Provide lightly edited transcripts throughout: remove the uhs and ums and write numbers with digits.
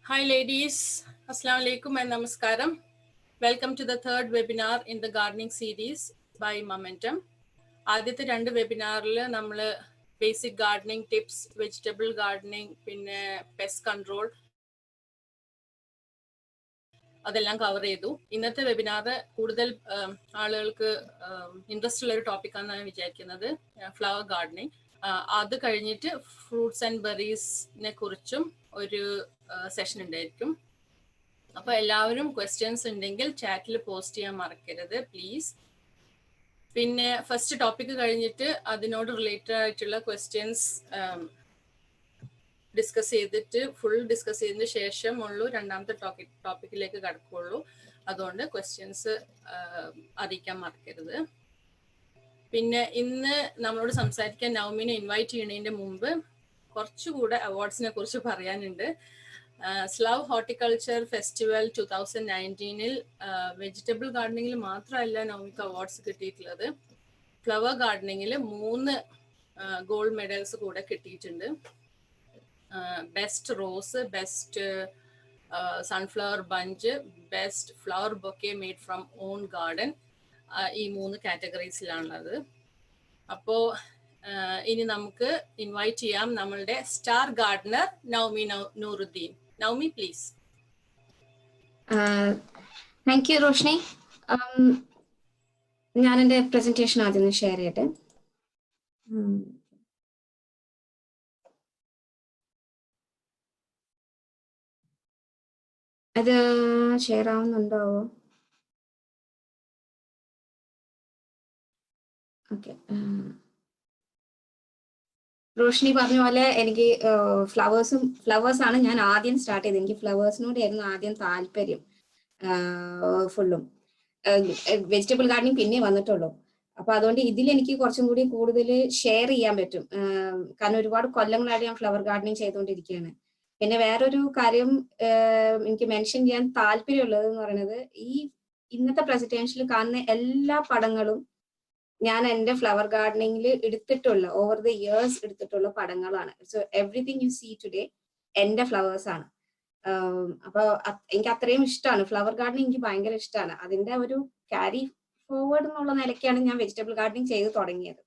Hi ladies, Assalamu alaikum and namaskaram. Welcome to the third webinar in the gardening series by Momentum. ആദ്യത്തെ രണ്ട് വെബിനാറിൽ നമ്മൾ basic gardening tips, vegetable gardening, പിന്നെ pest control അതെല്ലാം cover ചെയ്തു. ഇന്നത്തെ webinar കൂടുതൽ ആളുകൾക്ക് ഇൻട്രസ്റ്റ് ഉള്ള ഒരു ടോപ്പിക്കാണെന്നാണ് വിചാരിക്കുന്നത്, ഫ്ലവർ ഗാർഡനിങ്. അത് കഴിഞ്ഞിട്ട് ഫ്രൂട്ട്സ് ആൻഡ് ബെറീസിനെ കുറിച്ചും ഒരു സെഷൻ ഉണ്ടായിരിക്കും. അപ്പോൾ എല്ലാവരും ക്വസ്റ്റ്യൻസ് ഉണ്ടെങ്കിൽ ചാറ്റിൽ പോസ്റ്റ് ചെയ്യാൻ മറക്കരുത് പ്ലീസ്. പിന്നെ ഫസ്റ്റ് ടോപ്പിക് കഴിഞ്ഞിട്ട് അതിനോട് റിലേറ്റഡ് ആയിട്ടുള്ള ക്വസ്റ്റ്യൻസ് ഡിസ്കസ് ചെയ്തിട്ട് ഫുൾ ഡിസ്കസ് ചെയ്തതിന് ശേഷമുള്ളൂ രണ്ടാമത്തെ ടോപ്പിക്കിലേക്ക് കടക്കുകയുള്ളൂ. അതുകൊണ്ട് ക്വസ്റ്റ്യൻസ് അറിയിക്കാൻ മറക്കരുത്. പിന്നെ ഇന്ന് നമ്മളോട് സംസാരിക്കാൻ നൗമിനെ ഇൻവൈറ്റ് ചെയ്യുന്നതിൻ്റെ മുമ്പ് കുറച്ചുകൂടെ അവാർഡ്സിനെ കുറിച്ച് പറയാനുണ്ട്. സ്ലവ് ഹോർട്ടിക്കൾച്ചർ ഫെസ്റ്റിവൽ 2019 വെജിറ്റബിൾ ഗാർഡനിങ്ങിൽ മാത്രമല്ല നൗമിക്ക് അവാർഡ്സ് കിട്ടിയിട്ടുള്ളത്, ഫ്ലവർ ഗാർഡനിങ്ങിൽ 3 ഗോൾഡ് മെഡൽസ് കൂടെ കിട്ടിയിട്ടുണ്ട്. Best rose, best sunflower bunch, best flower bouquet made from own garden, ഈ 3 കാറ്റഗറീസിലാണുള്ളത്. അപ്പോൾ ഇനി നമുക്ക് ഇൻവൈറ്റ് ചെയ്യാം നമ്മളുടെ star gardener Naomi Nooruddin. Naomi please. Thank you Roshni. ഞാൻ എൻ്റെ പ്രസന്റേഷൻ ആദ്യം ഷെയർ ചെയ്യട്ടെ. അത് ഷെയർ ആവുന്നുണ്ടാവോ? ഓക്കെ. റോഷ്നി പറഞ്ഞ പോലെ എനിക്ക് ഫ്ലവേഴ്സാണ് ഞാൻ ആദ്യം സ്റ്റാർട്ട് ചെയ്തത്. എനിക്ക് ഫ്ലവേഴ്സിനോടായിരുന്നു ആദ്യം താല്പര്യം ഫുള്ളും. വെജിറ്റബിൾ ഗാർഡനിങ് പിന്നെ വന്നിട്ടുള്ളൂ. അപ്പൊ അതുകൊണ്ട് ഇതിൽ എനിക്ക് കുറച്ചും കൂടി കൂടുതൽ ഷെയർ ചെയ്യാൻ പറ്റും. കാരണം ഒരുപാട് കൊല്ലങ്ങളായിട്ട് ഞാൻ ഫ്ലവർ ഗാർഡനിങ് ചെയ്തുകൊണ്ടിരിക്കുകയാണ്. പിന്നെ വേറൊരു കാര്യം എനിക്ക് മെൻഷൻ ചെയ്യാൻ താല്പര്യമുള്ളത് എന്ന് പറയുന്നത്, ഈ ഇന്നത്തെ പ്രസന്റേഷനിൽ കാണുന്ന എല്ലാ പടങ്ങളും ഞാൻ എൻ്റെ ഫ്ലവർ ഗാർഡനിങ്ങിൽ എടുത്തിട്ടുള്ള ഓവർ ദ ഇയേഴ്സ് എടുത്തിട്ടുള്ള പടങ്ങളാണ്. So everything you see today എൻ്റെ ഫ്ലവേഴ്സ് ആണ്. അപ്പൊ എനിക്ക് അത്രയും ഇഷ്ടമാണ് ഫ്ലവർ ഗാർഡനിങ്, എനിക്ക് ഭയങ്കര ഇഷ്ടമാണ്. അതിന്റെ ഒരു ക്യാരി ഫോർവേഡ് എന്നുള്ള നിലയ്ക്കാണ് ഞാൻ വെജിറ്റബിൾ ഗാർഡനിങ് ചെയ്ത് തുടങ്ങിയത്.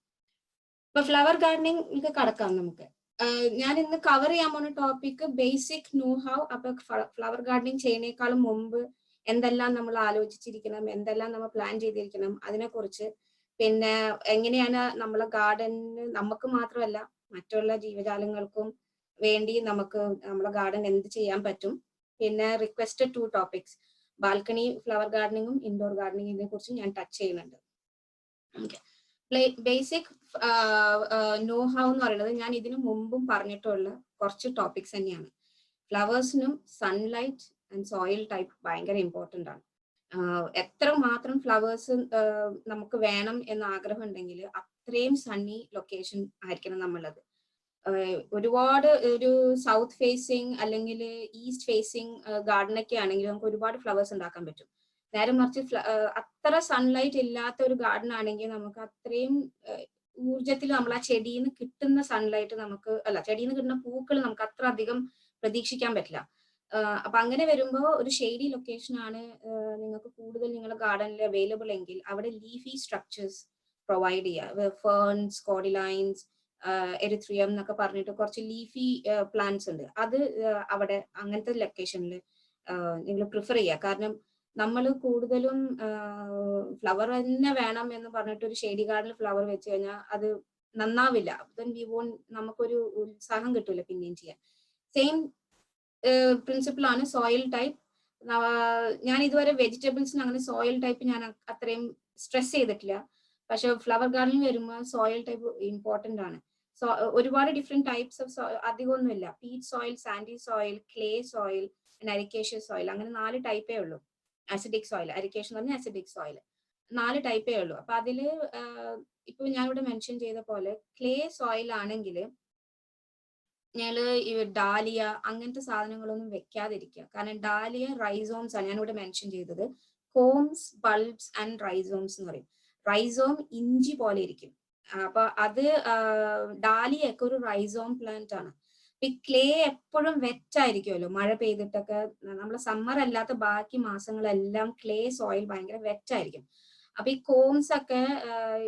ഇപ്പൊ ഫ്ലവർ ഗാർഡനിങ് കടക്കാം നമുക്ക്. ഞാൻ ഇന്ന് കവർ ചെയ്യാൻ പോകുന്ന ടോപ്പിക് ബേസിക് നോ ഹൗ. അപ്പൊ ഫ്ലവർ ഗാർഡനിങ് ചെയ്യുന്നേക്കാളും മുമ്പ് എന്തെല്ലാം നമ്മൾ ആലോചിച്ചിരിക്കണം, എന്തെല്ലാം നമ്മൾ പ്ലാൻ ചെയ്തിരിക്കണം അതിനെക്കുറിച്ച്, പിന്നെ എങ്ങനെയാണ് നമ്മളെ ഗാർഡന് നമുക്ക് മാത്രമല്ല മറ്റുള്ള ജീവജാലങ്ങൾക്കും വേണ്ടി നമുക്ക് നമ്മളെ ഗാർഡൻ എന്ത് ചെയ്യാൻ പറ്റും, പിന്നെ റിക്വസ്റ്റഡ് 2 ടോപ്പിക്സ് ബാൽക്കണി ഫ്ലവർ ഗാർഡനിങ്ങും ഇൻഡോർ ഗാർഡനിങ്ങിനെ കുറിച്ചും ഞാൻ ടച്ച് ചെയ്യുന്നുണ്ട്. ബേസിക് നോ ഹൗ എന്ന് പറയുന്നത് ഞാൻ ഇതിനു മുമ്പും പറഞ്ഞിട്ടുള്ള കുറച്ച് ടോപ്പിക്സ് തന്നെയാണ്. ഫ്ലവേഴ്സിനും സൺലൈറ്റ് ആൻഡ് സോയിൽ ടൈപ്പ് ഭയങ്കര ഇമ്പോർട്ടൻ്റ് ആണ്. എത്ര മാത്രം ഫ്ലവേഴ്സ് നമുക്ക് വേണം എന്ന ആഗ്രഹം ഉണ്ടെങ്കിൽ അത്രയും സണ്ണി ലൊക്കേഷൻ ആയിരിക്കണം നമ്മളത്. ഒരുപാട് ഒരു സൗത്ത് ഫേസിങ് അല്ലെങ്കിൽ ഈസ്റ്റ് ഫേസിങ് ഗാർഡനൊക്കെ ആണെങ്കിൽ നമുക്ക് ഒരുപാട് ഫ്ലവേഴ്സ് ഉണ്ടാക്കാൻ പറ്റും. നേരെ മറിച്ച് അത്ര സൺലൈറ്റ് ഇല്ലാത്ത ഒരു ഗാർഡൻ ആണെങ്കിൽ നമുക്ക് അത്രയും ഊർജത്തിൽ നമ്മൾ ആ ചെടിയിൽ നിന്ന് കിട്ടുന്ന സൺലൈറ്റ് ചെടിയിൽ നിന്ന് കിട്ടുന്ന പൂക്കൾ നമുക്ക് അത്ര അധികം പ്രതീക്ഷിക്കാൻ പറ്റില്ല. അപ്പൊ അങ്ങനെ വരുമ്പോൾ ഒരു ഷെയ്ഡി ലൊക്കേഷൻ ആണ് നിങ്ങൾക്ക് കൂടുതൽ നിങ്ങളുടെ ഗാർഡനിൽ അവൈലബിൾ എങ്കിൽ അവിടെ ലീഫി സ്ട്രക്ചേഴ്സ് പ്രൊവൈഡ് ചെയ്യുക. ഫേൺസ്, കോഡിലൈൻസ്, എറിത്രിയം എന്നൊക്കെ പറഞ്ഞിട്ട് കുറച്ച് ലീഫി പ്ലാന്റ്സ് ഉണ്ട്. അത് അവിടെ അങ്ങനത്തെ ലൊക്കേഷനിൽ നിങ്ങൾ പ്രിഫർ ചെയ്യുക. കാരണം നമ്മൾ കൂടുതലും ഫ്ലവർ തന്നെ വേണം എന്ന് പറഞ്ഞിട്ട് ഒരു ഷെയ്ഡി ഗാർഡനിൽ ഫ്ലവർ വെച്ച് കഴിഞ്ഞാൽ അത് നന്നാവില്ല. നമുക്കൊരു ഉത്സാഹം കിട്ടില്ല പിന്നെയും ചെയ്യാൻ. സെയിം പ്രിൻസിപ്പിൾ ആണ് സോയിൽ ടൈപ്പ്. ഞാൻ ഇതുവരെ വെജിറ്റബിൾസിന് അങ്ങനെ സോയിൽ ടൈപ്പ് ഞാൻ അത്രയും സ്ട്രെസ് ചെയ്തിട്ടില്ല. പക്ഷെ ഫ്ലവർ ഗാർഡനിൽ വരുമ്പോൾ സോയിൽ ടൈപ്പ് ഇമ്പോർട്ടൻ്റ് ആണ്. ഒരുപാട് ഡിഫറെന്റ് ടൈപ്സ് ഓഫ് അധികമൊന്നുമില്ല. Peat soil, sandy soil, clay soil, അരിക്കേഷ്യസ് സോയിൽ, അങ്ങനെ 4 ടൈപ്പേ ഉള്ളൂ. അസിഡിക് സോയിൽ, അരിക്കേഷൻ എന്ന് പറഞ്ഞാൽ അസിഡിക് സോയിൽ, 4 ടൈപ്പേ ഉള്ളൂ. അപ്പൊ അതില് ഇപ്പൊ ഞാനിവിടെ മെൻഷൻ ചെയ്ത പോലെ ക്ലേ സോയിൽ ആണെങ്കിൽ ഞങ്ങള് ഈ ഡാലിയ അങ്ങനത്തെ സാധനങ്ങളൊന്നും വെക്കാതിരിക്കുക. കാരണം ഡാലിയ റൈസോംസ് ആണ് ഞാനിവിടെ മെൻഷൻ ചെയ്തത്. കോംസ്, ബൾബ്സ് ആൻഡ് റൈസോംസ് എന്ന് പറയും. റൈസോം ഇഞ്ചി പോലെ ഇരിക്കും. അപ്പൊ അത് ഡാലിയൊക്കെ ഒരു റൈസോം പ്ലാന്റ് ആണ്. ഈ ക്ലേ എപ്പോഴും വെറ്റായിരിക്കുമല്ലോ, മഴ പെയ്തിട്ടൊക്കെ. നമ്മള് സമ്മർ അല്ലാത്ത ബാക്കി മാസങ്ങളെല്ലാം ക്ലേ സോയിൽ ഭയങ്കര വെറ്റായിരിക്കും. അപ്പൊ ഈ കോംസ് ഒക്കെ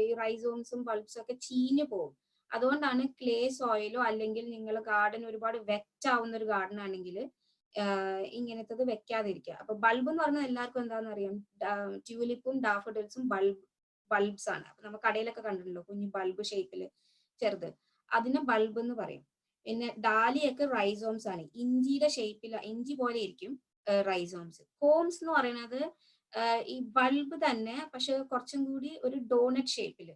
ഈ റൈസോംസും ബൾബ്സും ഒക്കെ ചീഞ്ഞു പോകും. അതുകൊണ്ടാണ് ക്ലേ സോയിലോ അല്ലെങ്കിൽ നിങ്ങൾ ഗാർഡൻ ഒരുപാട് വെറ്റ് ആവുന്ന ഒരു ഗാർഡൻ ആണെങ്കിൽ ഇങ്ങനത്തത് വെക്കാതിരിക്കുക. അപ്പൊ ബൾബ് എന്ന് പറഞ്ഞാൽ എല്ലാവർക്കും എന്താണെന്ന് അറിയാം, ട്യൂലിപ്പും ഡാഫഡിൽസും ബൾബ്സ് ആണ്. അപ്പൊ നമ്മൾ കടയിലൊക്കെ കണ്ടിട്ടുണ്ടല്ലോ കുഞ്ഞു ബൾബ് ഷേപ്പില് ചെറുത്, അതിന് ബൾബ് എന്ന് പറയും. പിന്നെ ഡാലിയൊക്കെ റൈസോംസ് ആണ്, ഇഞ്ചിയുടെ ഷേപ്പിൽ, ഇഞ്ചി പോലെ ഇരിക്കും റൈസോംസ്. കോംസ് എന്ന് പറയുന്നത് ഈ ബൾബ് തന്നെ, പക്ഷെ കുറച്ചും കൂടി ഒരു ഡോണറ്റ് ഷേപ്പില്.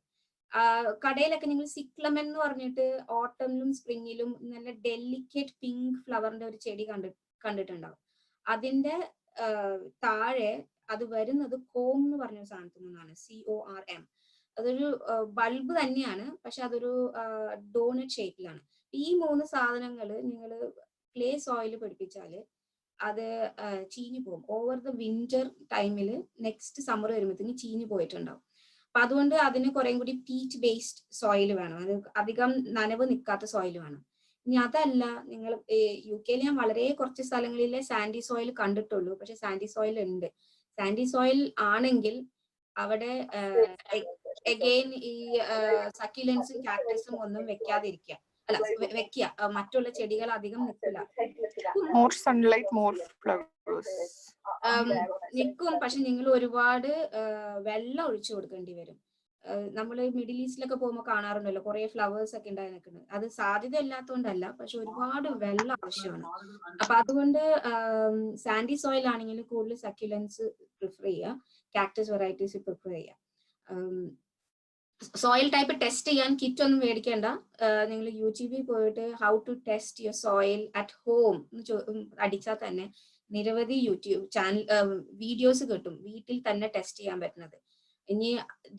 കടയിലൊക്കെ നിങ്ങൾ സിക്ലമൻ എന്ന് പറഞ്ഞിട്ട് ഓട്ടമിലും സ്പ്രിങ്ങിലും നല്ല ഡെലിക്കേറ്റ് പിങ്ക് ഫ്ലവറിന്റെ ഒരു ചെടി കണ്ടിട്ടുണ്ടാവും. അതിന്റെ താഴെ അത് വരുന്നത് കോം എന്ന് പറഞ്ഞ സാധനത്തിൽ നിന്നാണ്, CORM. അതൊരു ബൾബ് തന്നെയാണ്, പക്ഷെ അതൊരു ഡോണറ്റ് ഷേപ്പിലാണ്. ഈ 3 സാധനങ്ങൾ നിങ്ങൾ ക്ലേ സോയിൽ പിടിപ്പിച്ചാല് അത് ചീഞ്ഞു പോകും. ഓവർ ദ വിന്റർ ടൈമിൽ നെക്സ്റ്റ് സമ്മർ വരുമ്പോഴത്തേക്ക് ചീഞ്ഞു പോയിട്ടുണ്ടാവും. അപ്പൊ അതുകൊണ്ട് അതിന് കുറെ കൂടി പീറ്റ് ബേസ്ഡ് സോയിൽ വേണം, അത് അധികം നനവ് നിൽക്കാത്ത സോയിൽ വേണം. ഇനി അതല്ല, നിങ്ങൾ UK ഞാൻ വളരെ കുറച്ച് സ്ഥലങ്ങളിലെ സാൻഡി സോയിൽ കണ്ടിട്ടുള്ളൂ, പക്ഷെ സാൻഡി സോയിൽ ഉണ്ട്. സാൻഡി സോയിൽ ആണെങ്കിൽ അവിടെ അഗെയിൻ ഈ സക്യുലൻസും കാക്ടസും ഒന്നും വെക്കാതിരിക്കുക, അല്ല വെക്കുക, മറ്റുള്ള ചെടികൾ അധികം നിൽക്കില്ല. More sunlight, more flowers. നിൽക്കും, പക്ഷെ നിങ്ങൾ ഒരുപാട് വെള്ളം ഒഴിച്ചു കൊടുക്കേണ്ടി വരും. നമ്മൾ മിഡിൽ ഈസ്റ്റിലൊക്കെ പോകുമ്പോൾ കാണാറുണ്ടല്ലോ കുറെ ഫ്ലവേഴ്സ് ഒക്കെ ഉണ്ടായി നിൽക്കുന്നത്. അത് സാധ്യത ഇല്ലാത്തതുകൊണ്ടല്ല, പക്ഷെ ഒരുപാട് വെള്ളം ആവശ്യമാണ്. അപ്പൊ അതുകൊണ്ട് സാൻഡി സോയിൽ ആണെങ്കിൽ കൂടുതൽ സക്യുലൻസ് പ്രിഫർ ചെയ്യുക, കാക്ടസ് വെറൈറ്റീസ് പ്രിഫർ ചെയ്യുക. സോയിൽ ടൈപ്പ് ടെസ്റ്റ് ചെയ്യാൻ കിറ്റ് ഒന്നും മേടിക്കേണ്ട. നിങ്ങൾ യൂട്യൂബിൽ പോയിട്ട് how to test your soil at home അടിച്ചാൽ തന്നെ നിരവധി യൂട്യൂബ് ചാനൽ വീഡിയോസ് കിട്ടും, വീട്ടിൽ തന്നെ ടെസ്റ്റ് ചെയ്യാൻ പറ്റുന്നത്. ഇനി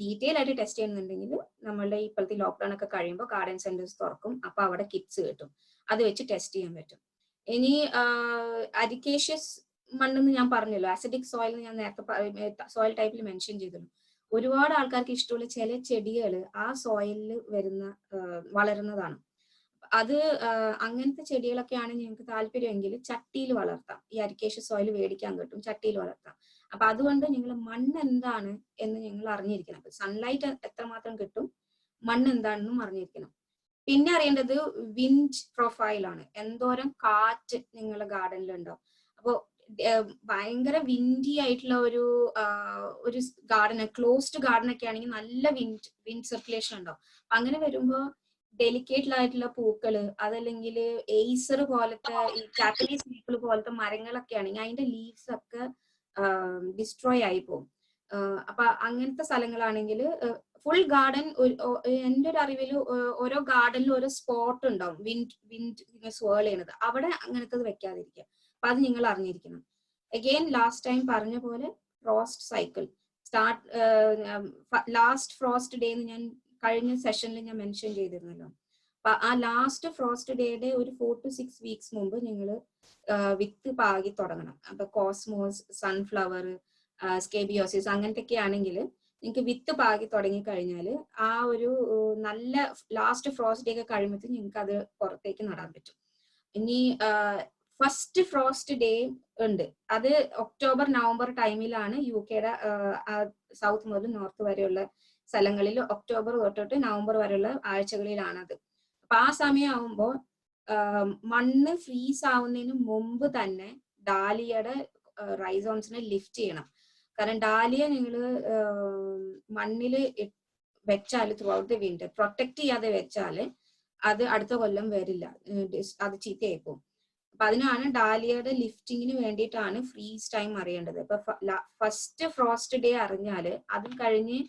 ഡീറ്റെയിൽ ആയിട്ട് ടെസ്റ്റ് ചെയ്യുന്നുണ്ടെങ്കിൽ നമ്മളുടെ ഇപ്പോഴത്തെ ലോക്ക്ഡൌൺ ഒക്കെ കഴിയുമ്പോൾ ഗാർഡൻ സെന്റേഴ്സ് തുറക്കും, അപ്പൊ അവിടെ കിറ്റ്സ് കിട്ടും, അത് വെച്ച് ടെസ്റ്റ് ചെയ്യാൻ പറ്റും. ഇനി അരിക്കേഷ്യസ് മണ്ണെന്ന് ഞാൻ പറഞ്ഞല്ലോ, ആസിഡിക് സോയിൽ ഞാൻ നേരത്തെ സോയിൽ ടൈപ്പിൽ മെൻഷൻ ചെയ്തിരുന്നു. ഒരുപാട് ആൾക്കാർക്ക് ഇഷ്ടമുള്ള ചില ചെടികൾ ആ സോയിലിൽ വളരുന്നതാണ്. അത് അങ്ങനത്തെ ചെടികളൊക്കെ ആണ് നിങ്ങൾക്ക് താല്പര്യമെങ്കിൽ ചട്ടിയിൽ വളർത്താം. ഈ അരിക്കേഷ്യസ് സോയിൽ മേടിക്കാൻ കിട്ടും, ചട്ടിയിൽ വളർത്താം. അപ്പൊ അതുകൊണ്ട് നിങ്ങൾ മണ്ണ് എന്താണ് എന്ന് നിങ്ങൾ അറിഞ്ഞിരിക്കണം. അപ്പൊ സൺലൈറ്റ് എത്രമാത്രം കിട്ടും, മണ്ണ് എന്താണെന്നും അറിഞ്ഞിരിക്കണം. പിന്നെ അറിയേണ്ടത് വിൻഡ് പ്രൊഫൈലാണ്, എന്തോരം കാറ്റ് നിങ്ങളുടെ ഗാർഡനിൽ ഉണ്ടാവും. അപ്പോൾ ഭയങ്കര വിൻഡി ആയിട്ടുള്ള ഒരു ഗാർഡൻ, ക്ലോസ്ഡ് ഗാർഡൻ ഒക്കെ ആണെങ്കിൽ നല്ല വിൻഡ് സർക്കുലേഷൻ ഉണ്ടാവും. അങ്ങനെ വരുമ്പോൾ ഡെലിക്കേറ്റ് ആയിട്ടുള്ള പൂക്കള്, അതല്ലെങ്കിൽ എയ്സർ പോലത്തെ ഈ ജാപ്പനീസ് പീപ്പിൾ പോലത്തെ മരങ്ങളൊക്കെ ആണെങ്കിൽ അതിന്റെ ലീവ്സ് ഒക്കെ ഡിസ്ട്രോയ് ആയി പോകും. അപ്പൊ അങ്ങനത്തെ സ്ഥലങ്ങളാണെങ്കിൽ ഫുൾ ഗാർഡൻ, എൻ്റെ ഒരു അറിവിൽ ഓരോ ഗാർഡനിലും ഓരോ സ്പോട്ട് ഉണ്ടാവും വിൻഡ് സ്വേൾ ചെയ്യണത്, അവിടെ അങ്ങനത്തത് വെക്കാതിരിക്കുക. അപ്പൊ അത് നിങ്ങൾ അറിഞ്ഞിരിക്കണം. അഗെയിൻ ലാസ്റ്റ് ടൈം പറഞ്ഞ പോലെ frost cycle last frost day എന്ന് ഞാൻ കഴിഞ്ഞ സെഷനിൽ ഞാൻ മെൻഷൻ ചെയ്തിരുന്നല്ലോ. അപ്പൊ ആ ലാസ്റ്റ് ഫ്രോസ്റ്റ് ഡേയുടെ ഒരു 4 to 6 weeks മുമ്പ് നിങ്ങൾ വിത്ത് പാകി തുടങ്ങണം. അപ്പൊ കോസ്മോസ്, സൺഫ്ലവർ, സ്കേബിയോസിസ് അങ്ങനത്തെ ഒക്കെ ആണെങ്കിൽ നിങ്ങൾക്ക് വിത്ത് പാകി തുടങ്ങി കഴിഞ്ഞാൽ ആ ഒരു നല്ല ലാസ്റ്റ് ഫ്രോസ്റ്റ് ഡേ ഒക്കെ കഴിയുമ്പോഴത്തേക്ക് നിങ്ങൾക്ക് അത് പുറത്തേക്ക് നടാൻ പറ്റും. ഇനി ഫസ്റ്റ് ഫ്രോസ്റ്റ് ഡേ ഉണ്ട്, അത് ഒക്ടോബർ നവംബർ ടൈമിലാണ്. UK-യുടെ സൗത്ത് മുതൽ നോർത്ത് വരെയുള്ള സ്ഥലങ്ങളിൽ ഒക്ടോബർ തൊട്ടിട്ട് നവംബർ വരെയുള്ള ആഴ്ചകളിലാണത്. അപ്പൊ ആ സമയമാകുമ്പോൾ മണ്ണ് ഫ്രീസ് ആവുന്നതിന് മുമ്പ് തന്നെ ഡാലിയയുടെ റൈസോംസിനെ ലിഫ്റ്റ് ചെയ്യണം. കാരണം ഡാലിയ നിങ്ങൾ മണ്ണിൽ വെച്ചാൽ through out the winter protect ചെയ്യാതെ വെച്ചാൽ അത് അടുത്ത കൊല്ലം വരില്ല, അത് ചീത്തയായി പോകും. അപ്പൊ അതിനാണ് ഡാലിയയുടെ ലിഫ്റ്റിങ്ങിന് വേണ്ടിയിട്ടാണ് ഫ്രീസ് ടൈം അറിയേണ്ടത്. ഇപ്പൊ ഫസ്റ്റ് ഫ്രോസ്റ്റ് ഡേ അറിഞ്ഞാല് അത് കഴിഞ്ഞ്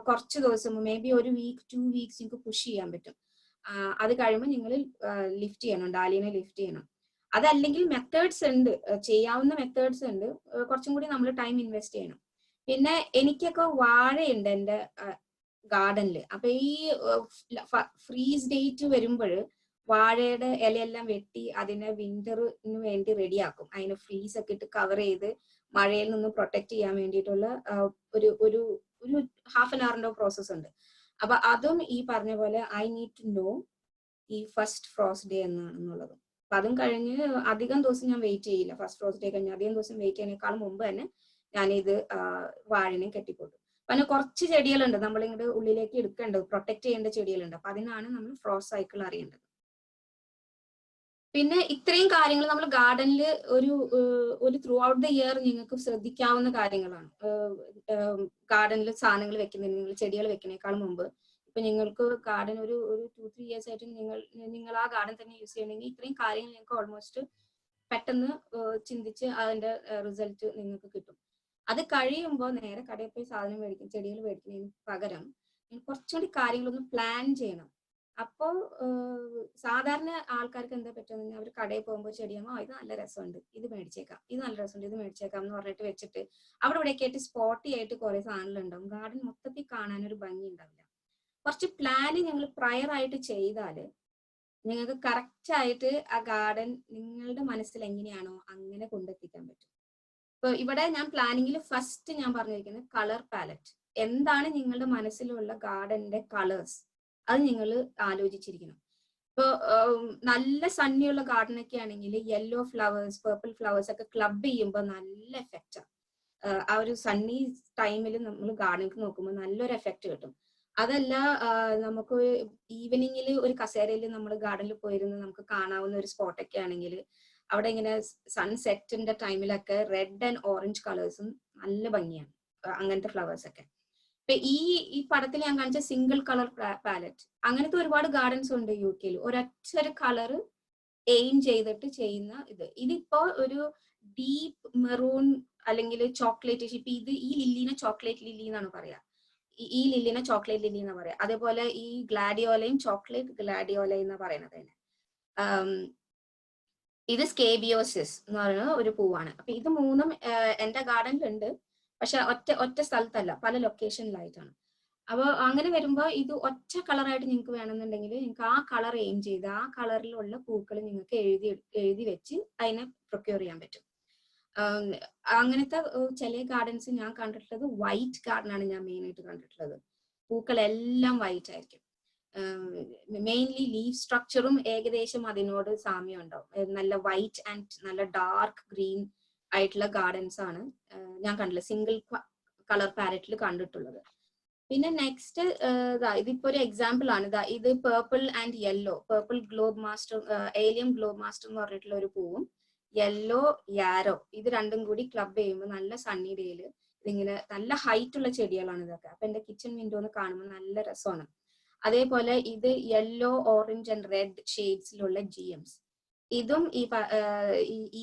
കുറച്ച് ദിവസം, മേ ബി ഒരു വീക്ക് 2 weeks നിങ്ങൾക്ക് പുഷ് ചെയ്യാൻ പറ്റും. അത് കഴിയുമ്പോൾ നിങ്ങൾ ലിഫ്റ്റ് ചെയ്യണം, ഡാലിയനെ ലിഫ്റ്റ് ചെയ്യണം. അതല്ലെങ്കിൽ മെത്തേഡ്സ് ഉണ്ട്, ചെയ്യാവുന്ന മെത്തേഡ്സ് ഉണ്ട്, കുറച്ചും കൂടി നമ്മൾ ടൈം ഇൻവെസ്റ്റ് ചെയ്യണം. പിന്നെ എനിക്കൊക്കെ വാഴയുണ്ട് എൻ്റെ ഗാർഡനിൽ. അപ്പൊ ഈ ഫ്രീസ് ഡേറ്റ് വരുമ്പോൾ വാഴയുടെ ഇലയെല്ലാം വെട്ടി അതിനെ വിന്ററിന് വേണ്ടി റെഡിയാക്കും. അതിന് ഫ്രീസ് ഒക്കെ ഇട്ട് കവർ ചെയ്ത് മഴയിൽ നിന്ന് പ്രൊട്ടക്ട് ചെയ്യാൻ വേണ്ടിയിട്ടുള്ള ഒരു 1/2 hour പ്രോസസ് ഉണ്ട്. അപ്പൊ അതും ഈ പറഞ്ഞ പോലെ ഐ നീഡ് ടു നോ ഈ ഫസ്റ്റ് ഫ്രോസ്റ്റ് ഡേ എന്നാണെന്നുള്ളത്. അപ്പൊ അതും കഴിഞ്ഞ് അധികം ദിവസം ഞാൻ വെയിറ്റ് ചെയ്യില്ല. ഫസ്റ്റ് ഫ്രോസ്റ്റ് ഡേ കഴിഞ്ഞ് അധികം ദിവസം വെയിറ്റ് ചെയ്യുന്നതിനേക്കാൾ മുമ്പ് തന്നെ ഞാനിത് വാഴനെ കെട്ടിക്കൊണ്ടു. പിന്നെ കുറച്ച് ചെടികളുണ്ട് നമ്മളിങ്ങോട്ട് ഉള്ളിലേക്ക് എടുക്കേണ്ടത്, പ്രൊട്ടക്ട് ചെയ്യേണ്ട ചെടികളുണ്ട്. അപ്പൊ അതിനാണ് നമ്മൾ ഫ്രോസ്റ്റ് സൈക്കിൾ അറിയേണ്ടത്. പിന്നെ ഇത്രയും കാര്യങ്ങൾ നമ്മൾ ഗാർഡനിൽ ഒരു ത്രൂ ഔട്ട് ദ ഇയർ നിങ്ങൾക്ക് ശ്രദ്ധിക്കാവുന്ന കാര്യങ്ങളാണ്. ഗാർഡനിൽ സാധനങ്ങൾ വെക്കുന്നതിന്, നിങ്ങൾ ചെടികൾ വെക്കുന്നതിനേക്കാൾ മുമ്പ് ഇപ്പൊ നിങ്ങൾക്ക് ഗാർഡൻ ഒരു 2-3 years ആയിട്ട് നിങ്ങൾ ആ ഗാർഡൻ തന്നെ യൂസ് ചെയ്യണമെങ്കിൽ ഇത്രയും കാര്യങ്ങൾ നിങ്ങൾക്ക് ഓൾമോസ്റ്റ് പെട്ടെന്ന് ചിന്തിച്ച് അതിന്റെ റിസൾട്ട് നിങ്ങൾക്ക് കിട്ടും. അത് കഴിയുമ്പോൾ നേരെ കടയിൽ പോയി സാധനം മേടിക്കും, ചെടികൾ മേടിക്കുന്നതിന് പകരം കുറച്ചുകൂടി കാര്യങ്ങളൊന്ന് പ്ലാൻ ചെയ്യണം. അപ്പോൾ സാധാരണ ആൾക്കാർക്ക് എന്താ പറ്റുന്നത്, അവർ കടയിൽ പോകുമ്പോൾ ചെടിയാകുമ്പോൾ ഇത് നല്ല രസമുണ്ട്, ഇത് മേടിച്ചേക്കാം, ഇത് നല്ല രസമുണ്ട്, ഇത് മേടിച്ചേക്കാം എന്ന് പറഞ്ഞിട്ട് വെച്ചിട്ട് അവിടെ ഇവിടെയൊക്കെ ആയിട്ട് സ്പോട്ടി ആയിട്ട് കുറെ സാധനങ്ങൾ ഉണ്ടാവും. ഗാർഡൻ മൊത്തത്തിൽ കാണാനൊരു ഭംഗി ഉണ്ടാവില്ല. കുറച്ച് പ്ലാന് ഞങ്ങൾ പ്രയർ ആയിട്ട് ചെയ്താൽ നിങ്ങൾക്ക് കറക്റ്റ് ആയിട്ട് ആ ഗാർഡൻ നിങ്ങളുടെ മനസ്സിൽ എങ്ങനെയാണോ അങ്ങനെ കൊണ്ടെത്തിക്കാൻ പറ്റും. ഇപ്പൊ ഇവിടെ ഞാൻ പ്ലാനിങ്ങിൽ ഫസ്റ്റ് ഞാൻ പറഞ്ഞിരിക്കുന്നത് കളർ പാലറ്റ്. എന്താണ് നിങ്ങളുടെ മനസ്സിലുള്ള ഗാർഡന്റെ കളേഴ്സ്, അത് നിങ്ങൾ ആലോചിച്ചിരിക്കണം. ഇപ്പൊ നല്ല സണ്ണിയുള്ള ഗാർഡൻ ഒക്കെ ആണെങ്കിൽ യെല്ലോ ഫ്ലവേഴ്സ്, പേർപ്പിൾ ഫ്ലവേഴ്സ് ഒക്കെ ക്ലബ് ചെയ്യുമ്പോൾ നല്ല എഫക്റ്റാണ്. ആ ഒരു സണ്ണി ടൈമിൽ നമ്മൾ ഗാർഡനിലേക്ക് നോക്കുമ്പോൾ നല്ലൊരു എഫക്റ്റ് കിട്ടും. അതല്ല നമുക്ക് ഈവനിങ്ങിൽ ഒരു കസേരയിൽ നമ്മൾ ഗാർഡനിൽ പോയിരുന്ന് നമുക്ക് കാണാവുന്ന ഒരു സ്പോട്ടൊക്കെ ആണെങ്കിൽ അവിടെ ഇങ്ങനെ സൺസെറ്റിന്റെ ടൈമിലൊക്കെ റെഡ് ആൻഡ് ഓറഞ്ച് കളേഴ്സും നല്ല ഭംഗിയാണ് അങ്ങനത്തെ ഫ്ലവേഴ്സ് ഒക്കെ. ഇപ്പൊ ഈ പടത്തിൽ ഞാൻ കാണിച്ച സിംഗിൾ കളർ പാലറ്റ്, അങ്ങനത്തെ ഒരുപാട് ഗാർഡൻസ് ഉണ്ട് UK. ഒരൊറ്റ കളർ എയിം ചെയ്തിട്ട് ചെയ്യുന്ന ഇതിപ്പോ ഒരു ഡീപ്പ് മെറൂൺ അല്ലെങ്കിൽ ചോക്ലേറ്റ്. ഇപ്പൊ ഈ ലില്ലിനെ ചോക്ലേറ്റ് ലില്ലി എന്നാണ് പറയാ, ഈ ലില്ലിനെ ചോക്ലേറ്റ് ലില്ലി എന്നാ പറയാ. അതേപോലെ ഈ ഗ്ലാഡിയോലയും ചോക്ലേറ്റ് ഗ്ലാഡിയോല എന്ന് പറയുന്നത് തന്നെ. ഇത് സ്കേബിയോസിസ് എന്ന് പറയുന്ന ഒരു പൂവാണ്. അപ്പൊ ഇത് മൂന്നും എന്റെ ഗാർഡനിലുണ്ട്, പക്ഷെ ഒറ്റ സ്ഥലത്തല്ല, പല ലൊക്കേഷനിലായിട്ടാണ്. അപ്പോൾ അങ്ങനെ വരുമ്പോൾ ഇത് ഒറ്റ കളറായിട്ട് നിങ്ങൾക്ക് വേണമെന്നുണ്ടെങ്കിൽ നിങ്ങൾക്ക് ആ കളർ എയിം ചെയ്ത് ആ കളറിലുള്ള പൂക്കൾ നിങ്ങൾക്ക് എഴുതി വെച്ച് അതിനെ പ്രൊക്യൂർ ചെയ്യാൻ പറ്റും. അങ്ങനത്തെ ചില ഗാർഡൻസ് ഞാൻ കണ്ടിട്ടുള്ളത് വൈറ്റ് ഗാർഡനാണ് ഞാൻ മെയിൻ ആയിട്ട് കണ്ടിട്ടുള്ളത്. പൂക്കളെല്ലാം വൈറ്റ് ആയിരിക്കും. മെയിൻലി ലീഫ് സ്ട്രക്ചറും ഏകദേശം അതിനോട് സാമ്യം ഉണ്ടാവും. നല്ല വൈറ്റ് ആൻഡ് നല്ല ഡാർക്ക് ഗ്രീൻ ആയിട്ടുള്ള ഗാർഡൻസ് ആണ് ഞാൻ കണ്ടില്ല സിംഗിൾ കളർ പാലറ്റിൽ കണ്ടിട്ടുള്ളത്. പിന്നെ നെക്സ്റ്റ് ഇതിപ്പോ ഒരു എക്സാമ്പിൾ ആണ്. ഇത് purple and yellow, purple globe master, allium globe master എന്ന് പറഞ്ഞിട്ടുള്ള ഒരു പൂവും യെല്ലോ യാരോ, ഇത് രണ്ടും കൂടി ക്ലബ് ചെയ്യുമ്പോൾ നല്ല സണ്ണി ഡേയില് ഇതിങ്ങനെ നല്ല ഹൈറ്റ് ഉള്ള ചെടികളാണ് ഇതൊക്കെ. അപ്പൊ എന്റെ കിച്ചൺ വിൻഡോന്ന് കാണുമ്പോൾ നല്ല രസമാണ്. അതേപോലെ ഇത് യെല്ലോ, ഓറഞ്ച് ആൻഡ് റെഡ് ഷെയ്ഡ്സിലുള്ള GMs. ഇതും ഈ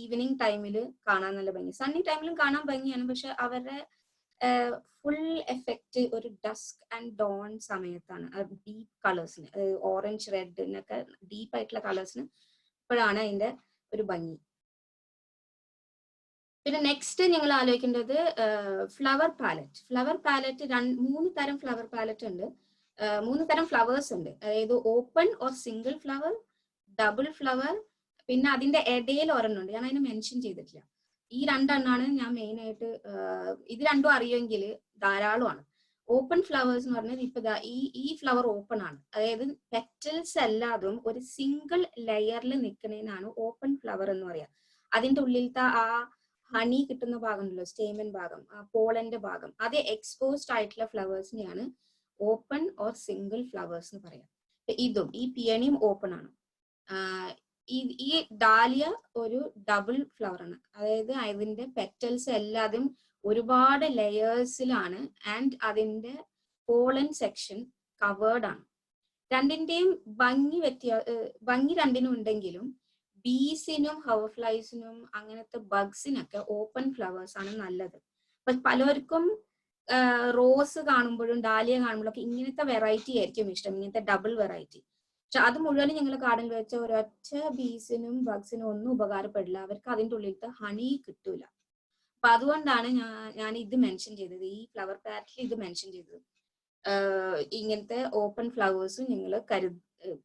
ഈവനിങ് ടൈമിൽ കാണാൻ നല്ല ഭംഗി. സണ്ണി ടൈമിലും കാണാൻ ഭംഗിയാണ്, പക്ഷെ അവരുടെ ഫുൾ എഫക്റ്റ് ഒരു ഡസ്ക് ആൻഡ് ഡോൺ സമയത്താണ്. ഡീപ്പ് കളേഴ്സിന്, ഓറഞ്ച് റെഡിനൊക്കെ ഡീപ്പ് ആയിട്ടുള്ള കളേഴ്സിന് ഇപ്പോഴാണ് അതിന്റെ ഒരു ഭംഗി. പിന്നെ നെക്സ്റ്റ് നിങ്ങൾ ആലോചിക്കേണ്ടത് ഫ്ലവർ പാലറ്റ്. ഫ്ലവർ പാലറ്റ് 3 തരം ഫ്ലവർ പാലറ്റ് ഉണ്ട്. 3 തരം ഫ്ലവേഴ്സ് ഉണ്ട്. അതായത് open or single flower, double flower, പിന്നെ അതിന്റെ ഇടയിൽ ഒരെണ്ണുണ്ട്, ഞാൻ അതിന് മെൻഷൻ ചെയ്തിട്ടില്ല. ഈ 2 എണ്ണാണ് ഞാൻ മെയിൻ ആയിട്ട്. ഇത് രണ്ടും അറിയുമെങ്കിൽ ധാരാളമാണ്. ഓപ്പൺ ഫ്ലവേഴ്സ് എന്ന് പറഞ്ഞാൽ ഇപ്പൊ ഈ ഫ്ലവർ ഓപ്പൺ ആണ്, അതായത് പെറ്റൽസ് എല്ലാതും ഒരു സിംഗിൾ ലെയറിൽ നിൽക്കുന്നതിനാണ് ഓപ്പൺ ഫ്ലവർ എന്ന് പറയാ. അതിന്റെ ഉള്ളിലത്തെ ആ ഹണി കിട്ടുന്ന ഭാഗം ഉണ്ടല്ലോ, സ്റ്റേമൻ ഭാഗം, ആ പോളന്റെ ഭാഗം, അത് എക്സ്പോസ്ഡ് ആയിട്ടുള്ള ഫ്ലവേഴ്സിനെയാണ് ഓപ്പൺ ഓർ സിംഗിൾ ഫ്ലവേഴ്സ് എന്ന് പറയാം. ഇതും ഈ പിയണിയും ഓപ്പൺ ആണ്. ഈ ഡാലിയ ഒരു ഡബിൾ ഫ്ലവർ ആണ്, അതായത് അതിന്റെ പെറ്റൽസ് എല്ലാതും ഒരുപാട് ലെയേഴ്സിലാണ് ആൻഡ് അതിന്റെ പോളൻ സെക്ഷൻ കവേർഡ് ആണ്. രണ്ടിന്റെയും ഭംഗി രണ്ടിനും ഉണ്ടെങ്കിലും ബീസിനും ഹവർഫ്ലൈസിനും അങ്ങനത്തെ ബഗ്സിനൊക്കെ ഓപ്പൺ ഫ്ലവേഴ്സ് ആണ് നല്ലത്. അപ്പൊ പലർക്കും റോസ് കാണുമ്പോഴും ഡാലിയ കാണുമ്പോഴൊക്കെ ഇങ്ങനത്തെ വെറൈറ്റി ആയിരിക്കും ഇഷ്ടം, ഇങ്ങനത്തെ ഡബിൾ വെറൈറ്റി. പക്ഷെ അത് മുഴുവനും ഞങ്ങൾ ഗാർഡനിൽ വെച്ച ഒരൊറ്റ ബീസിനും ബഗ്സിനും ഒന്നും ഉപകാരപ്പെടില്ല, അവർക്ക് അതിൻ്റെ ഉള്ളിലത്തെ ഹണി കിട്ടൂല. അപ്പൊ അതുകൊണ്ടാണ് ഞാൻ ഇത് മെൻഷൻ ചെയ്തത്, ഈ ഫ്ലവർ പാറ്റിൽ ഇത് മെൻഷൻ ചെയ്തത്, ഇങ്ങനത്തെ ഓപ്പൺ ഫ്ലവേഴ്സും നിങ്ങൾ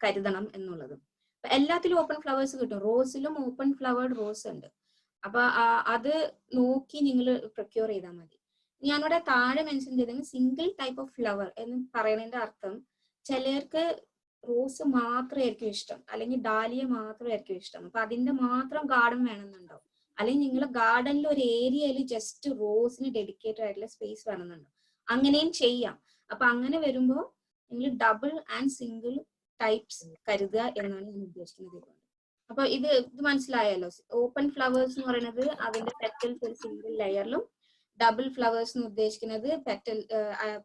കരുതണം എന്നുള്ളത്. എല്ലാത്തിലും ഓപ്പൺ ഫ്ലവേഴ്സ് കിട്ടും, റോസിലും ഓപ്പൺ ഫ്ലവേർഡ് റോസ് ഉണ്ട്. അപ്പൊ അത് നോക്കി നിങ്ങൾ പ്രൊക്യൂർ ചെയ്താൽ മതി. ഞാനിവിടെ താഴെ മെൻഷൻ ചെയ്തെങ്കിൽ സിംഗിൾ ടൈപ്പ് ഓഫ് ഫ്ലവർ എന്ന് പറയുന്നതിന്റെ അർത്ഥം ചിലർക്ക് റോസ് മാത്രമായിരിക്കും ഇഷ്ടം, അല്ലെങ്കിൽ ഡാലിയ മാത്രമായിരിക്കും ഇഷ്ടം. അപ്പൊ അതിന്റെ മാത്രം ഗാർഡൻ വേണമെന്നുണ്ടാവും. അല്ലെങ്കിൽ നിങ്ങളുടെ ഗാർഡനിൽ ഒരു ഏരിയയിൽ ജസ്റ്റ് റോസിന് ഡെഡിക്കേറ്റഡ് ആയിട്ടുള്ള സ്പേസ് വേണമെന്നുണ്ടാവും. അങ്ങനെയും ചെയ്യാം. അപ്പൊ അങ്ങനെ വരുമ്പോൾ നിങ്ങൾ ഡബിൾ ആൻഡ് സിംഗിൾ ടൈപ്സ് കരുതുക എന്നാണ് ഞാൻ ഉദ്ദേശിക്കുന്നത്. അപ്പൊ ഇത് മനസ്സിലായല്ലോ. ഓപ്പൺ ഫ്ലവേഴ്സ് എന്ന് പറയുന്നത് അതിന്റെ പെറ്റൽസ് ഒരു സിംഗിൾ ലെയറിലും, ഡബിൾ ഫ്ലവേഴ്സ് എന്ന് ഉദ്ദേശിക്കുന്നത്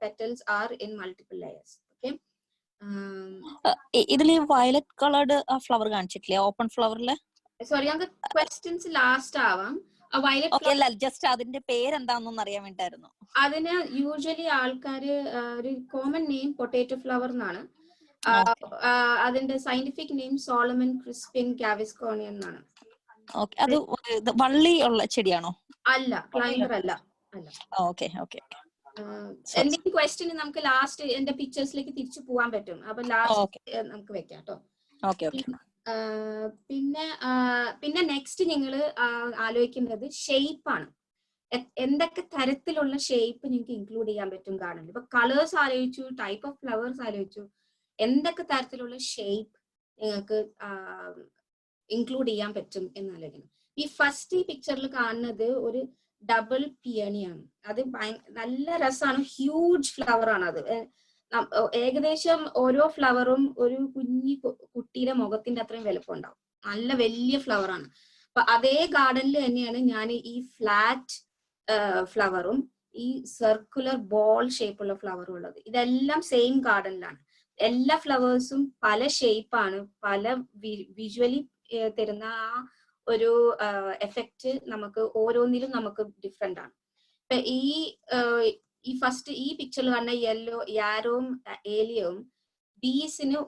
petals are in multiple layers. Okay, ഇതിൽ വയലറ്റ് കളർഡ് ഫ്ലവർ കാണിച്ചിട്ടില്ലേ ഓപ്പൺ ഫ്ലവറില്? സോറി, ഞങ്ങൾക്ക് ക്വസ്റ്റ്യൻസ് ലാസ്റ്റ് ആവാം. ജസ്റ്റ് അതിന്റെ പേരെന്താണെന്ന് അറിയാൻ വേണ്ടിട്ടായിരുന്നു. അതിന് യൂഷ്വലി ആൾക്കാര് ഒരു കോമൺ നെയിം പൊട്ടാറ്റോ ഫ്ലവർ എന്നാണ്. അതിന്റെ സയന്റിഫിക് നെയിം സോളമൻ ക്രിസ്പിൻ ഗാവിസ്കോണിയൻ എന്നാണ്. അത് വള്ളി ഉള്ള ചെടിയാണോ? അല്ല, ക്ലൈംബർ അല്ല. എന്തെങ്കിലും ക്വസ്റ്റ്യൻ നമുക്ക് ലാസ്റ്റ് എന്റെ പിക്ചേഴ്സിലേക്ക് തിരിച്ചു പോകാൻ പറ്റും. അപ്പൊ ലാസ്റ്റ് നമുക്ക് വെക്കാം കേട്ടോ. പിന്നെ നെക്സ്റ്റ് നിങ്ങൾ ആലോചിക്കേണ്ടത് ഷേപ്പ് ആണ്. എന്തൊക്കെ തരത്തിലുള്ള ഷേപ്പ് നിങ്ങൾക്ക് ഇൻക്ലൂഡ് ചെയ്യാൻ പറ്റും ഗാർഡനിൽ. ഇപ്പൊ കളേഴ്സ് ആലോചിച്ചു, ടൈപ്പ് ഓഫ് ഫ്ലവേഴ്സ് ആലോചിച്ചു, എന്തൊക്കെ തരത്തിലുള്ള ഷേപ്പ് നിങ്ങൾക്ക് ഇൻക്ലൂഡ് ചെയ്യാൻ പറ്റും എന്നാലോചിക്കണം. ഈ ഫസ്റ്റ് ഈ പിക്ചറിൽ കാണുന്നത് ഒരു ഡബിൾ പിയണിയാണ്. അത് നല്ല രസമാണ്, ഹ്യൂജ് ഫ്ലവർ ആണ്. അത് ഏകദേശം ഓരോ ഫ്ലവറും ഒരു കുഞ്ഞി കുട്ടിയുടെ മുഖത്തിന്റെ അത്രയും വലുപ്പമുണ്ടാവും. നല്ല വലിയ ഫ്ലവർ ആണ്. അപ്പൊ അതേ ഗാർഡനിൽ തന്നെയാണ് ഞാൻ ഈ ഫ്ലാറ്റ് ഫ്ലവറും ഈ സർക്കുലർ ബോൾ ഷേപ്പുള്ള ഫ്ലവറും ഉള്ളത്. ഇതെല്ലാം സെയിം ഗാർഡനിലാണ്. എല്ലാ ഫ്ലവേഴ്സും പല ഷേപ്പാണ്, പല വിഷ്വലി തരുന്ന ആ ഒരു എഫക്റ്റ് നമുക്ക് ഓരോന്നിലും നമുക്ക് ഡിഫറെന്റ് ആണ്. ഇപ്പൊ ഈ ഫസ്റ്റ് ഈ പിക്ചറിൽ കാണുന്ന യെല്ലോ യാരോവും ഏലിയവും ബീസിന്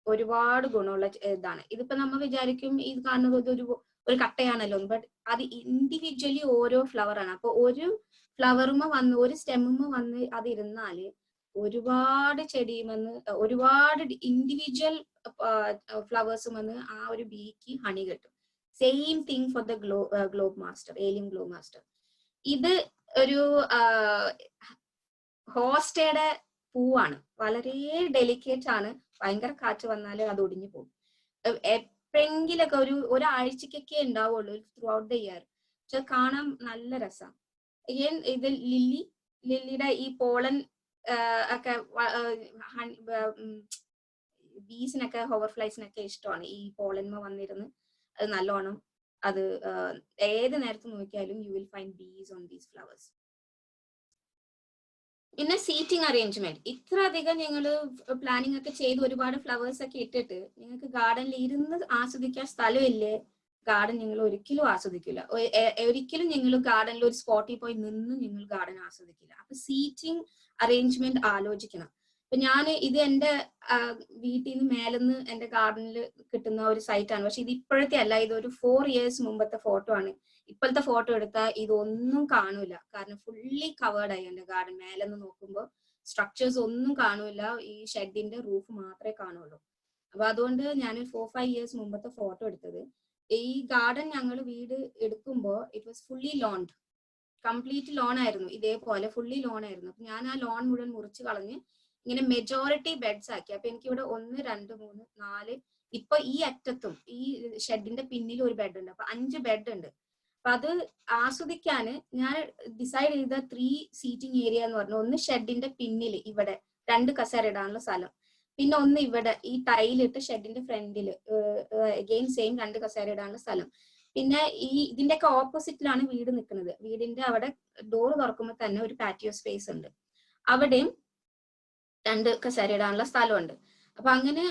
ഒരുപാട് ഗുണമുള്ള ഇതാണ്. ഇതിപ്പോ നമ്മൾ വിചാരിക്കും ഇത് കാണുന്നത് ഒരു കട്ടയാണല്ലോ, ബട്ട് അത് ഇൻഡിവിജ്വലി ഓരോ ഫ്ലവർ ആണ്. അപ്പൊ ഒരു ഫ്ലവറുമ വന്ന് ഒരു സ്റ്റെമ്മുമ വന്ന് അത് ഇരുന്നാല് ഒരുപാട് ചെടിയുമെന്ന് ഒരുപാട് ഇൻഡിവിജ്വൽ ഫ്ലവേഴ്സും വന്ന് ആ ഒരു ബീക്ക് ഹണി കിട്ടും. Same thing for the globe master, allium globe master. ഇത് ഒരു ഹോസ്റ്റയുടെ പൂവാണ്, വളരെ ഡെലിക്കേറ്റ് ആണ്. ഭയങ്കര കാറ്റ് വന്നാൽ അത് ഒടിഞ്ഞു പോകും. എപ്പോഴെങ്കിലൊക്കെ ഒരാഴ്ചക്കൊക്കെ ഉണ്ടാവുള്ളൂ ത്രൂ ഔട്ട് ദ ഇയർ. പക്ഷെ കാണാൻ നല്ല രസം. ഇത് ലില്ലിയുടെ ഈ പോളൻ ഒക്കെ ബീസിനൊക്കെ ഹോവർഫ്ലൈസിനൊക്കെ ഇഷ്ടമാണ്. ഈ പോളന്മ വന്നിരുന്ന് അത് നല്ലോണം അത് ഏത് നേരത്ത് നോക്കിയാലും you will find bees on these flowers. പിന്നെ സീറ്റിംഗ് അറേഞ്ച്മെന്റ്. ഇത്ര അധികം നിങ്ങൾ പ്ലാനിങ് ഒക്കെ ചെയ്ത് ഒരുപാട് ഫ്ലവേഴ്സ് ഒക്കെ ഇട്ടിട്ട് നിങ്ങൾക്ക് ഗാർഡനിൽ ഇരുന്ന് ആസ്വദിക്കാൻ സ്ഥലമില്ലേ, ഗാർഡൻ നിങ്ങൾ ഒരിക്കലും ആസ്വദിക്കില്ല. ഒരിക്കലും നിങ്ങൾ ഗാർഡനിൽ ഒരു സ്പോട്ടിൽ പോയി നിന്ന് നിങ്ങൾ ഗാർഡൻ ആസ്വദിക്കില്ല. അപ്പൊ സീറ്റിംഗ് അറേഞ്ച്മെന്റ് ആലോചിക്കണം. അപ്പൊ ഞാൻ ഇത് എന്റെ വീട്ടിൽ നിന്ന് മേലെന്ന് എന്റെ ഗാർഡനിൽ കിട്ടുന്ന ഒരു സൈറ്റാണ്. പക്ഷെ ഇത് ഇപ്പോഴത്തെ അല്ല, ഇതൊരു 4 years മുമ്പത്തെ ഫോട്ടോ ആണ്. ഇപ്പോഴത്തെ ഫോട്ടോ എടുത്താൽ ഇതൊന്നും കാണൂല, കാരണം ഫുള്ളി കവേർഡ് ആയി എന്റെ ഗാർഡൻ. മേലെന്ന് നോക്കുമ്പോൾ സ്ട്രക്ചേഴ്സ് ഒന്നും കാണൂല, ഈ ഷെഡിന്റെ റൂഫ് മാത്രമേ കാണുള്ളൂ. അപ്പൊ അതുകൊണ്ട് ഞാൻ 4-5 years മുമ്പത്തെ ഫോട്ടോ എടുത്തത്. ഈ ഗാർഡൻ ഞങ്ങൾ വീട് എടുക്കുമ്പോൾ it was fully lawned, complete lawn ആയിരുന്നു. ഇതേപോലെ ഫുള്ളി ലോൺ ആയിരുന്നു. അപ്പൊ ഞാൻ ആ ലോൺ മുഴുവൻ മുറിച്ച് കളഞ്ഞ് ഇങ്ങനെ മെജോറിറ്റി ബെഡ്സ് ആക്കി. അപ്പൊ എനിക്കിവിടെ 1, 2, 3, 4 ഇപ്പൊ ഈ അറ്റത്തും ഈ ഷെഡിന്റെ പിന്നിൽ ഒരു ബെഡ് ഉണ്ട്. അപ്പൊ 5 ബെഡ് ഉണ്ട്. അപ്പൊ അത് ആസ്വദിക്കാന് ഞാൻ ഡിസൈഡ് ചെയ്ത 3 സീറ്റിംഗ് ഏരിയ എന്ന് പറഞ്ഞു. ഒന്ന് ഷെഡിന്റെ പിന്നിൽ ഇവിടെ 2 കസേര ഇടാനുള്ള സ്ഥലം, പിന്നെ ഒന്ന് ഇവിടെ ഈ ടൈലിട്ട് ഷെഡിന്റെ ഫ്രണ്ടില് അഗെയിൻ സെയിം 2 കസേര ഇടാനുള്ള സ്ഥലം. പിന്നെ ഇതിന്റെ ഒക്കെ ഓപ്പോസിറ്റിലാണ് വീട് നിൽക്കുന്നത്. വീടിന്റെ അവിടെ ഡോർ തുറക്കുമ്പോൾ തന്നെ ഒരു പാറ്റിയോ സ്പേസ് ഉണ്ട്, അവിടെയും 2 കസേര ഇടാനുള്ള സ്ഥലമുണ്ട്. അപ്പൊ അങ്ങനെ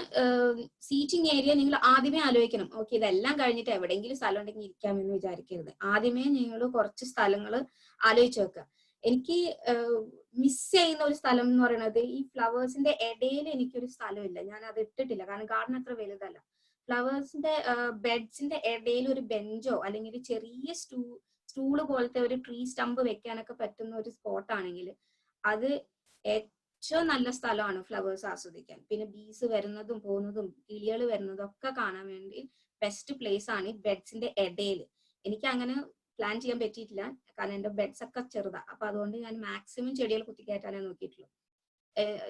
സീറ്റിംഗ് ഏരിയ നിങ്ങൾ ആദ്യമേ ആലോചിക്കണം. ഓക്കെ, ഇതെല്ലാം കഴിഞ്ഞിട്ട് എവിടെയെങ്കിലും സ്ഥലം ഉണ്ടെങ്കിൽ ഇരിക്കാമെന്ന് വിചാരിക്കരുത്. ആദ്യമേ നിങ്ങൾ കുറച്ച് സ്ഥലങ്ങൾ ആലോചിച്ച് വെക്കുക. എനിക്ക് മിസ് ചെയ്യുന്ന ഒരു സ്ഥലം എന്ന് പറയുന്നത് ഈ ഫ്ലവേഴ്സിന്റെ ഇടയിൽ എനിക്കൊരു സ്ഥലമില്ല, ഞാൻ അത് ഇട്ടിട്ടില്ല, കാരണം ഗാർഡൻ അത്ര വലുതല്ല. ഫ്ലവേഴ്സിന്റെ ബെഡ്സിന്റെ ഇടയിൽ ഒരു ബെഞ്ചോ അല്ലെങ്കിൽ ഒരു ചെറിയ സ്റ്റൂള് പോലത്തെ ഒരു ട്രീ സ്റ്റമ്പ് വെക്കാനൊക്കെ പറ്റുന്ന ഒരു സ്പോട്ട് ആണെങ്കിൽ അത് ഏറ്റവും നല്ല സ്ഥലമാണ് ഫ്ലവേഴ്സ് ആസ്വദിക്കാൻ. പിന്നെ ബീസ് വരുന്നതും പോകുന്നതും കിളികൾ വരുന്നതും ഒക്കെ കാണാൻ വേണ്ടി ബെസ്റ്റ് പ്ലേസ് ആണ് ഈ ബെഡ്സിന്റെ ഇടയിൽ. എനിക്ക് അങ്ങനെ പ്ലാൻ ചെയ്യാൻ പറ്റിയിട്ടില്ല, കാരണം എന്റെ ബെഡ്സ് ഒക്കെ ചെറുതാ. അപ്പൊ അതുകൊണ്ട് ഞാൻ മാക്സിമം ചെടികൾ കുത്തിക്കയറ്റാനേ നോക്കിയിട്ടുള്ളൂ.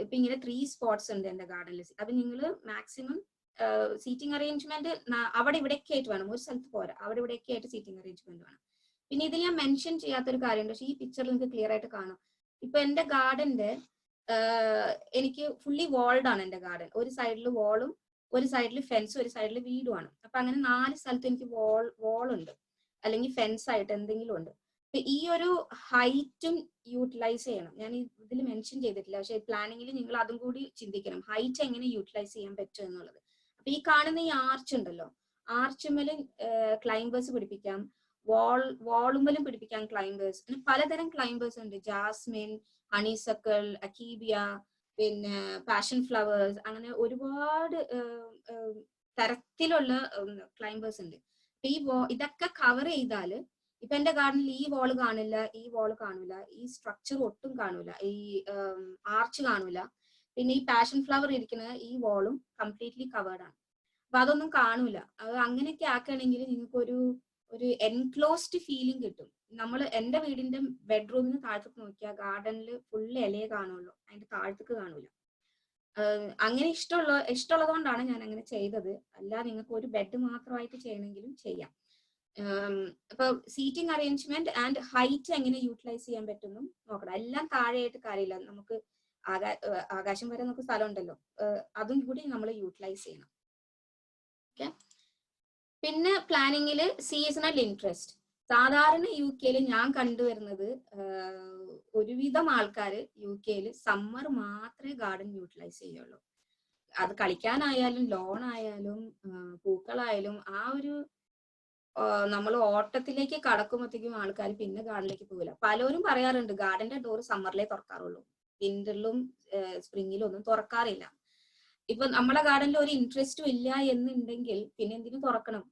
ഇപ്പൊ ഇങ്ങനെ 3 സ്പോട്സ് ഉണ്ട് എന്റെ ഗാർഡനിൽ. അപ്പൊ നിങ്ങൾ മാക്സിമം സീറ്റിംഗ് അറേഞ്ച്മെന്റ് അവിടെ ഇവിടെയൊക്കെ ആയിട്ട് വേണം, ഒരു സ്ഥലത്ത് പോരാ, അവിടെ ഇവിടെയൊക്കെ ആയിട്ട് സീറ്റിംഗ് അറേഞ്ച്മെന്റ് വേണം. പിന്നെ ഇതിൽ ഞാൻ മെൻഷൻ ചെയ്യാത്തൊരു കാര്യമുണ്ട്, പക്ഷെ ഈ പിക്ചറിൽ നിങ്ങൾക്ക് ക്ലിയർ ആയിട്ട് കാണാം. ഇപ്പൊ എന്റെ ഗാർഡന്റെ എനിക്ക് ഫുള്ളി വാൾഡ് ആണ് എന്റെ ഗാർഡൻ. ഒരു സൈഡിൽ വാളും ഒരു സൈഡിൽ ഫെൻസും ഒരു സൈഡിൽ വീടുമാണ്. അപ്പൊ അങ്ങനെ 4 സ്ഥലത്ത് എനിക്ക് വാൾ ഉണ്ട് അല്ലെങ്കിൽ ഫെൻസ് ആയിട്ട് എന്തെങ്കിലും ഉണ്ട്. അപ്പൊ ഈ ഒരു ഹൈറ്റും യൂട്ടിലൈസ് ചെയ്യണം. ഞാൻ ഇതിൽ മെൻഷൻ ചെയ്തിട്ടില്ല, പക്ഷെ പ്ലാനിങ്ങിൽ നിങ്ങൾ അതും കൂടി ചിന്തിക്കണം, ഹൈറ്റ് എങ്ങനെ യൂട്ടിലൈസ് ചെയ്യാൻ പറ്റും എന്നുള്ളത്. അപ്പൊ ഈ കാണുന്ന ഈ ആർച്ച് ഉണ്ടല്ലോ, ആർച്ചുമേൽ ക്ലൈംബേഴ്സ് പിടിപ്പിക്കാം, വാളുമ്പലും പിടിപ്പിക്കാം ക്ലൈംബേഴ്സ്. അങ്ങനെ പലതരം ക്ലൈംബേഴ്സ് ഉണ്ട്, ജാസ്മിൻ, ഹണിസക്കിൾ, അക്കീബിയ, പിന്നെ പാഷൻ ഫ്ലവേഴ്സ്, അങ്ങനെ ഒരുപാട് തരത്തിലുള്ള ക്ലൈംബേഴ്സ് ഉണ്ട്. അപ്പൊ ഈ ഇതൊക്കെ കവർ ചെയ്താല് ഇപ്പൊ എന്റെ ഗാർഡനിൽ ഈ വാള് കാണില്ല, ഈ വാള് കാണൂല, ഈ സ്ട്രക്ചർ ഒട്ടും കാണൂല, ഈ ആർച്ച് കാണൂല, പിന്നെ ഈ പാഷൻ ഫ്ലവർ ഇരിക്കുന്ന ഈ വാളും കംപ്ലീറ്റ്ലി കവേർഡ് ആണ്. അപ്പൊ അതൊന്നും കാണൂല. അത് അങ്ങനെയൊക്കെ ആക്കുകയാണെങ്കിൽ നിങ്ങൾക്ക് ഒരു എൻക്ലോസ്ഡ് ഫീലിംഗ് കിട്ടും. എന്റെ വീടിന്റെ ബെഡ്റൂമിന് താഴത്തേക്ക് നോക്കിയാൽ ഗാർഡനിൽ ഫുള്ള് ഇലയെ കാണുള്ളൂ, അതിന്റെ താഴത്തേക്ക് കാണൂല. അങ്ങനെ ഇഷ്ടമുള്ളത് കൊണ്ടാണ് ഞാൻ അങ്ങനെ ചെയ്തത്. അല്ല നിങ്ങൾക്ക് ഒരു ബെഡ് മാത്രമായിട്ട് ചെയ്യണമെങ്കിലും ചെയ്യാം. അപ്പൊ സീറ്റിംഗ് അറേഞ്ച്മെന്റ് ആൻഡ് ഹൈറ്റ് എങ്ങനെ യൂട്ടിലൈസ് ചെയ്യാൻ പറ്റുന്നു നോക്കണം. എല്ലാം താഴെയായിട്ട് കാര്യമില്ല, നമുക്ക് ആകാശം വരെ നമുക്ക് സ്ഥലം ഉണ്ടല്ലോ, അതും കൂടി നമ്മൾ യൂട്ടിലൈസ് ചെയ്യണം. ഓക്കെ. പിന്നെ പ്ലാനിങ്ങില് സീസണൽ ഇൻട്രസ്റ്റ്. സാധാരണ UK ഞാൻ കണ്ടുവരുന്നത് ഒരുവിധം ആൾക്കാര് UK സമ്മർ മാത്രമേ ഗാർഡൻ യൂട്ടിലൈസ് ചെയ്യുള്ളൂ. അത് കളിക്കാനായാലും ലോൺ ആയാലും പൂക്കളായാലും ആ ഒരു നമ്മൾ ഓട്ടത്തിലേക്ക് കടക്കുമ്പോഴത്തേക്കും ആൾക്കാർ പിന്നെ ഗാർഡനിലേക്ക് പോകില്ല. പലരും പറയാറുണ്ട് ഗാർഡന്റെ ഡോർ സമ്മറിലേ തുറക്കാറുള്ളൂ, വിന്ററിലും സ്പ്രിങ്ങിലും ഒന്നും തുറക്കാറില്ല. ഇപ്പൊ നമ്മളെ ഗാർഡനിൽ ഒരു ഇൻട്രസ്റ്റും ഇല്ല എന്നുണ്ടെങ്കിൽ പിന്നെ എന്തിനു തുറക്കണം?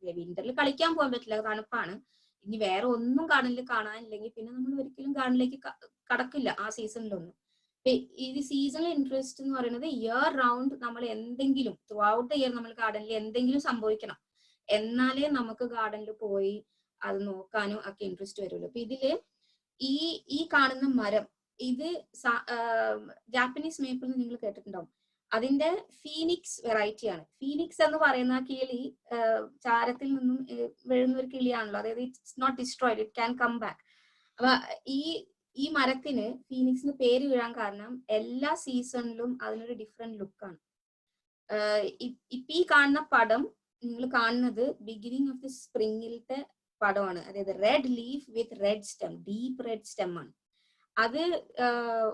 വിന്ററിൽ കളിക്കാൻ പോകാൻ പറ്റില്ല, തണുപ്പാണ്. ഇനി വേറെ ഒന്നും ഗാർഡനിൽ കാണാനില്ലെങ്കിൽ പിന്നെ നമ്മൾ ഒരിക്കലും ഗാർഡനിലേക്ക് കടക്കില്ല ആ സീസണിലൊന്നും. ഈ സീസണൽ ഇൻട്രസ്റ്റ് എന്ന് പറയുന്നത് ഇയർ റൗണ്ട് നമ്മൾ എന്തെങ്കിലും ത്രൂ ഔട്ട് ദ ഇയർ നമ്മൾ ഗാർഡനിൽ എന്തെങ്കിലും സംഭവിക്കണം, എന്നാലേ നമുക്ക് ഗാർഡനിൽ പോയി അത് നോക്കാനും ഒക്കെ ഇൻട്രസ്റ്റ് വരുള്ളൂ. അപ്പൊ ഇതില് ഈ കാണുന്ന മരം ഇത് ജാപ്പനീസ് മേപ്പിൾ നിങ്ങൾ കേട്ടിട്ടുണ്ടാവും. അതിന്റെ ഫീനിക്സ് വെറൈറ്റി ആണ്. ഫീനിക്സ് എന്ന് പറയുന്ന കിളി ചാരത്തിൽ നിന്നും വീഴുന്ന ഒരു കിളിയാണല്ലോ, അതായത് it's not destroyed, it can come back. അപ്പൊ ഈ മരത്തിന് ഫീനിക്സിന് പേര് വീഴാൻ കാരണം എല്ലാ സീസണിലും അതിനൊരു ഡിഫറെന്റ് ലുക്കാണ്. ഇപ്പൊ ഈ കാണുന്ന പടം നിങ്ങൾ കാണുന്നത് ബിഗിനിങ് ഓഫ് ദി സ്പ്രിങ്ങിലത്തെ പടമാണ്. അതായത് red leaf with red stem, deep red stem ആണ്. അത്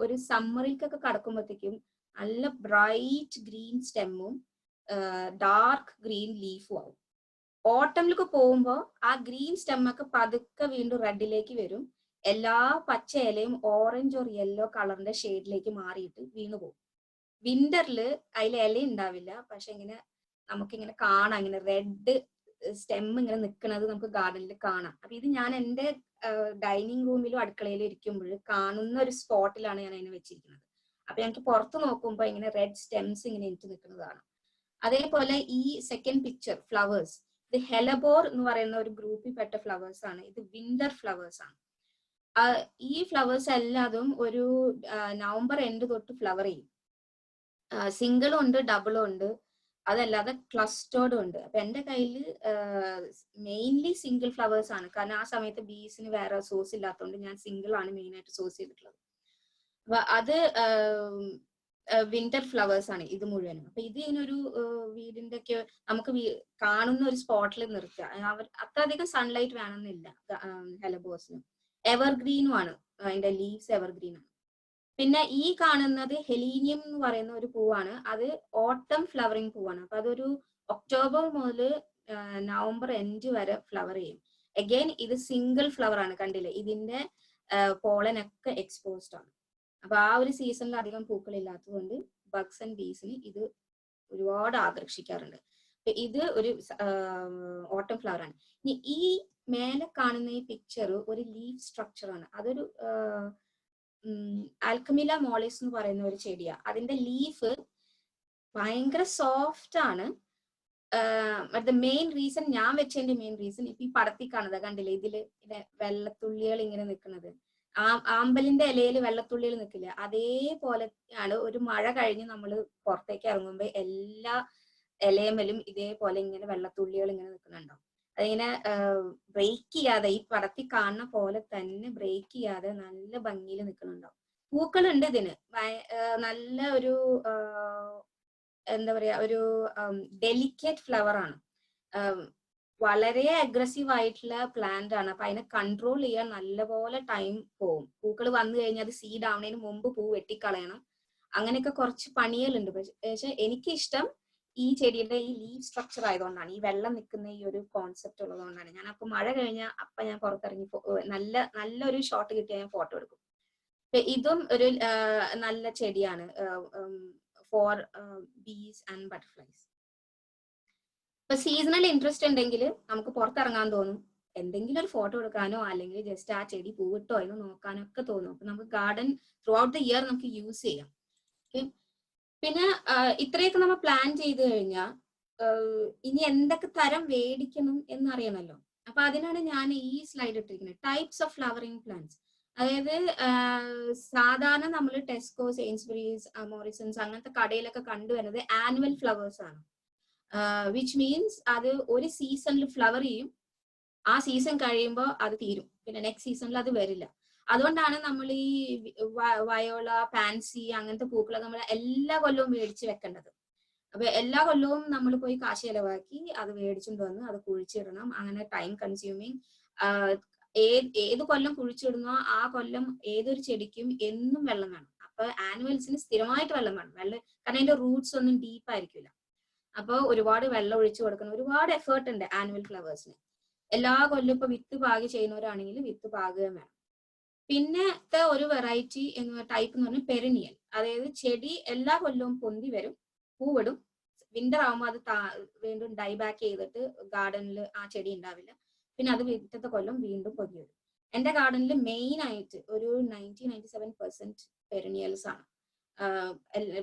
ഒരു സമ്മറിലേക്കൊക്കെ കടക്കുമ്പോഴത്തേക്കും നല്ല ബ്രൈറ്റ് ഗ്രീൻ സ്റ്റെമ്മും ഡാർക്ക് ഗ്രീൻ ലീഫും ആവും. ഓട്ടമിലേക്ക് പോകുമ്പോൾ ആ ഗ്രീൻ സ്റ്റെമ്മൊക്കെ പതുക്കെ വീണ്ടും റെഡിലേക്ക് വരും. എല്ലാ പച്ച ഇലയും ഓറഞ്ച് ഓർ യെല്ലോ കളറിന്റെ ഷെയ്ഡിലേക്ക് മാറിയിട്ട് വീണു പോകും. വിന്ററിൽ അതിൽ ഇല ഉണ്ടാവില്ല, പക്ഷെ ഇങ്ങനെ നമുക്കിങ്ങനെ കാണാം, ഇങ്ങനെ റെഡ് സ്റ്റെം ഇങ്ങനെ നിൽക്കുന്നത് നമുക്ക് ഗാർഡനിൽ കാണാം. അപ്പൊ ഇത് ഞാൻ എൻ്റെ ഡൈനിങ് റൂമിലും അടുക്കളയിലും ഇരിക്കുമ്പോൾ കാണുന്ന ഒരു സ്പോട്ടിലാണ് ഞാൻ അതിനെ വെച്ചിരിക്കുന്നത്. അപ്പൊ ഞങ്ങൾക്ക് പുറത്ത് നോക്കുമ്പോൾ ഇങ്ങനെ റെഡ് സ്റ്റെംസ് ഇങ്ങനെ എനിക്ക് നിൽക്കുന്നതാണ്. അതേപോലെ ഈ സെക്കൻഡ് പിക്ചർ ഫ്ലവേഴ്സ്, ഇത് ഹെലബോർ എന്ന് പറയുന്ന ഒരു ഗ്രൂപ്പിൽ പെട്ട ഫ്ലവേഴ്സ് ആണ്. ഇത് വിന്റർ ഫ്ലവേഴ്സ് ആണ്. ഈ ഫ്ലവേഴ്സ് എല്ലാതും ഒരു നവംബർ എൻഡ് തൊട്ട് ഫ്ലവർ ചെയ്യും. സിംഗിളും ഉണ്ട്, ഡബിളും ഉണ്ട്, അതല്ലാതെ ക്ലസ്റ്റേർഡും ഉണ്ട്. അപ്പൊ എന്റെ കയ്യിൽ മെയിൻലി സിംഗിൾ ഫ്ലവേഴ്സ് ആണ്, കാരണം ആ സമയത്ത് ബീസിന് വേറെ സോഴ്സ് ഇല്ലാത്തതുകൊണ്ട് ഞാൻ സിംഗിൾ ആണ് മെയിൻ ആയിട്ട് സോഴ്സ് ചെയ്തിട്ടുള്ളത്. അപ്പൊ അത് വിന്റർ ഫ്ലവേഴ്സ് ആണ് ഇത് മുഴുവനും. അപ്പൊ ഇത് ഇങ്ങനൊരു വീടിന്റെ ഒക്കെ നമുക്ക് കാണുന്ന ഒരു സ്പോട്ടിൽ നിർത്തുക. അത്രയധികം സൺലൈറ്റ് വേണമെന്നില്ല ഹെലബോസിന്. എവർഗ്രീനും ആണ്, അതിന്റെ ലീവ്സ് എവർഗ്രീൻ ആണ്. പിന്നെ ഈ കാണുന്നത് ഹെലീനിയം എന്ന് പറയുന്ന ഒരു പൂവാണ്. അത് ഓട്ടം ഫ്ലവറിങ് പൂവാണ്. അപ്പൊ അതൊരു ഒക്ടോബർ മുതൽ നവംബർ എൻഡ് വരെ ഫ്ലവർ ചെയ്യും. അഗൈൻ ഇത് സിംഗിൾ ഫ്ലവർ ആണ്, കണ്ടില്ലേ, ഇതിന്റെ പോളനൊക്കെ എക്സ്പോസ്ഡ് ആണ്. അപ്പൊ ആ ഒരു സീസണിൽ അധികം പൂക്കൾ ഇല്ലാത്തതുകൊണ്ട് ബഗ്സ് ആൻഡ് ബീസിന് ഇത് ഒരുപാട് ആകർഷിക്കാറുണ്ട്. ഇത് ഒരു ഓട്ടം ഫ്ലവർ ആണ്. ഇനി ഈ മേലെ കാണുന്ന ഈ പിക്ചർ ഒരു ലീഫ് സ്ട്രക്ചർ ആണ്. അതൊരു ആൽക്കമില മോളിസ് എന്ന് പറയുന്ന ഒരു ചെടിയാ. അതിന്റെ ലീഫ് ഭയങ്കര സോഫ്റ്റ് ആണ്. ബട്ട് മെയിൻ റീസൺ, ഞാൻ വെച്ചതിന്റെ മെയിൻ റീസൺ ഇപ്പൊ ഈ പടത്തിൽ കാണുന്നത് കണ്ടില്ലേ, ഇതില് വെള്ളത്തുള്ളികൾ ഇങ്ങനെ നിൽക്കുന്നത്, ആമ്പലിന്റെ ഇലയിൽ വെള്ളത്തുള്ളികൾ നിൽക്കില്ല, അതേപോലെയാണ് ഒരു മഴ കഴിഞ്ഞ് നമ്മൾ പുറത്തേക്ക് ഇറങ്ങുമ്പോൾ എല്ലാ ഇലയമലും ഇതേപോലെ ഇങ്ങനെ വെള്ളത്തുള്ളികൾ ഇങ്ങനെ നിൽക്കുന്നുണ്ടാവും. അതിങ്ങനെ ബ്രേക്ക് ചെയ്യാതെ, ഈ പടത്തിൽ കാണുന്ന പോലെ തന്നെ ബ്രേക്ക് ചെയ്യാതെ നല്ല ഭംഗിയിൽ നിൽക്കുന്നുണ്ടാവും. പൂക്കളുണ്ട് ഇതിന്, നല്ല ഒരു എന്താ പറയാ, ഒരു ഡെലിക്കേറ്റ് ഫ്ലവർ ആണ്. വളരെ അഗ്രസീവ് ആയിട്ടുള്ള പ്ലാന്റ് ആണ്. അപ്പൊ അതിനെ കൺട്രോൾ ചെയ്യാൻ നല്ലപോലെ ടൈം പോവും. പൂക്കൾ വന്നു കഴിഞ്ഞാൽ അത് സീഡ് ആവുന്നതിന് മുമ്പ് പൂ വെട്ടിക്കളയണം. അങ്ങനെയൊക്കെ കുറച്ച് പണികളുണ്ട്. പക്ഷെ എനിക്കിഷ്ടം ഈ ചെടിയുടെ ഈ ലീഫ് സ്ട്രക്ചർ ആയതുകൊണ്ടാണ്, ഈ വെള്ളം നിൽക്കുന്ന ഈ ഒരു കോൺസെപ്റ്റ് ഉള്ളതുകൊണ്ടാണ്. ഞാൻ അപ്പൊ മഴ കഴിഞ്ഞാൽ അപ്പൊ ഞാൻ പുറത്തിറങ്ങി നല്ലൊരു ഷോട്ട് കിട്ടിയാൽ ഞാൻ ഫോട്ടോ എടുക്കും. ഇതും ഒരു നല്ല ചെടിയാണ് ഫോർ ബീസ് ആൻഡ് ബട്ടർഫ്ലൈസ്. ഇപ്പൊ സീസണൽ ഇൻട്രസ്റ്റ് ഉണ്ടെങ്കിൽ നമുക്ക് പുറത്തിറങ്ങാൻ തോന്നും, എന്തെങ്കിലും ഒരു ഫോട്ടോ എടുക്കാനോ അല്ലെങ്കിൽ ജസ്റ്റ് ആ ചെടി പൂവിട്ടോ എന്ന് നോക്കാനോ ഒക്കെ തോന്നും. അപ്പൊ നമുക്ക് garden through out the year നമുക്ക് യൂസ് ചെയ്യാം. പിന്നെ ഇത്രയൊക്കെ നമ്മൾ പ്ലാൻ ചെയ്ത് കഴിഞ്ഞാൽ ഇനി എന്തൊക്കെ തരം മേടിക്കണം എന്നറിയണമല്ലോ. അപ്പൊ അതിനാണ് ഞാൻ ഈ സ്ലൈഡ് ഇട്ടിരിക്കുന്നത്, ടൈപ്സ് ഓഫ് ഫ്ലവറിംഗ് പ്ലാന്റ്സ്. അതായത് സാധാരണ നമ്മൾ ടെസ്കോ, സെയിൻസ്ബറീസ്, മോറിസൺസ് അങ്ങനത്തെ കടയിലൊക്കെ കണ്ടുവരുന്നത് ആനുവൽ ഫ്ലവേഴ്സ് ആണ്. വിച്ച് മീൻസ് അത് ഒരു സീസണിൽ ഫ്ലവർ ചെയ്യും, ആ സീസൺ കഴിയുമ്പോൾ അത് തീരും, പിന്നെ നെക്സ്റ്റ് സീസണിൽ അത് വരില്ല. അതുകൊണ്ടാണ് നമ്മൾ ഈ വയോള, പാൻസി അങ്ങനത്തെ പൂക്കളൊക്കെ നമ്മൾ എല്ലാ കൊല്ലവും മേടിച്ച് വെക്കേണ്ടത്. അപ്പൊ എല്ലാ കൊല്ലവും നമ്മൾ പോയി കാശ് ചെലവാക്കി അത് മേടിച്ചുകൊണ്ട് വന്ന് അത് കുഴിച്ചിടണം. അങ്ങനെ ടൈം കൺസ്യൂമിങ്. ഏത് കൊല്ലം കുഴിച്ചിടുന്നോ ആ കൊല്ലം ഏതൊരു ചെടിക്കും എന്നും വെള്ളം വേണം. അപ്പൊ ആനുവൽസിന് സ്ഥിരമായിട്ട് വെള്ളം വേണം. കാരണം അതിന്റെ റൂട്ട്സ് ഒന്നും ഡീപ്പ് ആയിരിക്കില്ല. അപ്പൊ ഒരുപാട് വെള്ളം ഒഴിച്ചു കൊടുക്കണം. ഒരുപാട് എഫേർട്ട് ഉണ്ട് ആനുവൽ ഫ്ലവേഴ്സിന്. എല്ലാ കൊല്ലം ഇപ്പൊ വിത്ത് പാകി ചെയ്യുന്നവരാണെങ്കിൽ വിത്ത് പാകുകയും വേണം. പിന്നത്തെ ഒരു വെറൈറ്റി ടൈപ്പ് എന്ന് പറഞ്ഞാൽ പെരിനിയൽ. അതായത് ചെടി എല്ലാ കൊല്ലവും പൊന്തി വരും, പൂവിടും. വിന്റർ ആകുമ്പോൾ അത് വീണ്ടും ഡൈ ബാക്ക് ചെയ്തിട്ട് ഗാർഡനിൽ ആ ചെടി ഉണ്ടാവില്ല. പിന്നെ അത് പിറ്റത്തെ കൊല്ലം വീണ്ടും പൊന്തി വരും. എന്റെ ഗാർഡനിൽ മെയിൻ ആയിട്ട് ഒരു 97% പെരിനിയൽസ് ആണ്.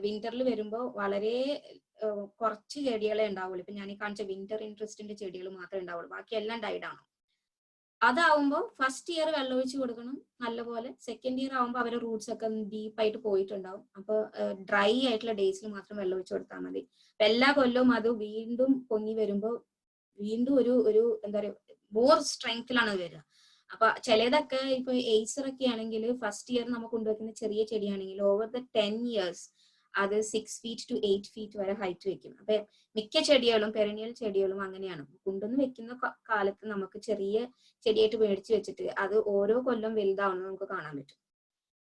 വിന്ററിൽ വരുമ്പോൾ വളരെ കുറച്ച് ചെടികളെ ഉണ്ടാവുള്ളൂ. ഇപ്പൊ ഞാൻ ഈ കാണിച്ച വിന്റർ ഇൻട്രസ്റ്റിന്റെ ചെടികൾ മാത്രമേ ഉണ്ടാവുള്ളൂ, ബാക്കി എല്ലാം ഡൈഡ് ആണ്. അതാവുമ്പോൾ ഫസ്റ്റ് ഇയർ വെള്ളമൊഴിച്ച് കൊടുക്കണം നല്ലപോലെ. സെക്കൻഡ് ഇയർ ആവുമ്പോൾ അവരുടെ റൂട്ട്സ് ഒക്കെ ഡീപ്പായിട്ട് പോയിട്ടുണ്ടാവും. അപ്പൊ ഡ്രൈ ആയിട്ടുള്ള ഡേയ്സിൽ മാത്രം വെള്ളമൊഴിച്ച് കൊടുത്താൽ മതി. എല്ലാ കൊല്ലവും അത് വീണ്ടും പൊങ്ങി വരുമ്പോൾ വീണ്ടും ഒരു എന്താ പറയുക, മോർ സ്ട്രെങ്ത്തിലാണ് അത് വരിക. അപ്പൊ ചിലതൊക്കെ ഇപ്പൊ എയ്സർ ഒക്കെ ആണെങ്കിൽ ഫസ്റ്റ് ഇയർ നമുക്ക് കൊണ്ടുവയ്ക്കുന്ന ചെറിയ ചെടിയാണെങ്കിൽ ഓവർ ദ 10 years അത് 6 feet to 8 feet വരെ ഹൈറ്റ് വെക്കും. അപ്പൊ മിക്ക ചെടികളും, പെരിനിയൽ ചെടികളും അങ്ങനെയാണ്. കൊണ്ടുവന്ന് വെക്കുന്ന കാലത്ത് നമുക്ക് ചെറിയ ചെടിയായിട്ട് മേടിച്ച് വെച്ചിട്ട് അത് ഓരോ കൊല്ലം വലുതാവുന്നത് നമുക്ക് കാണാൻ പറ്റും.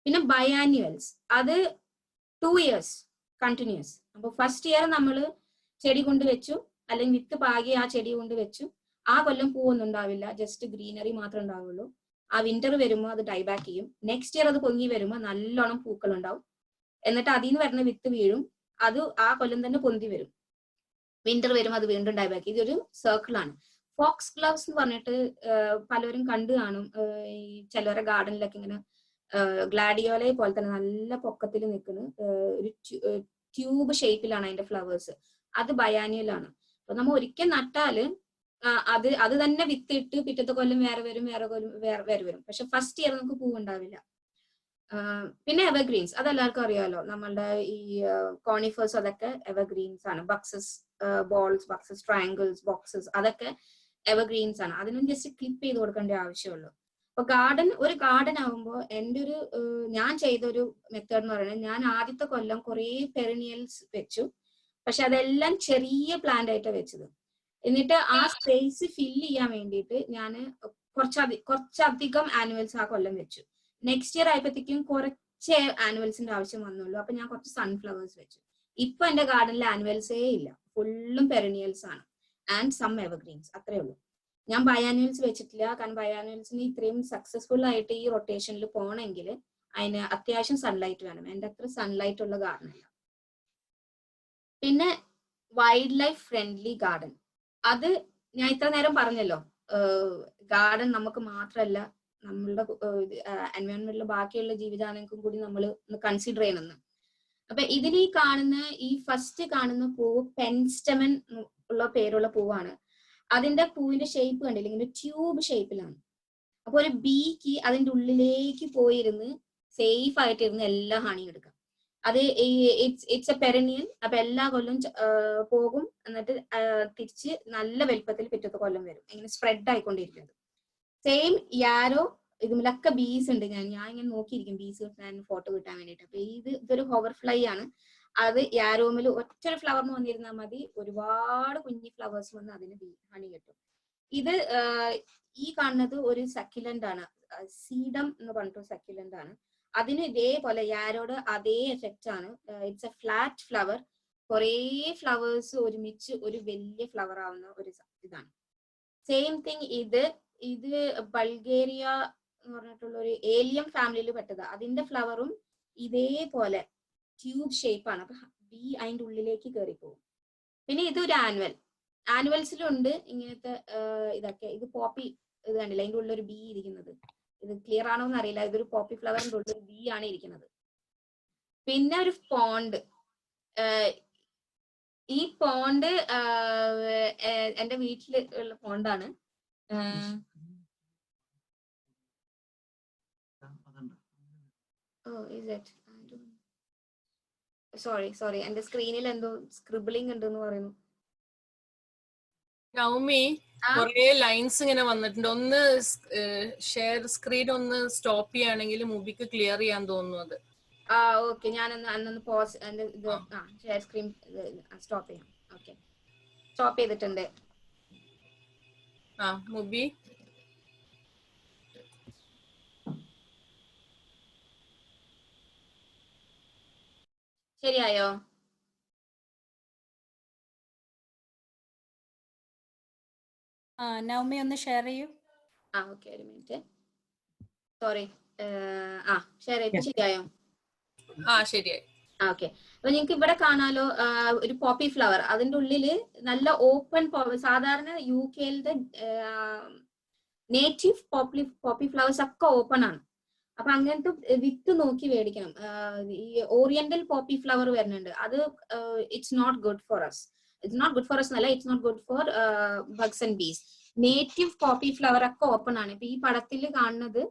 പിന്നെ ബയാനുവൽസ്, അത് 2 years കണ്ടിന്യൂസ്. അപ്പൊ ഫസ്റ്റ് ഇയർ നമ്മൾ ചെടി കൊണ്ട് വെച്ചു, അല്ലെങ്കിൽ വിത്ത് പാകി ആ ചെടി കൊണ്ട് വെച്ചു, ആ കൊല്ലം പൂവൊന്നും ഉണ്ടാവില്ല, ജസ്റ്റ് ഗ്രീനറി മാത്രമേ ഉണ്ടാവുള്ളൂ. ആ വിന്റർ വരുമ്പോൾ അത് ഡൈബാക്ക് ചെയ്യും. നെക്സ്റ്റ് ഇയർ അത് പൊങ്ങി വരുമ്പോൾ നല്ലോണം പൂക്കൾ ഉണ്ടാവും. എന്നിട്ട് അതിൽ നിന്ന് വരുന്ന വിത്ത് വീഴും, അത് ആ കൊല്ലം തന്നെ പൊന്തി വരും. വിന്റർ വരുമ്പോൾ അത് വീണ്ടും ഡൈബാക്ക്. ഇതൊരു സർക്കിളാണ്. ഫോക്സ് ഗ്ലൗസ് എന്ന് പറഞ്ഞിട്ട് പലരും കണ്ടു കാണും. ഈ ചിലവരെ ഗാർഡനിലൊക്കെ ഇങ്ങനെ ഗ്ലാഡിയോലെ പോലെ തന്നെ നല്ല പൊക്കത്തിൽ നിൽക്കുന്ന ഒരു ട്യൂബ് ഷേപ്പിലാണ് അതിന്റെ ഫ്ലവേഴ്സ്. അത് ബയാനുവൽ ആണ്. അപ്പൊ നമ്മൾ ഒരിക്കൽ നട്ടാല് അത് തന്നെ വിത്തിട്ട് പിറ്റത്തെ കൊല്ലം വേറെ വരും, വേറെ കൊല്ലം വേറെ വരും. പക്ഷെ ഫസ്റ്റ് ഇയർ നമുക്ക് പൂവ് ഉണ്ടാവില്ല. പിന്നെ എവർഗ്രീൻസ്, അതെല്ലാവർക്കും അറിയാമല്ലോ. നമ്മളുടെ ഈ കോണിഫേഴ്സ് അതൊക്കെ എവർഗ്രീൻസ് ആണ്. ബക്സസ് ബോൾസ്, ബക്സസ് ട്രയാങ്കിൾസ്, ബോക്സസ്, അതൊക്കെ എവർഗ്രീൻസ് ആണ്. അതിനും ജസ്റ്റ് ക്ലിപ്പ് ചെയ്ത് കൊടുക്കേണ്ട ആവശ്യമുള്ളൂ. അപ്പൊ ഒരു ഗാർഡൻ ആകുമ്പോൾ എൻ്റെ ഞാൻ ചെയ്തൊരു മെത്തേഡ് എന്ന് പറയുന്നത്, ഞാൻ ആദ്യത്തെ കൊല്ലം കുറെ പെരിനിയൽസ് വെച്ചു. പക്ഷെ അതെല്ലാം ചെറിയ പ്ലാന്റ് ആയിട്ടാണ് വെച്ചത്. എന്നിട്ട് ആ സ്പേസ് ഫില്ല് ചെയ്യാൻ വേണ്ടിയിട്ട് ഞാൻ കുറച്ചധികം ആനുവൽസ് ആ കൊല്ലം വെച്ചു. നെക്സ്റ്റ് ഇയർ ആയപ്പോഴത്തേക്കും കുറച്ച് ആനുവൽസിന്റെ ആവശ്യം വന്നുള്ളൂ. അപ്പൊ ഞാൻ കുറച്ച് സൺഫ്ലവേഴ്സ് വെച്ചു. ഇപ്പൊ എന്റെ ഗാർഡനിൽ ആനുവൽസേ ഇല്ല, ഫുള്ളും പെരിനിയൽസ് ആണ് ആൻഡ് സം എവർഗ്രീൻസ്, അത്രേ ഉള്ളൂ. ഞാൻ ബയാനുവൽസ് വെച്ചിട്ടില്ല. കാരണം ബയാനുവൽസിന് ഇത്രയും സക്സസ്ഫുൾ ആയിട്ട് ഈ റൊട്ടേഷനിൽ പോകണമെങ്കിൽ അതിന് അത്യാവശ്യം സൺലൈറ്റ് വേണം. എന്റെ അത്ര സൺലൈറ്റ് ഉള്ള ഗാർഡൻ അല്ല. പിന്നെ വൈൽഡ് ലൈഫ് ഫ്രണ്ട്ലി ഗാർഡൻ, അത് ഞാൻ ഇത്ര നേരം പറഞ്ഞല്ലോ. ഗാർഡൻ നമുക്ക് മാത്രമല്ല, നമ്മളുടെ എൻവയോൺമെന്റിൽ ബാക്കിയുള്ള ജീവജാലങ്ങൾക്കും കൂടി നമ്മൾ കൺസിഡർ ചെയ്യണമെന്ന്. അപ്പൊ ഇതിൽ ഈ ഫസ്റ്റ് കാണുന്ന പൂവ് പെൻസ്റ്റമൻ ഉള്ള പേരുള്ള പൂവാണ്. അതിന്റെ പൂവിന്റെ ഷേപ്പ് കണ്ടില്ല, ഇങ്ങനെ ട്യൂബ് ഷേപ്പിലാണ്. അപ്പൊ ഒരു ബീക്ക് അതിന്റെ ഉള്ളിലേക്ക് പോയിരുന്ന് സേഫ് ആയിട്ടിരുന്ന് എല്ലാ ഹണിയും എടുക്കാം. അത് ഇറ്റ്സ് എ പെരനിയൽ. അപ്പൊ എല്ലാ കൊല്ലം പോകും, എന്നിട്ട് തിരിച്ച് നല്ല വലുപ്പത്തിൽ പിറ്റത്തെ കൊല്ലം വരും. ഇങ്ങനെ സ്പ്രെഡ് ആയിക്കൊണ്ടിരിക്കുന്നത്. സെയിം യാരോ ഇതിലൊക്കെ ബീസ് ഉണ്ട്. ഞാൻ ഇങ്ങനെ നോക്കിയിരിക്കും ബീസ് കിട്ടാൻ, ഫോട്ടോ കിട്ടാൻ വേണ്ടിയിട്ട്. അപ്പൊ ഇതൊരു ഹോവർ ഫ്ലൈ ആണ്. അത് യാരോമിൽ ഒറ്റൊരു ഫ്ലവറിന് വന്നിരുന്നാൽ മതി, ഒരുപാട് കുഞ്ഞി ഫ്ലവേഴ്സ് വന്ന് അതിന് ഹണി കിട്ടും. ഇത് ഈ കാണുന്നത് ഒരു സക്യുലന്റ് ആണ്, സീഡം എന്ന് പറഞ്ഞിട്ട് സക്യുലന്റ് ആണ്. അതിന് ഇതേപോലെ യാരോട് അതേ എഫക്റ്റ് ആണ്. ഇറ്റ്സ് എ ഫ്ലാറ്റ് ഫ്ലവർ, കുറേ ഫ്ലവേഴ്സ് ഒരുമിച്ച് ഒരു വലിയ ഫ്ലവർ ആവുന്ന ഒരു ഇതാണ്. സെയിം തിങ് ഇത് ബൾഗേറിയ എന്ന് പറഞ്ഞിട്ടുള്ള ഒരു ഏലിയം ഫാമിലിയിൽ പെട്ടത്. അതിന്റെ ഫ്ലവറും ഇതേപോലെ ട്യൂബ് ഷേപ്പ് ആണ്. അപ്പൊ ബി അതിന്റെ ഉള്ളിലേക്ക് കയറി പോകും. പിന്നെ ഇതൊരു ആനുവൽസിലുണ്ട് ഇങ്ങനത്തെ ഇതൊക്കെ. ഇത് പോപ്പി ഇത് കണ്ടില്ല, അതിന്റെ ഉള്ളിൽ ഒരു ബി ഇരിക്കുന്നത്. ഇത് ക്ലിയർ ആണോ എന്ന് അറിയില്ല. ഇതൊരു പോപ്പി ഫ്ലവറിന്റെ ഉള്ളിൽ ഒരു ബി ആണ് ഇരിക്കുന്നത്. പിന്നെ ഒരു പോണ്ട്. ഈ പോണ്ട് എന്റെ വീട്ടില് ഉള്ള പോണ്ടാണ്. സോറി എന്റെ സ്ക്രീനിൽ എന്തോ സ്ക്രിബിളിംഗ് ഉണ്ടെന്ന് പറയുന്നു. നൗമി, കുറെ ലൈൻസ് ഇങ്ങനെ വന്നിട്ടുണ്ട്. ഒന്ന് ഷെയർ സ്ക്രീൻ ഒന്ന് സ്റ്റോപ്പ് ചെയ്യുകയാണെങ്കിൽ മൂവിക്ക് ക്ലിയർ ചെയ്യാൻ തോന്നുന്നു. അത് ഓക്കെ, ഞാനൊന്ന് പോസ് ഷെയർ സ്ക്രീൻ സ്റ്റോപ്പ് ചെയ്യാം. ഓക്കെ, സ്റ്റോപ്പ് ചെയ്തിട്ടുണ്ട്. മൂവി ശരിയായോ? നൗമി ഒന്ന് ഷെയർ ചെയ്യൂ. ഓക്കെ, ഒരു മിനിറ്റ്. സോറി. ഷെയർ ചെയ്ത് ശരിയായോ? ശരിയായി. ഓക്കെ, അപ്പൊ നിങ്ങൾക്ക് ഇവിടെ കാണാലോ ഒരു പോപ്പി ഫ്ലവർ. അതിന്റെ ഉള്ളില് നല്ല ഓപ്പൺ, സാധാരണ UK-യിലത്തെ നേറ്റീവ് പോപ്പി ഫ്ലവേഴ്സ് ഒക്കെ ഓപ്പൺ ആണ്. അപ്പൊ അങ്ങനത്തെ വിത്ത് നോക്കി മേടിക്കണം. ഈ ഓറിയന്റൽ പോപ്പി ഫ്ലവർ വരുന്നുണ്ട്, അത് it's not good for us. It's not good for us എന്നല്ല, it's not good for bugs and bees. Native poppy flower ഒക്കെ ഓപ്പൺ ആണ്. ഇപ്പൊ ഈ പടത്തിൽ കാണുന്നത്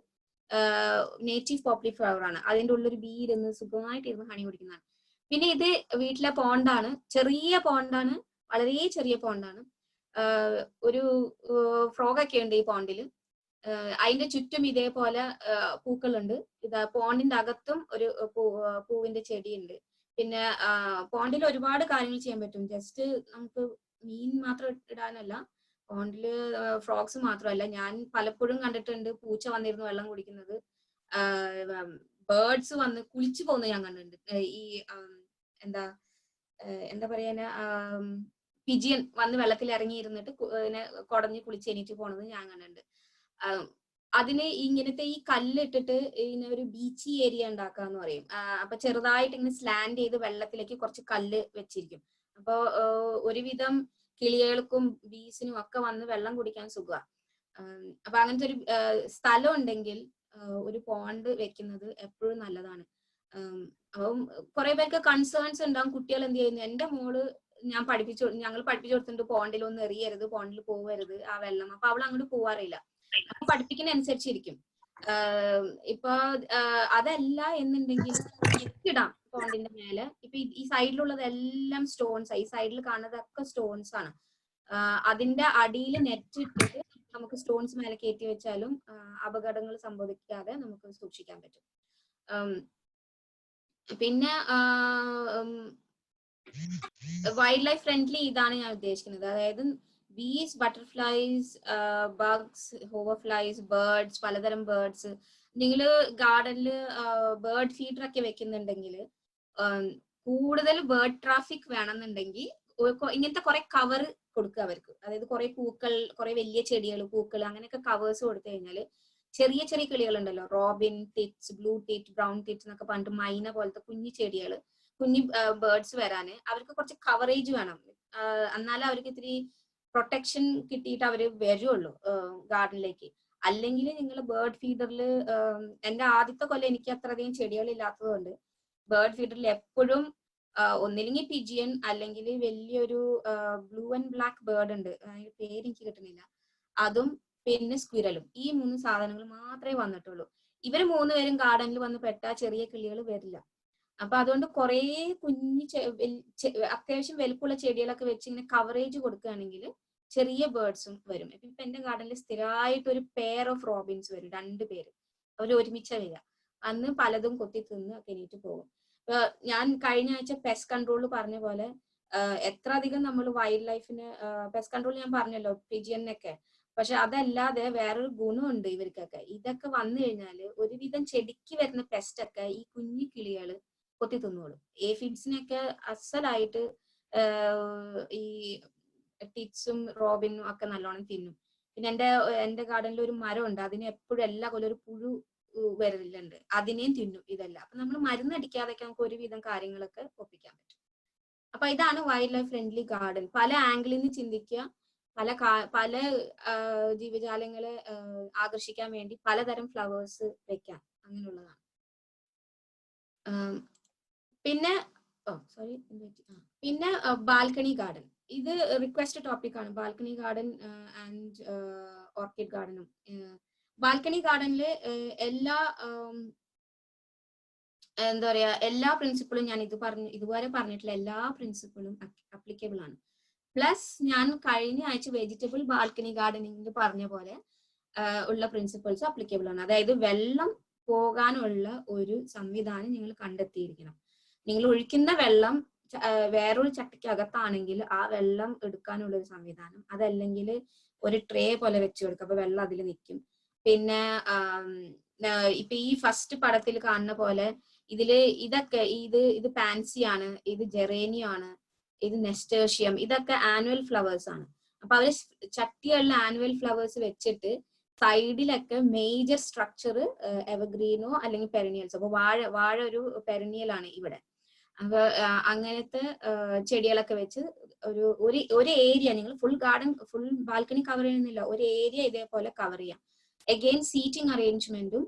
നേറ്റീവ് പോപ്പി ഫ്ലവർ ആണ്. അതിന്റെ ഉള്ളൊരു ബീ ഇരുന്ന് സുഖമായിട്ട് ഇരുന്ന് ഹണി കുടിക്കുന്നതാണ്. പിന്നെ ഇത് വീട്ടിലെ പോണ്ടാണ്, ചെറിയ പോണ്ടാണ്, വളരെ ചെറിയ പോണ്ടാണ്. ഒരു ഫ്രോഗൊക്കെ ഉണ്ട് ഈ പോണ്ടില്. അതിന്റെ ചുറ്റും ഇതേപോലെ പൂക്കളുണ്ട്. പോണ്ടിന്റെ അകത്തും ഒരു പൂവിന്റെ ചെടിയുണ്ട്. പിന്നെ പോണ്ടിൽ ഒരുപാട് കാര്യങ്ങൾ ചെയ്യാൻ പറ്റും. ജസ്റ്റ് നമുക്ക് മീൻ മാത്രം ഇടാനല്ല, പോണ്ടില് ഫ്രോഗ്സ് മാത്രമല്ല, ഞാൻ പലപ്പോഴും കണ്ടിട്ടുണ്ട് പൂച്ച വന്നിരുന്ന് വെള്ളം കുടിക്കുന്നത്, ബേർഡ്സ് വന്ന് കുളിച്ചു പോകുന്നത് ഞാൻ കണ്ടിട്ടുണ്ട്. ഈ എന്താ പറയാ, പിജിയൻ വന്ന് വെള്ളത്തിൽ ഇറങ്ങിയിരുന്നിട്ട് കുടഞ്ഞ് കുളിച്ച് എണീറ്റ് പോണത് ഞാൻ കണ്ടിട്ടുണ്ട്. അതിന് ഇങ്ങനത്തെ ഈ കല്ലിട്ടിട്ട് ഇങ്ങനെ ഒരു ബീച്ചി ഏരിയ ഉണ്ടാക്കാന്ന് പറയും. അപ്പൊ ചെറുതായിട്ട് ഇങ്ങനെ സ്ലാൻഡ് ചെയ്ത് വെള്ളത്തിലേക്ക് കുറച്ച് കല്ല് വെച്ചിരിക്കും. അപ്പൊ ഒരുവിധം കിളികൾക്കും ബീസിനും ഒക്കെ വന്ന് വെള്ളം കുടിക്കാൻ സുഖമാണ്. അപ്പൊ അങ്ങനത്തെ ഒരു സ്ഥലം ഉണ്ടെങ്കിൽ ഒരു പോണ്ട് വെക്കുന്നത് എപ്പോഴും നല്ലതാണ്. അപ്പം കുറെ പേർക്ക് കൺസേൺസ് ഉണ്ടാവും. കുട്ടികൾ എന്ത് ചെയ്യുന്നു, എന്റെ മോള് ഞങ്ങൾ പഠിപ്പിച്ചു കൊടുത്തിട്ടുണ്ട് പോണ്ടിലൊന്നും എറിയരുത്, പോണ്ടിൽ പോവരുത് ആ വെള്ളം. അപ്പൊ അവൾ അങ്ങോട്ട് പോവാറില്ല. അപ്പൊ പഠിപ്പിക്കുന്ന അനുസരിച്ചിരിക്കും. ഇപ്പൊ അതല്ല എന്നുണ്ടെങ്കിൽ നെറ്റിടാം പോണ്ടിന്റെ മേലെ. ഇപ്പൊ ഈ സൈഡിലുള്ളതെല്ലാം സ്റ്റോൺസ്, ഈ സൈഡിൽ കാണുന്നതൊക്കെ സ്റ്റോൺസ് ആണ്. അതിന്റെ അടിയിൽ നെറ്റ് ഇട്ടിട്ട് നമുക്ക് സ്റ്റോൺസ് മേലെ കയറ്റി വെച്ചാലും അപകടങ്ങൾ സംഭവിക്കാതെ നമുക്ക് സൂക്ഷിക്കാൻ പറ്റും. പിന്നെ വൈൽഡ് ലൈഫ് ഫ്രണ്ട്ലി ഇതാണ് ഞാൻ ഉദ്ദേശിക്കുന്നത്. അതായത് ബീസ്, ബട്ടർഫ്ലൈസ്, ബഗ്സ്, ഹോവർഫ്ലൈസ്, ബേർഡ്സ്, പലതരം ബേർഡ്സ്. നിങ്ങൾ ഗാർഡനിൽ ബേർഡ് ഫീഡർ ഒക്കെ വെക്കുന്നുണ്ടെങ്കിൽ കൂടുതൽ ബേർഡ് ട്രാഫിക് വേണമെന്നുണ്ടെങ്കിൽ ഇങ്ങനത്തെ കുറെ കവർ കൊടുക്കുക അവർക്ക്. അതായത് കുറെ പൂക്കൾ, കുറെ വലിയ ചെടികൾ, പൂക്കൾ, അങ്ങനെയൊക്കെ കവേഴ്സ് കൊടുത്തു കഴിഞ്ഞാൽ ചെറിയ ചെറിയ കിളികളുണ്ടല്ലോ, robin tits, blue tit, brown tit എന്നൊക്കെ പറഞ്ഞിട്ട് മൈന പോലത്തെ കുഞ്ഞു ചെടികൾ, കുഞ്ഞു ബേർഡ്സ് വരാന് അവർക്ക് കുറച്ച് കവറേജ് വേണം. എന്നാലും അവർക്ക് ഇത്തിരി പ്രൊട്ടക്ഷൻ കിട്ടിയിട്ട് അവര് വരുള്ളൂ ഗാർഡനിലേക്ക്. അല്ലെങ്കിൽ നിങ്ങൾ ബേർഡ് ഫീഡറിൽ, എന്റെ ആദ്യത്തെ കൊല്ലം എനിക്ക് അത്രയധികം ചെടികൾ ഇല്ലാത്തതുകൊണ്ട് ബേർഡ് ഫീഡറിൽ എപ്പോഴും ഒന്നില്ലെങ്കിൽ പിജിയൻ അല്ലെങ്കിൽ വലിയൊരു ബ്ലൂ ആൻഡ് ബ്ലാക്ക് ബേർഡ് ഉണ്ട്, പേര് എനിക്ക് കിട്ടുന്നില്ല, അതും പിന്നെ സ്ക്വിരലും. ഈ 3 സാധനങ്ങൾ മാത്രമേ വന്നിട്ടുള്ളൂ. ഇവര് 3 പേരും ഗാർഡനിൽ വന്ന് പെട്ടാൽ ചെറിയ കിളികൾ വരില്ല. അപ്പൊ അതുകൊണ്ട് കുറെ കുഞ്ഞു അത്യാവശ്യം വലുപ്പമുള്ള ചെടികളൊക്കെ വെച്ച് ഇങ്ങനെ കവറേജ് കൊടുക്കുകയാണെങ്കിൽ ചെറിയ ബേർഡ്സും വരും. ഇപ്പൊ എന്റെ ഗാർഡനിൽ സ്ഥിരമായിട്ട് ഒരു പെയർ ഓഫ് റോബിൻസ് വരും, 2 പേര്. അവർ ഒരുമിച്ച വരിക. അന്ന് പലതും കൊത്തി തിന്ന് എണീറ്റ് പോകും. ഞാൻ കഴിഞ്ഞ ആഴ്ച പെസ്റ്റ് കൺട്രോൾ പറഞ്ഞ പോലെ എത്ര അധികം നമ്മൾ വൈൽഡ് ലൈഫിന് പെസ്റ്റ് കൺട്രോൾ ഞാൻ പറഞ്ഞല്ലോ, പിജിയനൊക്കെ. പക്ഷെ അതല്ലാതെ വേറൊരു ഗുണമുണ്ട് ഇവർക്കൊക്കെ. ഇതൊക്കെ വന്നു കഴിഞ്ഞാല് ഒരുവിധം ചെടിക്ക് വരുന്ന പെസ്റ്റ് ഒക്കെ ഈ കുഞ്ഞു കിളികള് കൊത്തി തിന്നോളും. ഏഫിഡ്സിനൊക്കെ അസലായിട്ട് ഈ ടിക്സും റോബിനും ഒക്കെ നല്ലോണം തിന്നും. പിന്നെ എന്റെ ഗാർഡനിൽ ഒരു മരം ഉണ്ട്, അതിന് എപ്പോഴും എല്ലാ കൊല്ലം ഒരു പുഴു വരലുണ്ട്, അതിനെയും തിന്നും ഇതെല്ലാം. അപ്പൊ നമ്മൾ മരുന്നടിക്കാതൊക്കെ നമുക്ക് ഒരുവിധം കാര്യങ്ങളൊക്കെ ഒപ്പിക്കാൻ പറ്റും. അപ്പൊ ഇതാണ് വൈൽഡ് ലൈഫ് ഫ്രണ്ട്ലി ഗാർഡൻ. പല ആംഗിളിൽ നിന്ന് ചിന്തിക്കുക, പല ജീവജാലങ്ങളെ ആകർഷിക്കാൻ വേണ്ടി പലതരം ഫ്ലവേഴ്സ് വെക്കാം, അങ്ങനെയുള്ളതാണ്. പിന്നെ പിന്നെ ബാൽക്കണി ഗാർഡൻ, ഇത് റിക്വസ്റ്റ് ടോപ്പിക് ആണ്. ബാൽക്കണി ഗാർഡൻ ആൻഡ് ഓർക്കിഡ് ഗാർഡനും. ബാൽക്കണി ഗാർഡനില് എന്താ പറയാ, എല്ലാ പ്രിൻസിപ്പിളും ഞാൻ ഇതുവരെ പറഞ്ഞിട്ടുള്ള എല്ലാ പ്രിൻസിപ്പിളും അപ്ലിക്കബിൾ ആണ്. പ്ലസ് ഞാൻ കഴിഞ്ഞ ആഴ്ച വെജിറ്റബിൾ ബാൽക്കണി ഗാർഡനിങ്ങിൽ പറഞ്ഞ പോലെ ഉള്ള പ്രിൻസിപ്പിൾസ് അപ്ലിക്കബിൾ ആണ്. അതായത് വെള്ളം പോകാനുള്ള ഒരു സംവിധാനം നിങ്ങൾ കണ്ടെത്തിയിരിക്കണം. നിങ്ങൾ ഒഴിക്കുന്ന വെള്ളം വേറൊരു ചട്ടിക്കകത്താണെങ്കിൽ ആ വെള്ളം എടുക്കാനുള്ള ഒരു സംവിധാനം, അതല്ലെങ്കിൽ ഒരു ട്രേ പോലെ വെച്ച് കൊടുക്കുക, അപ്പൊ വെള്ളം അതിൽ നിൽക്കും. പിന്നെ ഇപ്പൊ ഈ ഫസ്റ്റ് പടത്തിൽ കാണുന്ന പോലെ ഇതൊക്കെ ഇത് പാൻസി ആണ്, ഇത് ജെറേനിയം ആണ്, ഇത് നെസ്റ്റേഷ്യം, ഇതൊക്കെ ആനുവൽ ഫ്ലവേഴ്സ് ആണ്. അപ്പൊ അവര് ചട്ടികളിൽ ആനുവൽ ഫ്ലവേഴ്സ് വെച്ചിട്ട് സൈഡിലൊക്കെ മേജർ സ്ട്രക്ചർ എവർഗ്രീനോ അല്ലെങ്കിൽ പെരനിയൽസോ. അപ്പൊ വാഴ ഒരു പെരനിയൽ ആണ് ഇവിടെ. അപ്പൊ അങ്ങനത്തെ ചെടികളൊക്കെ വെച്ച് ഒരു ഏരിയ നിങ്ങൾ ഫുൾ ബാൽക്കണി കവർ ചെയ്യുന്നില്ല, ഒരു ഏരിയ ഇതേപോലെ കവർ ചെയ്യാം. അഗെയിൻ സീറ്റിംഗ് അറേഞ്ച്മെന്റും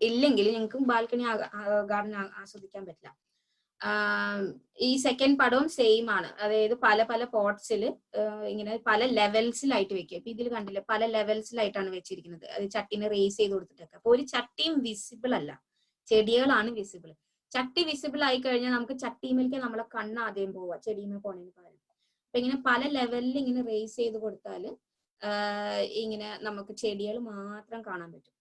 ഇല്ലെങ്കിൽ നിങ്ങൾക്ക് ബാൽക്കണി ഗാർഡൻ ആസ്വദിക്കാൻ പറ്റില്ല. ഈ സെക്കൻഡ് പടവും സെയിം ആണ്. അതായത് പല പല പോട്ട്സിൽ ഇങ്ങനെ പല ലെവൽസിലായിട്ട് വെക്കുക. ഇപ്പൊ ഇതിൽ കണ്ടില്ലേ, പല ലെവൽസിലായിട്ടാണ് വെച്ചിരിക്കുന്നത്. അത് ചട്ടിനെ റേസ് ചെയ്ത് കൊടുത്തിട്ടൊക്കെ. അപ്പൊ ഒരു ചട്ടിയും വിസിബിൾ അല്ല, ചെടികളാണ് വിസിബിൾ. ചട്ടി വിസിബിൾ ആയി കഴിഞ്ഞാൽ നമുക്ക് ചട്ടിമേലേക്ക് നമ്മളെ കണ്ണ് ആദ്യം പോവുക, ചെടിമേ പോണതിന് പകരം. അപ്പൊ ഇങ്ങനെ പല ലെവലിൽ ഇങ്ങനെ റേസ് ചെയ്ത് കൊടുത്താല് ഇങ്ങനെ നമുക്ക് ചെടികൾ മാത്രം കാണാൻ പറ്റും.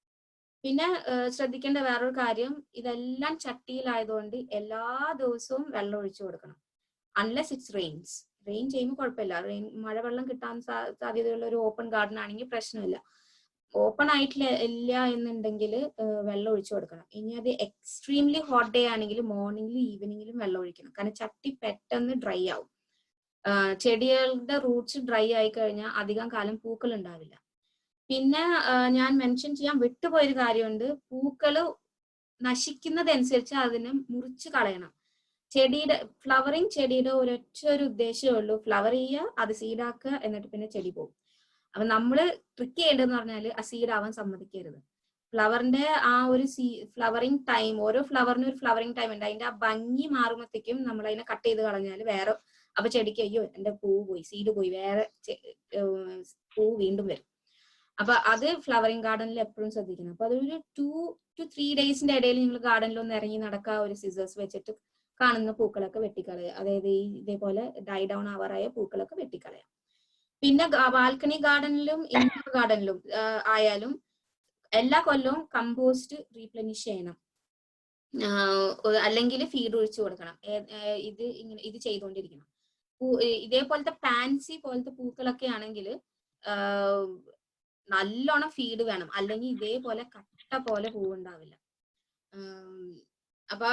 പിന്നെ ശ്രദ്ധിക്കേണ്ട വേറൊരു കാര്യം, ഇതെല്ലാം ചട്ടിയിലായതുകൊണ്ട് എല്ലാ ദിവസവും വെള്ളം ഒഴിച്ചു കൊടുക്കണം. Unless it's Reigns. റെയിൻ ചെയ്യുമ്പോൾ കുഴപ്പമില്ല. മഴവെള്ളം കിട്ടാൻ സാധ്യതയുള്ള ഒരു ഓപ്പൺ ഗാർഡൻ ആണെങ്കിൽ പ്രശ്നമില്ല. ഓപ്പൺ ആയിട്ടില്ല എന്നുണ്ടെങ്കിൽ വെള്ളം ഒഴിച്ചു കൊടുക്കണം. ഇനി അത് എക്സ്ട്രീംലി ഹോട്ട് ഡേ ആണെങ്കിൽ മോർണിംഗിലും ഈവനിങ്ങിലും വെള്ളം ഒഴിക്കണം. കാരണം ചട്ടി പെട്ടെന്ന് ഡ്രൈ ആവും. ചെടികളുടെ റൂട്ട്സ് ഡ്രൈ ആയി കഴിഞ്ഞാൽ അധികം കാലം പൂക്കൾ ഉണ്ടാവില്ല. പിന്നെ ഞാൻ മെൻഷൻ ചെയ്യാൻ വിട്ടുപോയൊരു കാര്യമുണ്ട്, പൂക്കള് നശിക്കുന്നതനുസരിച്ച് അതിനെ മുറിച്ച് കളയണം. ഫ്ലവറിങ് ചെടിയുടെ ഒരു ഉദ്ദേശമേ ഉള്ളൂ, ഫ്ലവർ ചെയ്യുക, അത് സീഡാക്കുക, എന്നിട്ട് പിന്നെ ചെടി പോകും. അപ്പൊ നമ്മള് ട്രിക്ക് ചെയ്യേണ്ടതെന്ന് പറഞ്ഞാൽ ആ സീഡാവാൻ സമ്മതിക്കരുത്. ഫ്ലവറിന്റെ ആ ഒരു ഫ്ലവറിങ് ടൈം, ഓരോ ഫ്ലവറിനും ഒരു ഫ്ലവറിങ് ടൈം ഉണ്ട്. അതിന്റെ ആ ഭംഗി മാറുമ്പോഴത്തേക്കും നമ്മൾ അതിനെ കട്ട് ചെയ്ത് കളഞ്ഞാൽ വേറെ, അപ്പൊ ചെടിക്ക് അയ്യോ എന്റെ പൂ പോയി, സീഡ് പോയി, വേറെ പൂ വീണ്ടും വരും. അപ്പൊ അത് ഫ്ലവറിങ് ഗാർഡനിൽ എപ്പോഴും ശ്രദ്ധിക്കണം. അപ്പൊ അതൊരു 2 to 3 ഡേയ്സിന്റെ ഇടയിൽ നിങ്ങൾ ഗാർഡനിൽ ഒന്ന് ഇറങ്ങി നടക്കുക, ഒരു സിസേഴ്സ് വെച്ചിട്ട് കാണുന്ന പൂക്കളൊക്കെ വെട്ടിക്കളയുക. അതായത് ഇതേപോലെ ഡൈ ഡൗൺ ആവാറായ പൂക്കളൊക്കെ വെട്ടിക്കളയാം. പിന്നെ ബാൽക്കണി ഗാർഡനിലും ഇൻഡോർ ഗാർഡനിലും ആയാലും എല്ലാ കൊല്ലവും കമ്പോസ്റ്റ് റീപ്ലനിഷ് ചെയ്യണം, അല്ലെങ്കിൽ ഫീഡ് ഒഴിച്ചു കൊടുക്കണം. ഇത് ചെയ്തുകൊണ്ടിരിക്കണം. ഇതേപോലത്തെ പാൻസി പോലത്തെ പൂക്കളൊക്കെ ആണെങ്കിൽ നല്ലോണം ഫീഡ് വേണം, അല്ലെങ്കിൽ ഇതേപോലെ കട്ട പോലെ പൂവുണ്ടാവില്ല. അപ്പൊ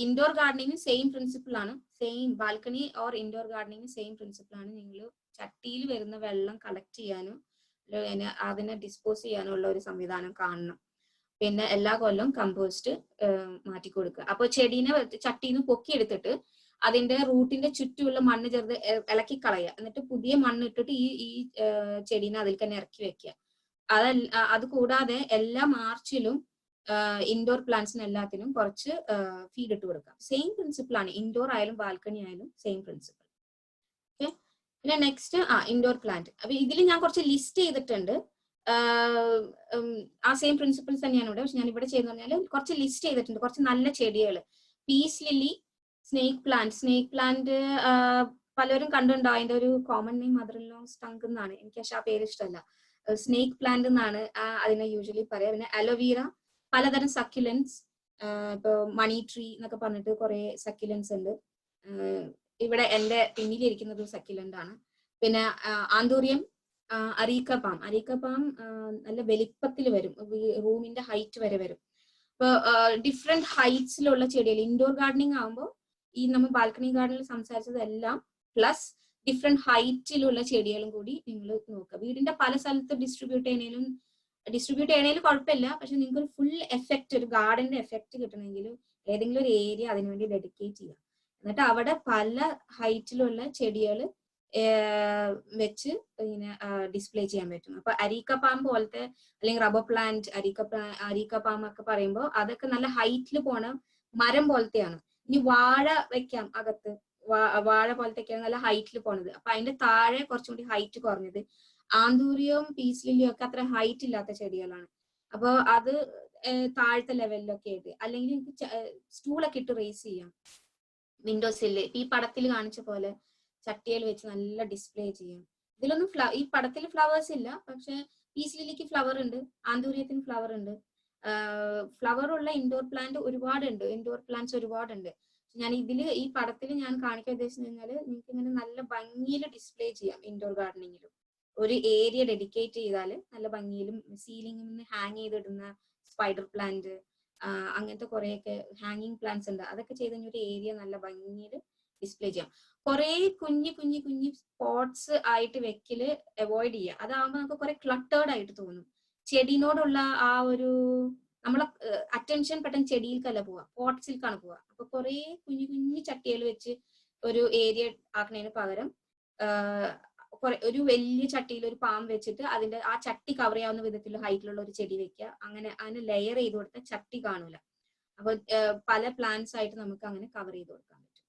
ഇൻഡോർ ഗാർഡനിങ് സെയിം പ്രിൻസിപ്പിൾ ആണ്. Same balcony or indoor gardening same principle ആണ്. നിങ്ങൾ ചട്ടിയിൽ വരുന്ന വെള്ളം കളക്ട് ചെയ്യാനും അതിനെ ഡിസ്പോസ് ചെയ്യാനും ഉള്ള ഒരു സംവിധാനം കാണണം. പിന്നെ എല്ലാ കൊല്ലവും കമ്പോസ്റ്റ് മാറ്റി കൊടുക്കുക. അപ്പൊ ചെടീനെ ചട്ടിന്ന് പൊക്കിയെടുത്തിട്ട് അതിന്റെ റൂട്ടിന്റെ ചുറ്റുമുള്ള മണ്ണ് ചെറുത് ഇളക്കി കളയുക. എന്നിട്ട് പുതിയ മണ്ണ് ഇട്ടിട്ട് ഈ ചെടീനെ അതിൽ തന്നെ ഇറക്കി വെക്കുക. അത് കൂടാതെ എല്ലാ മാർച്ചിലും ഇൻഡോർ പ്ലാന്റ്സിന് എല്ലാത്തിനും കുറച്ച് ഫീഡ് ഇട്ട് കൊടുക്കാം. സെയിം പ്രിൻസിപ്പിൾ ആണ്, ഇൻഡോർ ആയാലും ബാൽക്കണി ആയാലും സെയിം പ്രിൻസിപ്പിൾ. ഓക്കെ. പിന്നെ നെക്സ്റ്റ് ഇൻഡോർ പ്ലാന്റ്. അപ്പൊ ഇതിൽ ഞാൻ കുറച്ച് ലിസ്റ്റ് ചെയ്തിട്ടുണ്ട്. ആ സെയിം പ്രിൻസിപ്പിൾസ് തന്നെയാണ് ഇവിടെ. പക്ഷെ ഞാൻ ഇവിടെ ചെയ്യുന്ന പറഞ്ഞാൽ കുറച്ച് ലിസ്റ്റ് ചെയ്തിട്ടുണ്ട്, കുറച്ച് നല്ല ചെടികൾ. പീസ് ലില്ലി, സ്നേക്ക് പ്ലാന്റ് പലരും കണ്ടിട്ടുണ്ടോ? അതിന്റെ ഒരു common name mother in law stunk എന്നാണ്, എനിക്ക് പക്ഷെ ആ പേര് ഇഷ്ടമല്ല. സ്നേക്ക് പ്ലാന്റ് എന്നാണ് അതിനെ യൂഷ്വലി പറയാ. പിന്നെ അലോവീറ, പലതരം സക്യുലൻസ്, ഇപ്പൊ മണി ട്രീ എന്നൊക്കെ പറഞ്ഞിട്ട് കുറെ സക്യുലൻസ് ഉണ്ട്. ഇവിടെ എന്റെ പിന്നിലിരിക്കുന്നത് സക്യുലന്റ് ആണ്. പിന്നെ ആന്തൂറിയം, അരീക്ക പാം നല്ല വലിപ്പത്തിൽ വരും, റൂമിന്റെ ഹൈറ്റ് വരെ വരും. ഇപ്പൊ ഡിഫറെന്റ് ഹൈറ്റ്സിലുള്ള ചെടികൾ ഇൻഡോർ ഗാർഡനിങ് ആകുമ്പോൾ ഈ നമ്മൾ ബാൽക്കണി ഗാർഡനിൽ സംസാരിച്ചതെല്ലാം പ്ലസ് ഡിഫറെന്റ് ഹൈറ്റിലുള്ള ചെടികളും കൂടി നിങ്ങൾ നോക്കുക. വീടിന്റെ പല സ്ഥലത്ത് ഡിസ്ട്രിബ്യൂട്ട് ചെയ്യണേലും കുഴപ്പമില്ല. പക്ഷെ നിങ്ങൾക്ക് ഒരു ഫുൾ എഫക്റ്റ്, ഒരു ഗാർഡന്റെ എഫക്റ്റ് കിട്ടണമെങ്കിൽ ഏതെങ്കിലും ഒരു ഏരിയ അതിനുവേണ്ടി ഡെഡിക്കേറ്റ് ചെയ്യുക. എന്നിട്ട് അവിടെ പല ഹൈറ്റിലുള്ള ചെടികൾ വെച്ച് ഇങ്ങനെ ഡിസ്പ്ലേ ചെയ്യാൻ പറ്റും. അപ്പൊ അരീക്ക പാം പോലത്തെ അല്ലെങ്കിൽ റബ്ബർ പ്ലാന്റ്, അരീക്ക പാം ഒക്കെ പറയുമ്പോൾ അതൊക്കെ നല്ല ഹൈറ്റിൽ പോണ മരം പോലത്തെയാണ്. ഇനി വാഴ വെക്കാം അകത്ത്, വാഴ പോലത്തെ നല്ല ഹൈറ്റിൽ പോണത്. അപ്പൊ അതിന്റെ താഴെ കുറച്ചും കൂടി ഹൈറ്റ് കുറഞ്ഞത് ആന്തൂര്യവും പീസ് ലില്ലിയും ഒക്കെ അത്ര ഹൈറ്റ് ഇല്ലാത്ത ചെടികളാണ്. അപ്പൊ അത് താഴത്തെ ലെവലിലൊക്കെ ആയിട്ട്, അല്ലെങ്കിൽ നിങ്ങൾക്ക് സ്റ്റൂളൊക്കെ ഇട്ട് റേസ് ചെയ്യാം. വിൻഡോസില് ഈ പടത്തിൽ കാണിച്ച പോലെ ചട്ടിയിൽ വെച്ച് നല്ല ഡിസ്പ്ലേ ചെയ്യാം. ഇതിലൊന്നും ഈ പടത്തിൽ ഫ്ലവേഴ്സ് ഇല്ല, പക്ഷെ പീസ് ലില്ലിക്ക് ഫ്ലവർ ഉണ്ട്, ആന്തൂര്യത്തിന് ഫ്ലവർ ഉണ്ട്. ഫ്ലവർ ഉള്ള ഇൻഡോർ പ്ലാന്റ് ഒരുപാടുണ്ട്. ഞാൻ ഈ പടത്തിൽ ഞാൻ കാണിക്കാൻ ഉദ്ദേശിച്ചത് കഴിഞ്ഞാല് നിങ്ങൾക്ക് ഇങ്ങനെ നല്ല ഭംഗിയിൽ ഡിസ്പ്ലേ ചെയ്യാം. ഇൻഡോർ ഗാർഡനിങ്ങിലും ഒരു ഏരിയ ഡെഡിക്കേറ്റ് ചെയ്താൽ നല്ല ഭംഗിയിലും സീലിംഗിൽ നിന്ന് ഹാങ് ചെയ്തിടുന്ന സ്പൈഡർ പ്ലാന്റ്, അങ്ങനത്തെ കുറെയൊക്കെ ഹാങ്ങിങ് പ്ലാന്റ്സ് ഉണ്ട്. അതൊക്കെ ചെയ്ത് കഴിഞ്ഞ ഒരു ഏരിയ നല്ല ഭംഗിയിൽ ഡിസ്പ്ലേ ചെയ്യാം. കുറെ കുഞ്ഞു സ്പോട്സ് ആയിട്ട് വെക്കല് അവോയ്ഡ് ചെയ്യുക. അതാവുമ്പോൾ നമുക്ക് കുറെ ക്ലട്ടേർഡ് ആയിട്ട് തോന്നും. ചെടിനോടുള്ള ആ ഒരു നമ്മളെ അറ്റൻഷൻ പെട്ടെന്ന് ചെടിയിൽക്കല്ല പോവാ, പോട്ട്സിൽക്കാണ് പോവാ. അപ്പൊ കുറെ കുഞ്ഞു ചട്ടികൾ വെച്ച് ഒരു ഏരിയ ആക്കുന്നതിന് പകരം ഒരു വലിയ ചട്ടിയിൽ ഒരു പാം വെച്ചിട്ട് അതിന്റെ ആ ചട്ടി കവർ ചെയ്യാവുന്ന വിധത്തിൽ ഹൈറ്റിലുള്ള ഒരു ചെടി വെക്കുക. അങ്ങനെ അതിന് ലെയർ ചെയ്ത് കൊടുത്താൽ ചട്ടി കാണൂല. അപ്പൊ പല പ്ലാന്റ്സ് ആയിട്ട് നമുക്ക് അങ്ങനെ കവർ ചെയ്ത് കൊടുക്കാൻ പറ്റും.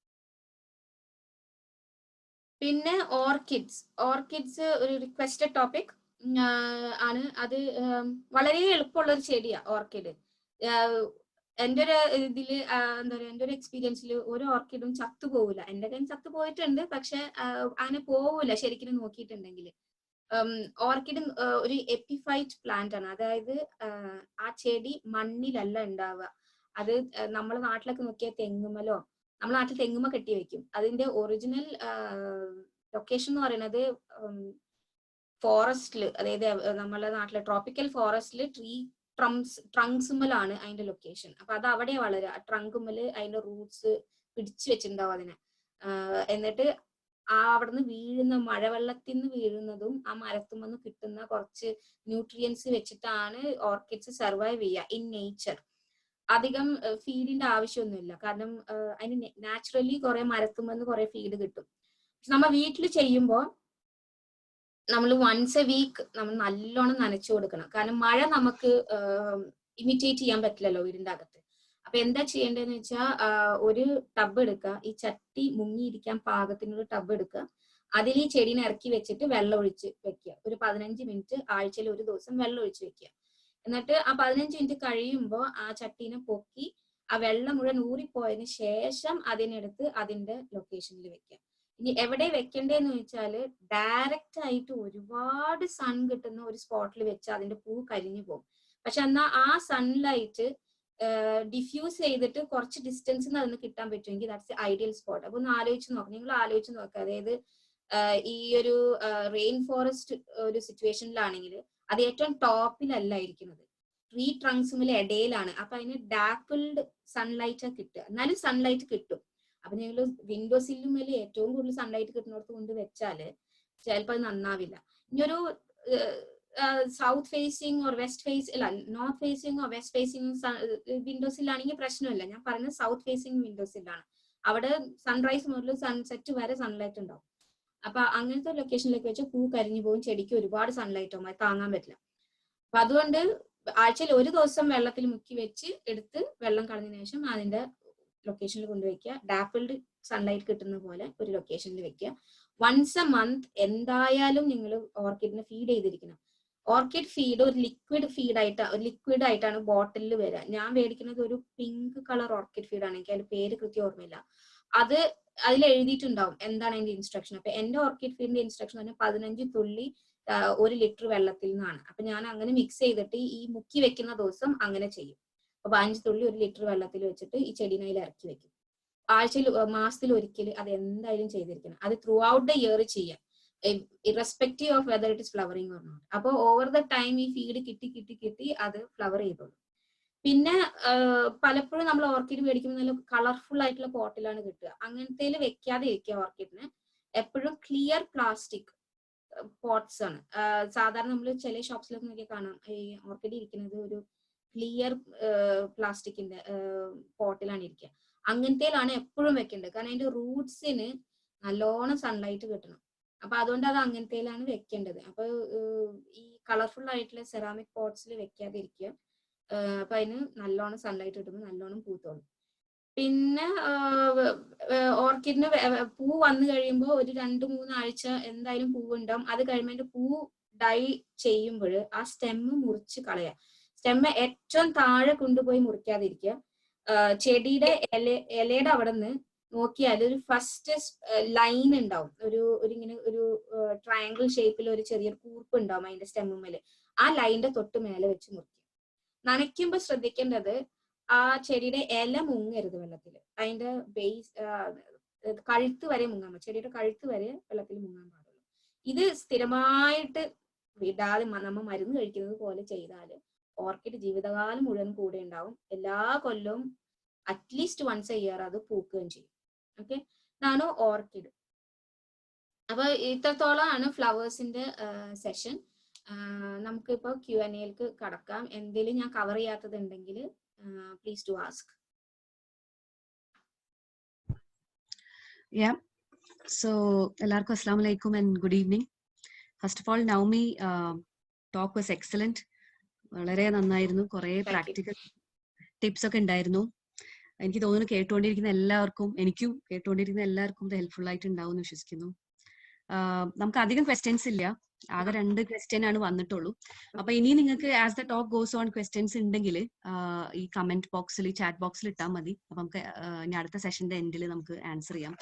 പിന്നെ ഓർക്കിഡ്സ് ഒരു റിക്വസ്റ്റഡ് ടോപ്പിക് ആണ്. അത് വളരെ എളുപ്പമുള്ള ഒരു ചെടിയാ ഓർക്കിഡ്. എൻ്റെ ഒരു ഇതില് എന്താ പറയാ, എൻ്റെ ഒരു എക്സ്പീരിയൻസിൽ ഒരു ഓർക്കിഡും ചത്തുപോകില്ല. എൻ്റെ കയ്യിൽ ചത്തുപോയിട്ടുണ്ട്, പക്ഷെ അങ്ങനെ പോവില്ല ശരിക്കും നോക്കിയിട്ടുണ്ടെങ്കിൽ. ഓർക്കിഡ് ഒരു എപ്പിഫൈറ്റ് പ്ലാന്റ് ആണ്. അതായത് ആ ചെടി മണ്ണിലല്ല ഉണ്ടാവുക. അത് നമ്മളെ നാട്ടിലൊക്കെ നോക്കിയ തെങ്ങുമലോ, നമ്മളെ നാട്ടിൽ തെങ്ങുമ കെട്ടി വെക്കും. അതിന്റെ ഒറിജിനൽ ലൊക്കേഷൻ എന്ന് പറയുന്നത് ഫോറസ്റ്റില്, അതായത് നമ്മളെ നാട്ടിലെ ട്രോപ്പിക്കൽ ഫോറസ്റ്റില് ട്രങ്ക്സുമലാണ് അതിന്റെ ലൊക്കേഷൻ. അപ്പൊ അത് അവിടെ വളരുക. ട്രങ്കുമല് അതിന്റെ റൂട്ട്സ് പിടിച്ചു വെച്ചിട്ടുണ്ടാവും അതിനെ. എന്നിട്ട് അവിടുന്ന് വീഴുന്ന മഴവെള്ളത്തിൽ നിന്ന് വീഴുന്നതും ആ മരത്തുമെന്ന് കിട്ടുന്ന കുറച്ച് ന്യൂട്രിയൻസ് വെച്ചിട്ടാണ് ഓർക്കിഡ്സ് സർവൈവ് ചെയ്യുക ഇൻ നേച്ചർ. അധികം ഫീഡിന്റെ ആവശ്യമൊന്നുമില്ല. കാരണം അതിന് നാച്ചുറലി കുറെ മരത്തുമെന്ന് കുറെ ഫീഡ് കിട്ടും. നമ്മ വീട്ടിൽ ചെയ്യുമ്പോൾ നമ്മൾ വൺസ് എ വീക്ക് നമ്മൾ നല്ലോണം നനച്ചു കൊടുക്കണം. കാരണം മഴ നമുക്ക് ഇമിറ്റേറ്റ് ചെയ്യാൻ പറ്റില്ലല്ലോ വീടിന്റെ അകത്ത്. അപ്പൊ എന്താ ചെയ്യേണ്ടതെന്ന് വെച്ചാൽ ഒരു ടബ് എടുക്കുക, ഈ ചട്ടി മുങ്ങിയിരിക്കാൻ പാകത്തിനൊരു ടബ് എടുക്കുക, അതിൽ ഈ ചെടീനെ ഇറക്കി വെച്ചിട്ട് വെള്ളം ഒഴിച്ച് വെക്കുക. ഒരു 15 മിനിറ്റ് ആഴ്ചയിൽ ഒരു ദിവസം വെള്ളം ഒഴിച്ച് വെക്കുക. എന്നിട്ട് ആ 15 മിനിറ്റ് കഴിയുമ്പോൾ ആ ചട്ടീനെ പൊക്കി ആ വെള്ളം മുഴുവൻ ഊറിപ്പോയതിന് ശേഷം അതിനെടുത്ത് അതിന്റെ ലൊക്കേഷനിൽ വെക്കുക. ഇനി എവിടെ വെക്കണ്ടേന്ന് ചോദിച്ചാല് ഡയറക്റ്റ് ആയിട്ട് ഒരുപാട് സൺ കിട്ടുന്ന ഒരു സ്പോട്ടിൽ വെച്ച് അതിന്റെ പൂ കരിഞ്ഞു പോകും. പക്ഷെ എന്നാൽ ആ സൺലൈറ്റ് ഡിഫ്യൂസ് ചെയ്തിട്ട് കുറച്ച് ഡിസ്റ്റൻസിൽ നിന്ന് അതിന് കിട്ടാൻ പറ്റുമെങ്കിൽ ദാറ്റ്സ് ഐഡിയൽ സ്പോട്ട്. അപ്പൊ ഒന്ന് ആലോചിച്ച് നോക്കാം, നിങ്ങൾ ആലോചിച്ച് നോക്കുക. അതായത് ഈ ഒരു റെയിൻ ഫോറസ്റ്റ് ഒരു സിറ്റുവേഷനിലാണെങ്കിൽ അത് ഏറ്റവും ടോപ്പിലല്ല ഇരിക്കുന്നത്, ട്രീ ട്രങ്ക്സുമിൽ ഇടയിലാണ്. അപ്പൊ അതിന് ഡാപ്പിൾഡ് സൺലൈറ്റ് കിട്ടുക, എന്നാലും സൺലൈറ്റ് കിട്ടും. അപ്പൊ നിങ്ങൾ വിൻഡോസിലും മേലെ ഏറ്റവും കൂടുതൽ സൺലൈറ്റ് കിട്ടുന്നിടത്ത് കൊണ്ട് വെച്ചാല് ചിലപ്പോൾ അത് നന്നാവില്ല. ഇനിയൊരു south facing or west face അല്ല, north facing or west facing വിൻഡോസിലാണെങ്കിൽ പ്രശ്നമില്ല. ഞാൻ പറയുന്നത് സൗത്ത് ഫേസിങ് വിൻഡോസിലാണ്. അവിടെ സൺറൈസ് മുതൽ സൺസെറ്റ് വരെ സൺലൈറ്റ് ഉണ്ടാവും. അപ്പൊ അങ്ങനത്തെ ലൊക്കേഷനിലേക്ക് വെച്ചാൽ പൂ കരിഞ്ഞു പോകും, ചെടിക്ക് ഒരുപാട് സൺലൈറ്റ് ആവും, അത് താങ്ങാൻ പറ്റില്ല. അപ്പൊ അതുകൊണ്ട് ആഴ്ചയിൽ ഒരു ദിവസം വെള്ളത്തിൽ മുക്കി വെച്ച് എടുത്ത് വെള്ളം കളഞ്ഞതിന് ശേഷം അതിന്റെ ലൊക്കേഷനിൽ കൊണ്ടുവയ്ക്കുക. ഡാപ്പിൾഡ് സൺലൈറ്റ് കിട്ടുന്ന പോലെ ഒരു ലൊക്കേഷനിൽ വെക്കുക. വൺസ് എ മന്ത് എന്തായാലും നിങ്ങൾ ഓർക്കിഡിനെ ഫീഡ് ചെയ്തിരിക്കണം. ഓർക്കിഡ് ഫീഡ് ഒരു ലിക്വിഡ് ആയിട്ടാണ് ബോട്ടിലിൽ വരിക. ഞാൻ മേടിക്കുന്നത് ഒരു പിങ്ക് കളർ ഓർക്കിഡ് ഫീഡ് ആണ്, എനിക്ക് അതിന്റെ പേര് കൃത്യം ഓർമ്മയില്ല. അത് അതിൽ എഴുതിയിട്ടുണ്ടാവും എന്താണ് അതിന്റെ ഇൻസ്ട്രക്ഷൻ. അപ്പൊ എന്റെ ഓർക്കിഡ് ഫീഡിന്റെ ഇൻസ്ട്രക്ഷൻ തന്നെ 15 തുള്ളി 1 ലിറ്റർ വെള്ളത്തിൽ നിന്നാണ്. അപ്പൊ ഞാൻ അങ്ങനെ മിക്സ് ചെയ്തിട്ട് ഈ മുക്കി വെക്കുന്ന ദിവസം അങ്ങനെ ചെയ്യും. അപ്പൊ 15 തുള്ളി 1 ലിറ്റർ വെള്ളത്തിൽ വെച്ചിട്ട് ഈ ചെടീനെ അതിൽ ഇറക്കി വെക്കും. ആഴ്ചയിൽ മാസത്തിൽ ഒരിക്കൽ അത് എന്തായാലും ചെയ്തിരിക്കണം. അത് ത്രൂ ഔട്ട് ദ ഇയർ ചെയ്യാം, irrespective of whether it is flowering or not. അപ്പൊ ഓവർ ദ ടൈം ഈ ഫീഡ് കിട്ടി അത് ഫ്ലവർ ചെയ്തോളൂ. പിന്നെ പലപ്പോഴും നമ്മൾ ഓർക്കിഡ് മേടിക്കുമ്പോൾ നല്ല കളർഫുൾ ആയിട്ടുള്ള പോട്ടിലാണ് കിട്ടുക. അങ്ങനത്തേൽ വെക്കാതെ ഇരിക്കുക. ഓർക്കിഡിന് എപ്പോഴും ക്ലിയർ പ്ലാസ്റ്റിക് പോട്ട്സ് ആണ്. സാധാരണ നമ്മൾ ചില ഷോപ്സിലൊക്കെ നോക്കിയാൽ കാണാം ഈ ഓർക്കിഡ് ഇരിക്കുന്നത് ഒരു ക്ലിയർ പ്ലാസ്റ്റിക്കിന്റെ പോട്ടിലാണ് ഇരിക്കുക. അങ്ങനത്തേലാണ് എപ്പോഴും വെക്കേണ്ടത്. കാരണം അതിന്റെ റൂട്ട്സിന് നല്ലോണം സൺലൈറ്റ് കിട്ടണം. അപ്പൊ അതുകൊണ്ട് അത് അങ്ങനത്തേലാണ് വെക്കേണ്ടത്. അപ്പൊ ഈ കളർഫുൾ ആയിട്ടുള്ള സെറാമിക് പോട്ട്സിൽ വെക്കാതെ ഇരിക്കുക. അപ്പൊ അതിന് നല്ലോണം സൺലൈറ്റ് കിട്ടുമ്പോൾ നല്ലോണം പൂത്തോളും. പിന്നെ ഓർക്കിഡിന് പൂ വന്നു കഴിയുമ്പോൾ ഒരു 2-3 ആഴ്ച എന്തായാലും പൂവുണ്ടാവും. അത് കഴിയുമ്പോൾ പൂ ഡൈ ചെയ്യുമ്പോൾ ആ സ്റ്റെമ്മ് മുറിച്ച് കളയാം. സ്റ്റെമ്മ് ഏറ്റവും താഴെ കൊണ്ടുപോയി മുറിക്കാതിരിക്കുക. ചെടിയുടെ ഇലയുടെ അവിടെ നിന്ന് നോക്കിയാൽ ഒരു ഫസ്റ്റ് ലൈൻ ഉണ്ടാവും, ഇങ്ങനെ ഒരു ട്രയാങ്കിൾ ഷേപ്പിൽ ഒരു ചെറിയൊരു കൂർപ്പ് ഉണ്ടാവും അതിന്റെ സ്റ്റെമ്മിൽ. ആ ലൈനിന്റെ തൊട്ട് മേലെ വെച്ച് മുറിക്കും. നനയ്ക്കുമ്പോൾ ശ്രദ്ധിക്കേണ്ടത് ആ ചെടിയുടെ ഇല മുങ്ങരുത് വെള്ളത്തിൽ. അതിന്റെ ബേസ് കഴുത്ത് വരെ മുങ്ങാൻ പറ്റും. ചെടിയുടെ കഴുത്ത് വരെ വെള്ളത്തിൽ മുങ്ങാൻ പാടുള്ളൂ. ഇത് സ്ഥിരമായിട്ട് വിടാതെ നമ്മ മരുന്ന് കഴിക്കുന്നത് പോലെ ചെയ്താൽ ഓർക്കിഡ് ജീവിതകാലം മുഴുവൻ കൂടെ ഉണ്ടാവും. എല്ലാ കൊല്ലവും അറ്റ്ലീസ്റ്റ് വൺസ് എ ഇയർ അത് പൂക്കുകയും ചെയ്യും. ഓക്കെ, ഇതാണ് ഓർക്കിഡ്. അപ്പൊ ഇത്രത്തോളം ആണ് ഫ്ലവേഴ്സിന്റെ സെഷൻ. നമുക്കിപ്പോ Q&Aക്ക് കടക്കാം. എന്തെങ്കിലും ഞാൻ കവർ ചെയ്യാത്തത് ഉണ്ടെങ്കിൽ പ്ലീസ് ടു ആസ്ക്. So എല്ലാവർക്കും അസ്സലാമു അലൈക്കും and good evening. First of all, Naomi, talk was excellent. വളരെ നന്നായിരുന്നു. കുറെ പ്രാക്ടിക്കൽ ടിപ്സ് ഒക്കെ ഉണ്ടായിരുന്നു. എനിക്ക് തോന്നുന്നു കേട്ടുകൊണ്ടിരിക്കുന്ന എല്ലാവർക്കും, എനിക്കും കേട്ടുകൊണ്ടിരിക്കുന്ന എല്ലാവർക്കും ഇത് ഹെൽപ്ഫുൾ ആയിട്ട് ഉണ്ടാവും എന്ന് വിശ്വസിക്കുന്നു. നമുക്ക് അധികം ക്വസ്റ്റ്യൻസ് ഇല്ല, ആകെ 2 ക്വസ്റ്റ്യൻ ആണ് വന്നിട്ടുള്ളൂ. അപ്പൊ ഇനി നിങ്ങൾക്ക് as the talk goes on questions ഉണ്ടെങ്കിൽ ഈ കമന്റ് ബോക്സിൽ, ചാറ്റ് ബോക്സിൽ ഇട്ടാൽ മതി. അപ്പൊ നമുക്ക് ഇനി അടുത്ത സെഷന്റെ എൻഡിൽ നമുക്ക് ആൻസർ ചെയ്യാം.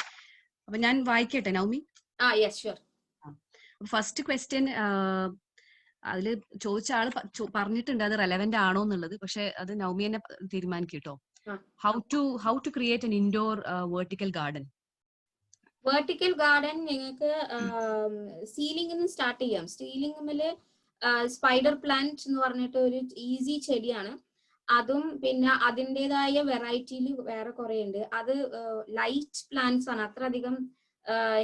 അപ്പൊ ഞാൻ വായിക്കട്ടെ നൗമി? ഫസ്റ്റ് ക്വസ്റ്റ്യൻ അതിൽ ചോദിച്ച ആള് പറഞ്ഞിട്ടുണ്ട് അത് റെലവെന്റ് ആണോ എന്നുള്ളത്. പക്ഷെ അത് നൗമി തന്നെ തീരുമാനിക്കും കേട്ടോ. How to create an indoor vertical garden? Vertical garden നിങ്ങൾക്ക് സീലിംഗിൽ സ്റ്റാർട്ട് ചെയ്യാം. സീലിംഗില് സ്പൈഡർ പ്ലാന്റ് എന്ന് പറഞ്ഞിട്ട് ഒരു ഈസി ചെടിയാണ്. അതും പിന്നെ അതിൻ്റെതായ വെറൈറ്റിയിൽ വേറെ കുറെ ഉണ്ട്. അത് ലൈറ്റ് പ്ലാന്റ്സ് ആണ്, അത്ര അധികം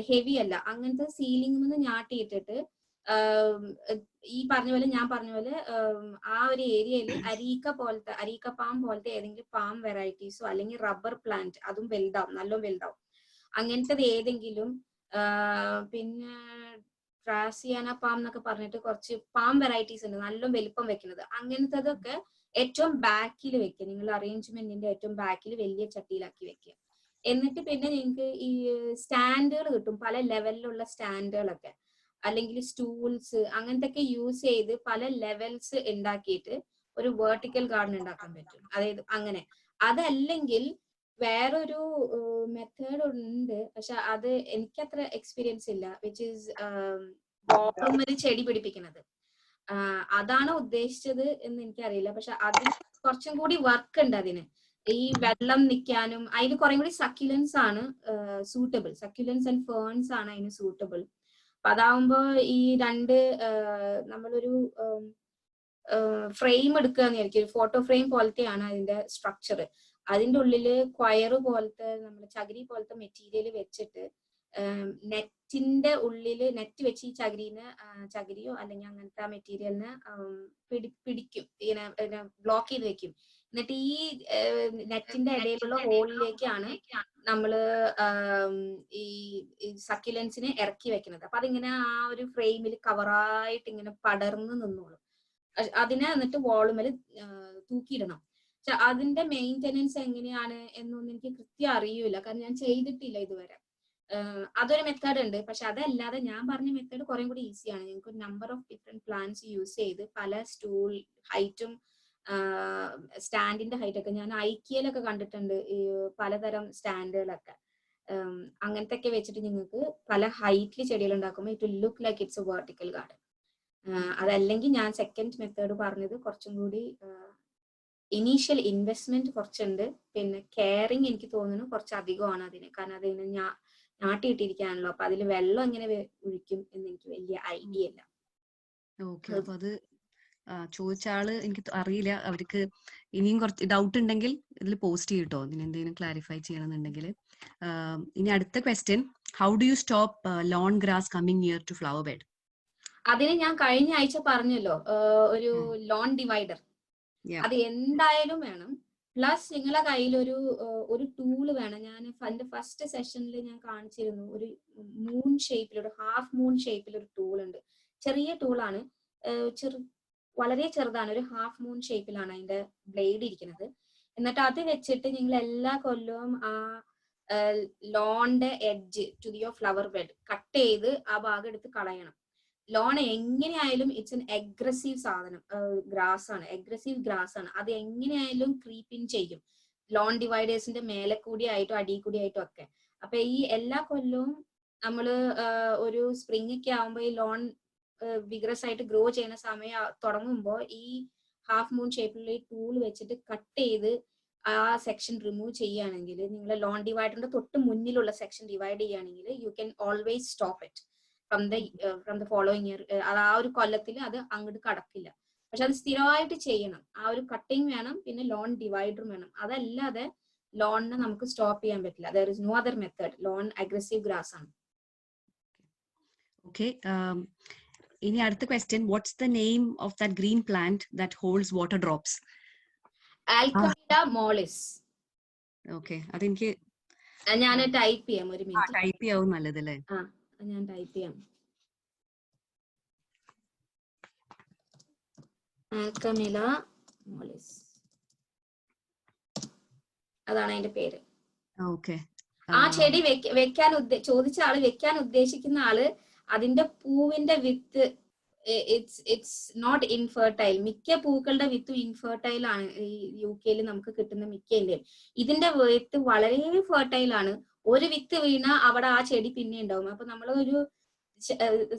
ഹെവി അല്ല. അങ്ങനത്തെ സീലിംഗിൽ നിന്ന് ഞാട്ടിയിട്ടിട്ട് ഈ പറഞ്ഞ പോലെ ഞാൻ പറഞ്ഞ പോലെ ആ ഒരു ഏരിയയിൽ അരീക്ക പാം പോലത്തെ ഏതെങ്കിലും പാം വെറൈറ്റീസോ അല്ലെങ്കിൽ റബ്ബർ പ്ലാന്റ്, അതും വലുതാവും, നല്ലോണം വലുതാവും. അങ്ങനത്തത് ഏതെങ്കിലും, പിന്നെ ട്രാസിയാന പാം എന്നൊക്കെ പറഞ്ഞിട്ട് കുറച്ച് പാം വെറൈറ്റീസ് ഉണ്ട് നല്ല വലിപ്പം വെക്കുന്നത്. അങ്ങനത്തതൊക്കെ ഏറ്റവും ബാക്കിൽ വെക്കുക. നിങ്ങൾ അറേഞ്ച്മെന്റിന്റെ ഏറ്റവും ബാക്കിൽ വലിയ ചട്ടിയിലാക്കി വെക്കുക. എന്നിട്ട് പിന്നെ നിങ്ങൾക്ക് ഈ സ്റ്റാൻഡുകൾ കിട്ടും, പല ലെവലിലുള്ള സ്റ്റാൻഡുകളൊക്കെ, അല്ലെങ്കിൽ സ്റ്റൂൾസ്, അങ്ങനത്തെ ഒക്കെ യൂസ് ചെയ്ത് പല ലെവൽസ് ഉണ്ടാക്കിയിട്ട് ഒരു വെർട്ടിക്കൽ ഗാർഡൻ ഉണ്ടാക്കാൻ പറ്റും. അതായത് അങ്ങനെ. അതല്ലെങ്കിൽ വേറൊരു മെത്തേഡ് ഉണ്ട്, പക്ഷെ അത് എനിക്കത്ര എക്സ്പീരിയൻസ് ഇല്ല, വിച്ച് ഈസ് ബോളുമ്മൽ ചെടി പിടിപ്പിക്കുന്നത്. അതാണ് ഉദ്ദേശിച്ചത് എന്ന് എനിക്കറിയില്ല. പക്ഷെ അതിന് കുറച്ചും കൂടി വർക്ക് ഉണ്ട്. അതിന് ഈ വെള്ളം നിൽക്കാനും അതിന് കുറെ കൂടി സക്യുലൻസ് ആണ് സൂട്ടബിൾ. സക്യുലൻസ് ആൻഡ് ഫേൺസ് ആണ് അതിന് സൂട്ടബിൾ. അപ്പൊ അതാവുമ്പോ ഈ നമ്മളൊരു ഫ്രെയിം എടുക്കുകയെന്ന് വിചാരിക്കും, ഒരു ഫോട്ടോ ഫ്രെയിം പോലത്തെയാണ് അതിന്റെ സ്ട്രക്ചർ. അതിന്റെ ഉള്ളില് ക്വയറ് പോലത്തെ, നമ്മുടെ ചകിരി പോലത്തെ മെറ്റീരിയൽ വെച്ചിട്ട് നെറ്റിന്റെ ഉള്ളില് നെറ്റ് വെച്ച് ഈ ചകിരിയോ അല്ലെങ്കിൽ അങ്ങനത്തെ ആ മെറ്റീരിയലിന് പിടിക്കും, ഇങ്ങനെ ബ്ലോക്ക് ചെയ്ത് വെക്കും. എന്നിട്ട് ഈ നെറ്റിന്റെ ഇടയിലുള്ള ഹോളിലേക്കാണ് നമ്മള് ഈ സക്യുലൻസിനെ ഇറക്കി വെക്കുന്നത്. അപ്പൊ അതിങ്ങനെ ആ ഒരു ഫ്രെയിമിൽ കവറായിട്ട് ഇങ്ങനെ പടർന്ന് നിന്നോളും. അതിനെ എന്നിട്ട് വാളുമേല് തൂക്കിയിടണം. പക്ഷെ അതിന്റെ മെയിൻ്റെനൻസ് എങ്ങനെയാണ് എന്നൊന്നും എനിക്ക് കൃത്യം അറിയൂല, കാരണം ഞാൻ ചെയ്തിട്ടില്ല ഇതുവരെ. അതൊരു മെത്തേഡ് ഉണ്ട്. പക്ഷെ അതല്ലാതെ ഞാൻ പറഞ്ഞ മെത്തേഡ് കുറേ കൂടി ഈസിയാണ്. നിങ്ങൾക്ക് number of different plants use ചെയ്ത് പല സ്റ്റൂൾ ഹൈറ്റും സ്റ്റാൻഡിന്റെ ഹൈറ്റ് ഒക്കെ ഞാൻ ഐക്കിയയിലൊക്കെ കണ്ടിട്ടുണ്ട്, ഈ പലതരം സ്റ്റാൻഡുകളൊക്കെ. അങ്ങനത്തെ ഒക്കെ വെച്ചിട്ട് നിങ്ങൾക്ക് പല ഹൈറ്റിൽ ചെടികൾ ഉണ്ടാക്കുമ്പോൾ it will look like it's A vertical garden. അതല്ലെങ്കിൽ ഞാൻ സെക്കൻഡ് മെത്തേഡ് പറഞ്ഞത് കുറച്ചും കൂടി ഇനീഷ്യൽ ഇൻവെസ്റ്റ്മെന്റ് കുറച്ചുണ്ട്, പിന്നെ കെയറിങ് എനിക്ക് തോന്നുന്നു കുറച്ച് അധികമാണ് അതിന്. കാരണം അതിന് നാട്ടിയിട്ടിരിക്കാണല്ലോ, അപ്പൊ അതിൽ വെള്ളം എങ്ങനെ ഒഴിക്കും എന്ന് എനിക്ക് വലിയ ഐഡിയ ഇല്ല. ഓക്കെ, അപ്പൊ അത് ചോദിച്ച ആള് എനിക്ക് അറിയില്ല. അവർക്ക് ഇനിയും കുറച്ച് ഡൗട്ട് ഉണ്ടെങ്കിൽ ഇതിൽ പോസ്റ്റ് ചെയ്യട്ടോ, ഇതിന് എന്തെങ്കിലും ക്ലാരിഫൈ ചെയ്യണമെന്നുണ്ടെങ്കിൽ. ഇനി അടുത്ത question, how do you stop lawn grass coming near to flower bed? അതിന് ഞാൻ കഴിഞ്ഞ ആഴ്ച പറഞ്ഞല്ലോ, ഒരു ലോൺ ഡിവൈഡർ അത് എന്തായാലും വേണം. പ്ലസ് നിങ്ങളെ കയ്യിൽ ഒരു ടൂള് വേണം. ഞാൻ എന്റെ ഫസ്റ്റ് സെഷനിൽ ഞാൻ കാണിച്ചിരുന്നു, ഒരു മൂൺ ഷേപ്പിൽ, ഒരു ഹാഫ് മൂൺ ഷേപ്പിൽ ഒരു ടൂൾ ഉണ്ട്. ചെറിയ ടൂളാണ്, വളരെ ചെറുതാണ്, ഒരു ഹാഫ് മൂൺ ഷേപ്പിലാണ് അതിന്റെ ബ്ലേഡ് ഇരിക്കുന്നത്. എന്നിട്ട് അത് വെച്ചിട്ട് നിങ്ങൾ എല്ലാ കൊല്ലവും ആ ലോണിന്റെ edge to your flower bed cut ചെയ്ത് ആ ഭാഗം എടുത്ത് കളയണം. ലോൺ എങ്ങനെയായാലും ഇറ്റ്സ് എൻ അഗ്രസീവ് സാധനം, ഗ്രാസ് ആണ്, അഗ്രസീവ് ഗ്രാസ് ആണ്. അത് എങ്ങനെയായാലും ക്രീപ്പ് ഇൻ ചെയ്യും ലോൺ ഡിവൈഡേഴ്സിന്റെ മേലെ കൂടി ആയിട്ടും അടി കൂടി ആയിട്ടും ഒക്കെ. അപ്പൊ ഈ എല്ലാ കൊല്ലവും നമ്മള് ഒരു സ്പ്രിംഗ് ഒക്കെ ആവുമ്പോ ഈ ലോൺ വിഗ്രസ് ആയിട്ട് ഗ്രോ ചെയ്യുന്ന സമയം തുടങ്ങുമ്പോൾ ഈ ഹാഫ് മൂൺ ഷേപ്പിലുള്ള ഈ ടൂൾ വെച്ചിട്ട് കട്ട് ചെയ്ത് ആ സെക്ഷൻ റിമൂവ് ചെയ്യുകയാണെങ്കിൽ, നിങ്ങൾ ലോൺ ഡിവൈഡറിന്റെ തൊട്ട് മുന്നിലുള്ള സെക്ഷൻ ഡിവൈഡ് ചെയ്യുകയാണെങ്കിൽ you can always stop it from the following year. അത് ആ ഒരു കൊല്ലത്തിൽ അത് അങ്ങോട്ട് കടക്കില്ല. പക്ഷെ അത് സ്ഥിരമായിട്ട് ചെയ്യണം. ആ ഒരു കട്ടിങ് വേണം, പിന്നെ ലോൺ ഡിവൈഡറും വേണം. അതല്ലാതെ ലോണിനെ നമുക്ക് സ്റ്റോപ്പ് ചെയ്യാൻ പറ്റില്ല. There is no other method. Lawn aggressive grass ആണ്. ഓക്കെ, ഇനി അടുത്ത question, what's the name of that green plant that holds water drops? Alchemilla mollis. Okay, അതെനിക്ക് ഞാൻ ടൈപ്പ് ചെയ്യാം, ഒരു മിനിറ്റ്. ടൈപ്പ് ചെയ്യാവും നല്ലതല്ലേ? ഞാൻ ടൈപ്പ് ചെയ്യാം. ആൽക്കമില മോളിസ്, അതാണ് അതിന്റെ പേര്. ഓക്കെ, ആ ചെടി വെക്കാൻ ചോദിച്ച ആള്, വെക്കാൻ ഉദ്ദേശിക്കുന്ന ആള് അതിന്റെ പൂവിന്റെ വിത്ത് ഇറ്റ്സ് നോട്ട് ഇൻഫെർട്ടൈൽ. മിക്ക പൂക്കളുടെ വിത്തും ഇൻഫെർട്ടൈൽ ആണ്. ഈ UK നമുക്ക് കിട്ടുന്ന മിക്കതിന്റെയും. ഇതിന്റെ വിത്ത് വളരെ ഫെർട്ടൈൽ ആണ്. ഒരു വിത്ത് വീണ അവിടെ ആ ചെടി പിന്നെ ഉണ്ടാവും. അപ്പൊ നമ്മൾ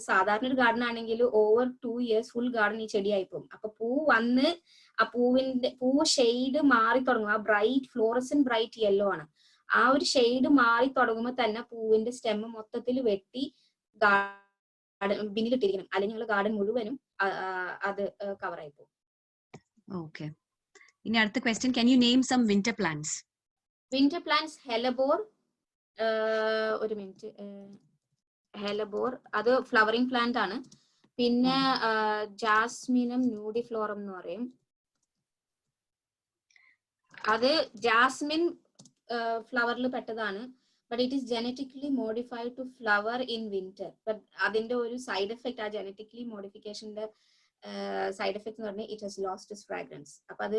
സാധാരണ ഒരു ഗാർഡൻ ആണെങ്കിൽ ഓവർ 2 years ഫുൾ ഗാർഡൻ ഈ ചെടിയായി പോകും. അപ്പൊ പൂ വന്ന് ആ പൂ ഷെയ്ഡ് മാറി തുടങ്ങും. ആ ബ്രൈറ്റ് ഫ്ലോറസൻ ബ്രൈറ്റ് യെല്ലോ ആണ്. ആ ഒരു ഷെയ്ഡ് മാറി തുടങ്ങുമ്പോൾ തന്നെ പൂവിന്റെ സ്റ്റെം മൊത്തത്തിൽ വെട്ടി ബിന്നിലിട്ടിരിക്കണം, അല്ലെങ്കിൽ നിങ്ങൾ ഗാർഡൻ മുഴുവനും അത് കവർ ആയി പോകും. ഓക്കെ, ഇനി അടുത്ത question, can you name some winter plants? Winter plants hellebore, ഒരു മിനിറ്റ്, ഹെലബോർ അത് ഫ്ലവറിംഗ് പ്ലാന്റ് ആണ്. പിന്നെ ജാസ്മിനും ന്യൂഡിഫ്ലോറം എന്ന് പറയും. അത് ജാസ്മിൻ ഫ്ലവറിൽ പെട്ടതാണ്. But it is genetically modified to flower in winter. But അതിന്റെ ഒരു സൈഡ് എഫക്ട്, ആ ജനറ്റിക്കലി മോഡിഫിക്കേഷന്റെ സൈഡ് എഫക്ട് എന്ന് പറഞ്ഞാൽ it has lost its fragrance. അപ്പൊ അത്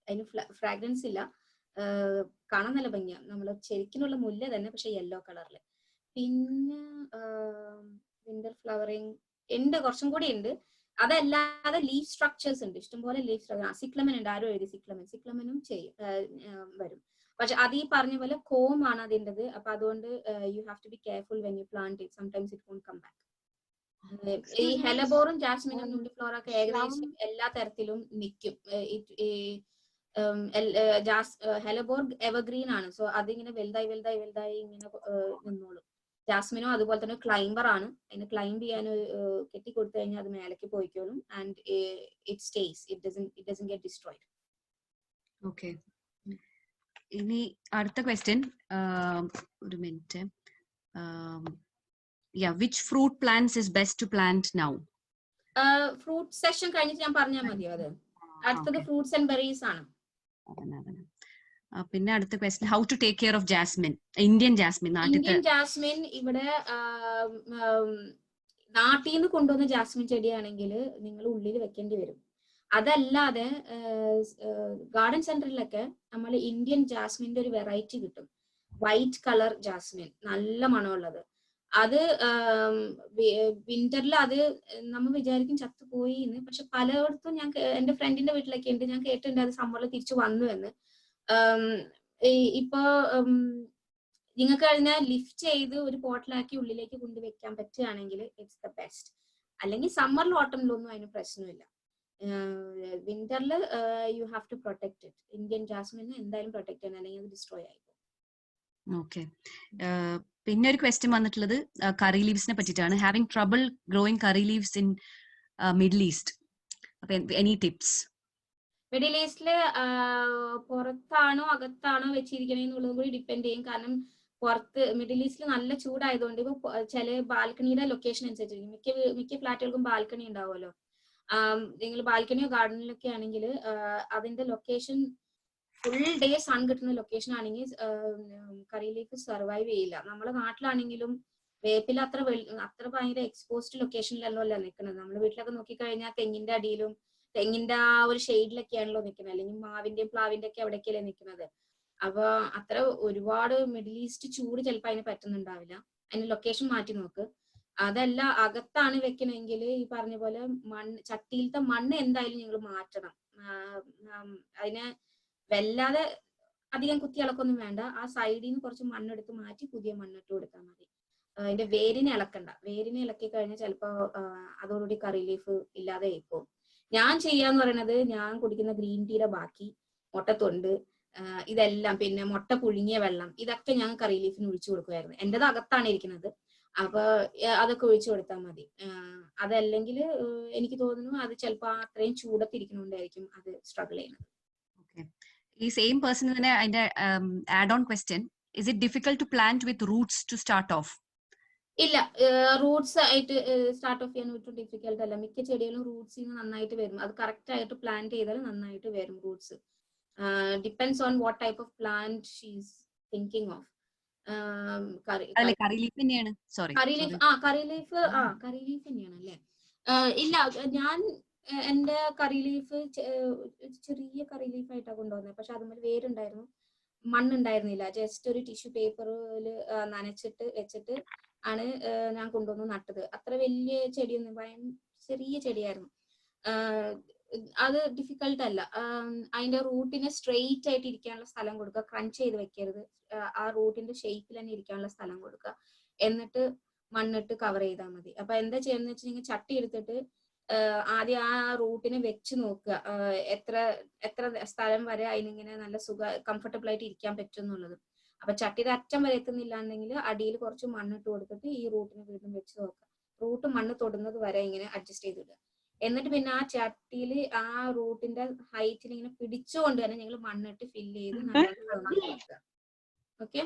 അതിന് ഫ്രാഗ്രൻസ് ഇല്ല, കാണാൻ നല്ല ഭംഗിയാണ്. നമ്മൾ ശരിക്കുള്ള മുല്ല തന്നെ, പക്ഷെ യെല്ലോ കളറിൽ. പിന്നെ വിന്റർ ഫ്ലവറിങ് ഉണ്ട്, കുറച്ചും കൂടി ഉണ്ട്. അതല്ലാതെ ലീഫ് സ്ട്രക്ചേഴ്സ് ഉണ്ട്, ഇഷ്ടംപോലെ ലീഫ് സ്ട്രക്ചർ. സിക്ലമൻ ഉണ്ട്, ആരും എഴുതി സിക്ലമനും വരും. പക്ഷെ അത് ഈ പറഞ്ഞ പോലെ കോം ആണ് അതിൻ്റെത്. അപ്പൊ അതുകൊണ്ട് you have to be careful when you plant it. Sometimes it won't come back. ഈ ഹെലബോറും ജാസ്മിനും ന്യൂഡിഫ്ലോറ ഒക്കെ ഏകദേശം എല്ലാ തരത്തിലും നിൽക്കും. ഹെലബോർ എവർഗ്രീൻ ആണ്, സോ അതിങ്ങനെ വലുതായി ഇങ്ങനെ നിന്നോളും. ജാസ്മിനും അതുപോലെ തന്നെ ക്ലൈംബർ ആണ്. അതിന് ക്ലൈംബ് ചെയ്യാൻ കെട്ടി കൊടുത്തു കഴിഞ്ഞാൽ അത് മേലേക്ക് പോയിക്കോളും. And it stays, it doesn't get destroyed. Okay, ഇനി അടുത്ത ക്വസ്റ്റ്യൻ, ഒരു minute, which fruit plants is best to plant now? Fruit session കഴിഞ്ഞിട്ട് ഞാൻ പറഞ്ഞാൽ മതിയോ? അത് അടുത്തത് ഫ്രൂട്ട്സ് ആൻഡ് ബെറീസ് ആണ്. പിന്നെ അടുത്ത question, how to take care of jasmine, Indian jasmine? Indian jasmine ഇവിടെ നാട്ടിൽ നിന്ന് കൊണ്ടുവന്ന ജാസ്മിൻ ചെടിയാണെങ്കിൽ നിങ്ങൾ ഉള്ളിൽ വെക്കേണ്ടി വരും. അതല്ലാതെ ഗാർഡൻ സെന്ററിലൊക്കെ നമ്മൾ ഇന്ത്യൻ ജാസ്മിന്റെ ഒരു വെറൈറ്റി കിട്ടും. വൈറ്റ് കളർ ജാസ്മിൻ, നല്ല മണമുള്ളത്. അത് വിന്ററിൽ അത് നമ്മൾ വിചാരിക്കും ചത്തുപോയി എന്ന്, പക്ഷെ പലയിടത്തും ഞാൻ എന്റെ ഫ്രണ്ടിന്റെ വീട്ടിലൊക്കെ ഉണ്ട്, ഞാൻ കേട്ടിട്ടുണ്ട് അത് സമ്മറിൽ തിരിച്ചു വന്നു എന്ന്. ഇപ്പൊ നിങ്ങൾക്ക് അതിനെ ലിഫ്റ്റ് ചെയ്ത് ഒരു പോട്ടിലാക്കി ഉള്ളിലേക്ക് കൊണ്ടുവയ്ക്കാൻ പറ്റുകയാണെങ്കിൽ ഇറ്റ്സ് ദ ബെസ്റ്റ്. അല്ലെങ്കിൽ സമ്മറിൽ ഓട്ടമിലൊന്നും അതിന് പ്രശ്നമില്ല. വിന്ററിൽ you have to protect it. Indian ജാസ്മിനെ എന്തായാലും പ്രൊട്ടക്ട് ചെയ്യണം, അല്ലെങ്കിൽ അത് ഡിസ്ട്രോയ് ആയി. ഓക്കെ. പിന്നെ ഒരു ക്വസ്റ്റ്യൻ വന്നിട്ടുള്ളത് കറി ലീവ്സിനെ പറ്റിയിട്ടാണ്. Having trouble growing curry leaves in middle east. അപ്പൊ എനി ടിപ്സ്? മിഡിൽ ഈസ്റ്റില് പുറത്താണോ അകത്താണോ വെച്ചിരിക്കണെന്നുള്ളതും കൂടി ഡിപ്പെൻഡ് ചെയ്യും. കാരണം പുറത്ത് മിഡിൽ ഈസ്റ്റിൽ നല്ല ചൂടായതുകൊണ്ട് ഇപ്പൊ ചില ബാൽക്കണിയുടെ ലൊക്കേഷൻ അനുസരിച്ചിരിക്കും. മിക്ക ഫ്ലാറ്റുകൾക്കും ബാൽക്കണി ഉണ്ടാവുമല്ലോ. നിങ്ങൾ ബാൽക്കണിയോ ഗാർഡനിലൊക്കെ ആണെങ്കിൽ അതിന്റെ ലൊക്കേഷൻ ഫുൾ ഡേ സൺ കിട്ടുന്ന ലൊക്കേഷൻ ആണെങ്കിൽ കറി ലീഫ് സർവൈവ് ചെയ്യില്ല. നമ്മുടെ നാട്ടിലാണെങ്കിലും വേപ്പിൽ അത്ര ഭയങ്കര എക്സ്പോസ്ഡ് ലൊക്കേഷനിലല്ലോ നിൽക്കുന്നത്. നമ്മുടെ വീട്ടിലൊക്കെ നോക്കിക്കഴിഞ്ഞാൽ തെങ്ങിന്റെ അടിയിലും തെങ്ങിന്റെ ആ ഒരു ഷെയ്ഡിലൊക്കെയാണല്ലോ നിൽക്കുന്നത്, അല്ലെങ്കിൽ മാവിന്റെയും പ്ലാവിന്റെ ഒക്കെ അവിടേക്കല്ലേ നിൽക്കുന്നത്. അപ്പൊ അത്ര ഒരുപാട് മിഡിൽ ഈസ്റ്റ് ചൂട് ചിലപ്പോൾ അതിന് പറ്റുന്നുണ്ടാവില്ല. അതിന് ലൊക്കേഷൻ മാറ്റി നോക്ക്. അതല്ല അകത്താണ് വെക്കണമെങ്കിൽ ഈ പറഞ്ഞ പോലെ ചട്ടിയിലത്തെ മണ്ണ് എന്തായാലും നിങ്ങൾ മാറ്റണം. അതിന് വല്ലാതെ അധികം കുത്തിയിളക്കൊന്നും വേണ്ട. ആ സൈഡിൽ നിന്ന് കുറച്ച് മണ്ണെടുത്ത് മാറ്റി പുതിയ മണ്ണിട്ട് കൊടുത്താൽ മതി. അതിന്റെ വേരിനെ ഇളക്കണ്ട. വേരിനെ ഇളക്കി കഴിഞ്ഞാൽ ചിലപ്പോ അതോടുകൂടി കറി ലീഫ് ഇല്ലാതെ ആയിപ്പോവും. ഞാൻ ചെയ്യാന്ന് പറയുന്നത്, ഞാൻ കുടിക്കുന്ന ഗ്രീൻ ടീയുടെ ബാക്കി, മുട്ടത്തൊണ്ട്, ഇതെല്ലാം, പിന്നെ മുട്ട പുഴുങ്ങിയ വെള്ളം, ഇതൊക്കെ ഞാൻ കറി ലീഫിന് ഒഴിച്ചു കൊടുക്കുമായിരുന്നു. എന്റേത് അകത്താണ് ഇരിക്കുന്നത്, അപ്പൊ അതൊക്കെ ഒഴിച്ചു കൊടുത്താൽ മതി. അതല്ലെങ്കിൽ എനിക്ക് തോന്നുന്നു അത് ചിലപ്പോ അത്രയും ചൂടത്തിരിക്കണോണ്ടായിരിക്കും അത് സ്ട്രഗിൾ ചെയ്യുന്നത്. ഈ സെയിം പേഴ്സൺ തന്നെ അതിന്റെ add on question, is it difficult to plant with roots to start off? ഇല്ല, റൂട്ട്സ് ആയിട്ട് സ്റ്റാർട്ട് ഓഫ് ചെയ്യാൻ ഒട്ടും ഡിഫിക്കൽട്ട് അല്ല. മിക്ക ചെടികളും റൂട്ട്സിൽ നിന്ന് നന്നായിട്ട് വരും. അത് കറക്റ്റ് ആയിട്ട് പ്ലാന്റ് ചെയ്താൽ നന്നായിട്ട് വരും roots. Depends on what type of plant she is thinking of. Curry leaf തന്നെയാണ്. കറി ലീഫ് തന്നെയാണ് അല്ലേ? ഇല്ല, ഞാൻ എന്റെ കറി ലീഫ് ചെറിയ കറി ലീഫ് ആയിട്ടാണ് കൊണ്ടുവന്നത്. പക്ഷെ അതുപോലെ വേരുണ്ടായിരുന്നു, മണ്ണുണ്ടായിരുന്നില്ല. ജസ്റ്റ് ഒരു ടിഷ്യൂ പേപ്പറിൽ നനച്ചിട്ട് വെച്ചിട്ട് ആണ് ഞാൻ കൊണ്ടുവന്ന് നട്ടത്. അത്ര വലിയ ചെടിയൊന്നും, ചെറിയ ചെടിയായിരുന്നു. അത് ഡിഫിക്കൽട്ട് അല്ല. അതിന്റെ റൂട്ടിന് സ്ട്രെയിറ്റ് ആയിട്ട് ഇരിക്കാനുള്ള സ്ഥലം കൊടുക്കുക, ക്രഞ്ച് ചെയ്ത് വെക്കരുത്. ആ റൂട്ടിന്റെ ഷേപ്പിൽ തന്നെ ഇരിക്കാനുള്ള സ്ഥലം കൊടുക്കുക, എന്നിട്ട് മണ്ണിട്ട് കവർ ചെയ്താൽ മതി. അപ്പൊ എന്താ ചെയ്യുന്നത് വെച്ചിട്ടുണ്ടെങ്കിൽ ചട്ടി എടുത്തിട്ട് ആദ്യം ആ റൂട്ടിനെ വെച്ച് നോക്കുക, എത്ര സ്ഥലം വരെ അതിനിങ്ങനെ നല്ല കംഫർട്ടബിൾ ആയിട്ട് ഇരിക്കാൻ പറ്റും എന്നുള്ളത്. അപ്പൊ ചട്ടിയുടെ അറ്റം വരെ എത്തുന്നില്ലാണ്ടെങ്കിൽ അടിയിൽ കുറച്ച് മണ്ണിട്ട് കൊടുത്തിട്ട് ഈ റൂട്ടിനെ വീണ്ടും വെച്ച് നോക്കുക. റൂട്ട് മണ്ണ് തൊടുന്നത് വരെ ഇങ്ങനെ അഡ്ജസ്റ്റ് ചെയ്തിടുക. എന്നിട്ട് പിന്നെ ആ ചട്ടിയിൽ ആ റൂട്ടിന്റെ ഹൈറ്റിൽ ഇങ്ങനെ പിടിച്ചുകൊണ്ട് തന്നെ ഞങ്ങൾ മണ്ണിട്ട് ഫില്ല് ചെയ്ത് നോക്കുക. ഓക്കെ,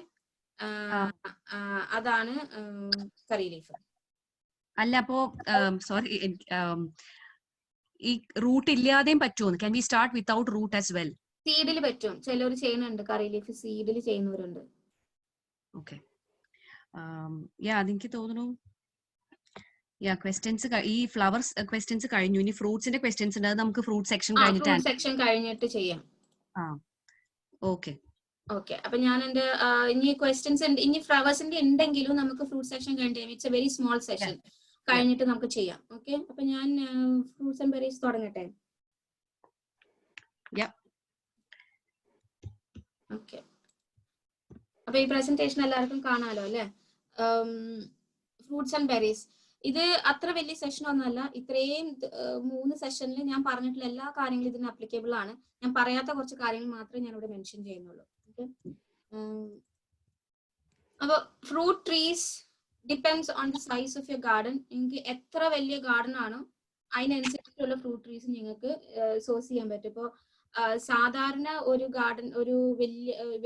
അതാണ് കറി ലീഫ്. അല്ല, അപ്പോ സോറി, ഈ റൂട്ട് ഇല്ലാതെയും പറ്റുമോ? Can we start without root as well? സീഡിൽ പറ്റും, ചിലർ ചെയ്യുന്നുണ്ട്. കറി ലീഫ് സീഡിൽ ചെയ്യുന്നവരുണ്ട്. ഓക്കെ, അതെനിക്ക് തോന്നുന്നു. ക്വസ്റ്റ്യൻസ്, ഈ ഫ്ലവേഴ്സ് ക്വസ്റ്റ്യൻസ് കഴിഞ്ഞു. ഇനി ഫ്രൂട്ട്സിന്റെ ക്വസ്റ്റ്യൻസ് ഉണ്ട്, അത് നമുക്ക് ഫ്രൂട്ട് സെക്ഷൻ കഴിഞ്ഞിട്ട് ചെയ്യാം. ഓക്കെ. അപ്പൊ ഞാൻ എന്റെ ഇനി ക്വസ്റ്റ്യൻസ് ഇനി ഫ്ലവേഴ്സിന്റെ ഉണ്ടെങ്കിലും നമുക്ക് ഫ്രൂട്ട് സെക്ഷൻ കഴിഞ്ഞിട്ട്, it's A very small session, കഴിഞ്ഞിട്ട് നമുക്ക് ചെയ്യാം. ഓക്കെ, അപ്പൊ ഞാൻ ഫ്രൂട്ട്സ് ആൻഡ് ബെറീസ് തുടങ്ങട്ടെ? ഓക്കെ, അപ്പൊ ഈ പ്രസന്റേഷൻ എല്ലാവർക്കും കാണാലോ അല്ലെ? ഫ്രൂട്ട്സ് ആൻഡ് ബെറീസ്, ഇത് അത്ര വലിയ സെഷൻ ഒന്നുമല്ല. ഇത്രയും 3 സെഷനിൽ ഞാൻ പറഞ്ഞിട്ടുള്ള എല്ലാ കാര്യങ്ങളും ഇതിന് അപ്ലിക്കബിൾ ആണ്. ഞാൻ പറയാത്ത കുറച്ച് കാര്യങ്ങൾ മാത്രമേ ഞാൻ ഇവിടെ മെൻഷൻ ചെയ്യുന്നുള്ളൂ. ഓക്കെ, അപ്പൊ fruit trees depends on the size of your garden. നിങ്ങൾക്ക് എത്ര വലിയ ഗാർഡൻ ആണോ അതിനനുസരിച്ചുള്ള ഫ്രൂട്ട് ട്രീസ് നിങ്ങൾക്ക് സോഴ്സ് ചെയ്യാൻ പറ്റും. ഇപ്പോൾ സാധാരണ ഒരു ഗാർഡൻ, ഒരു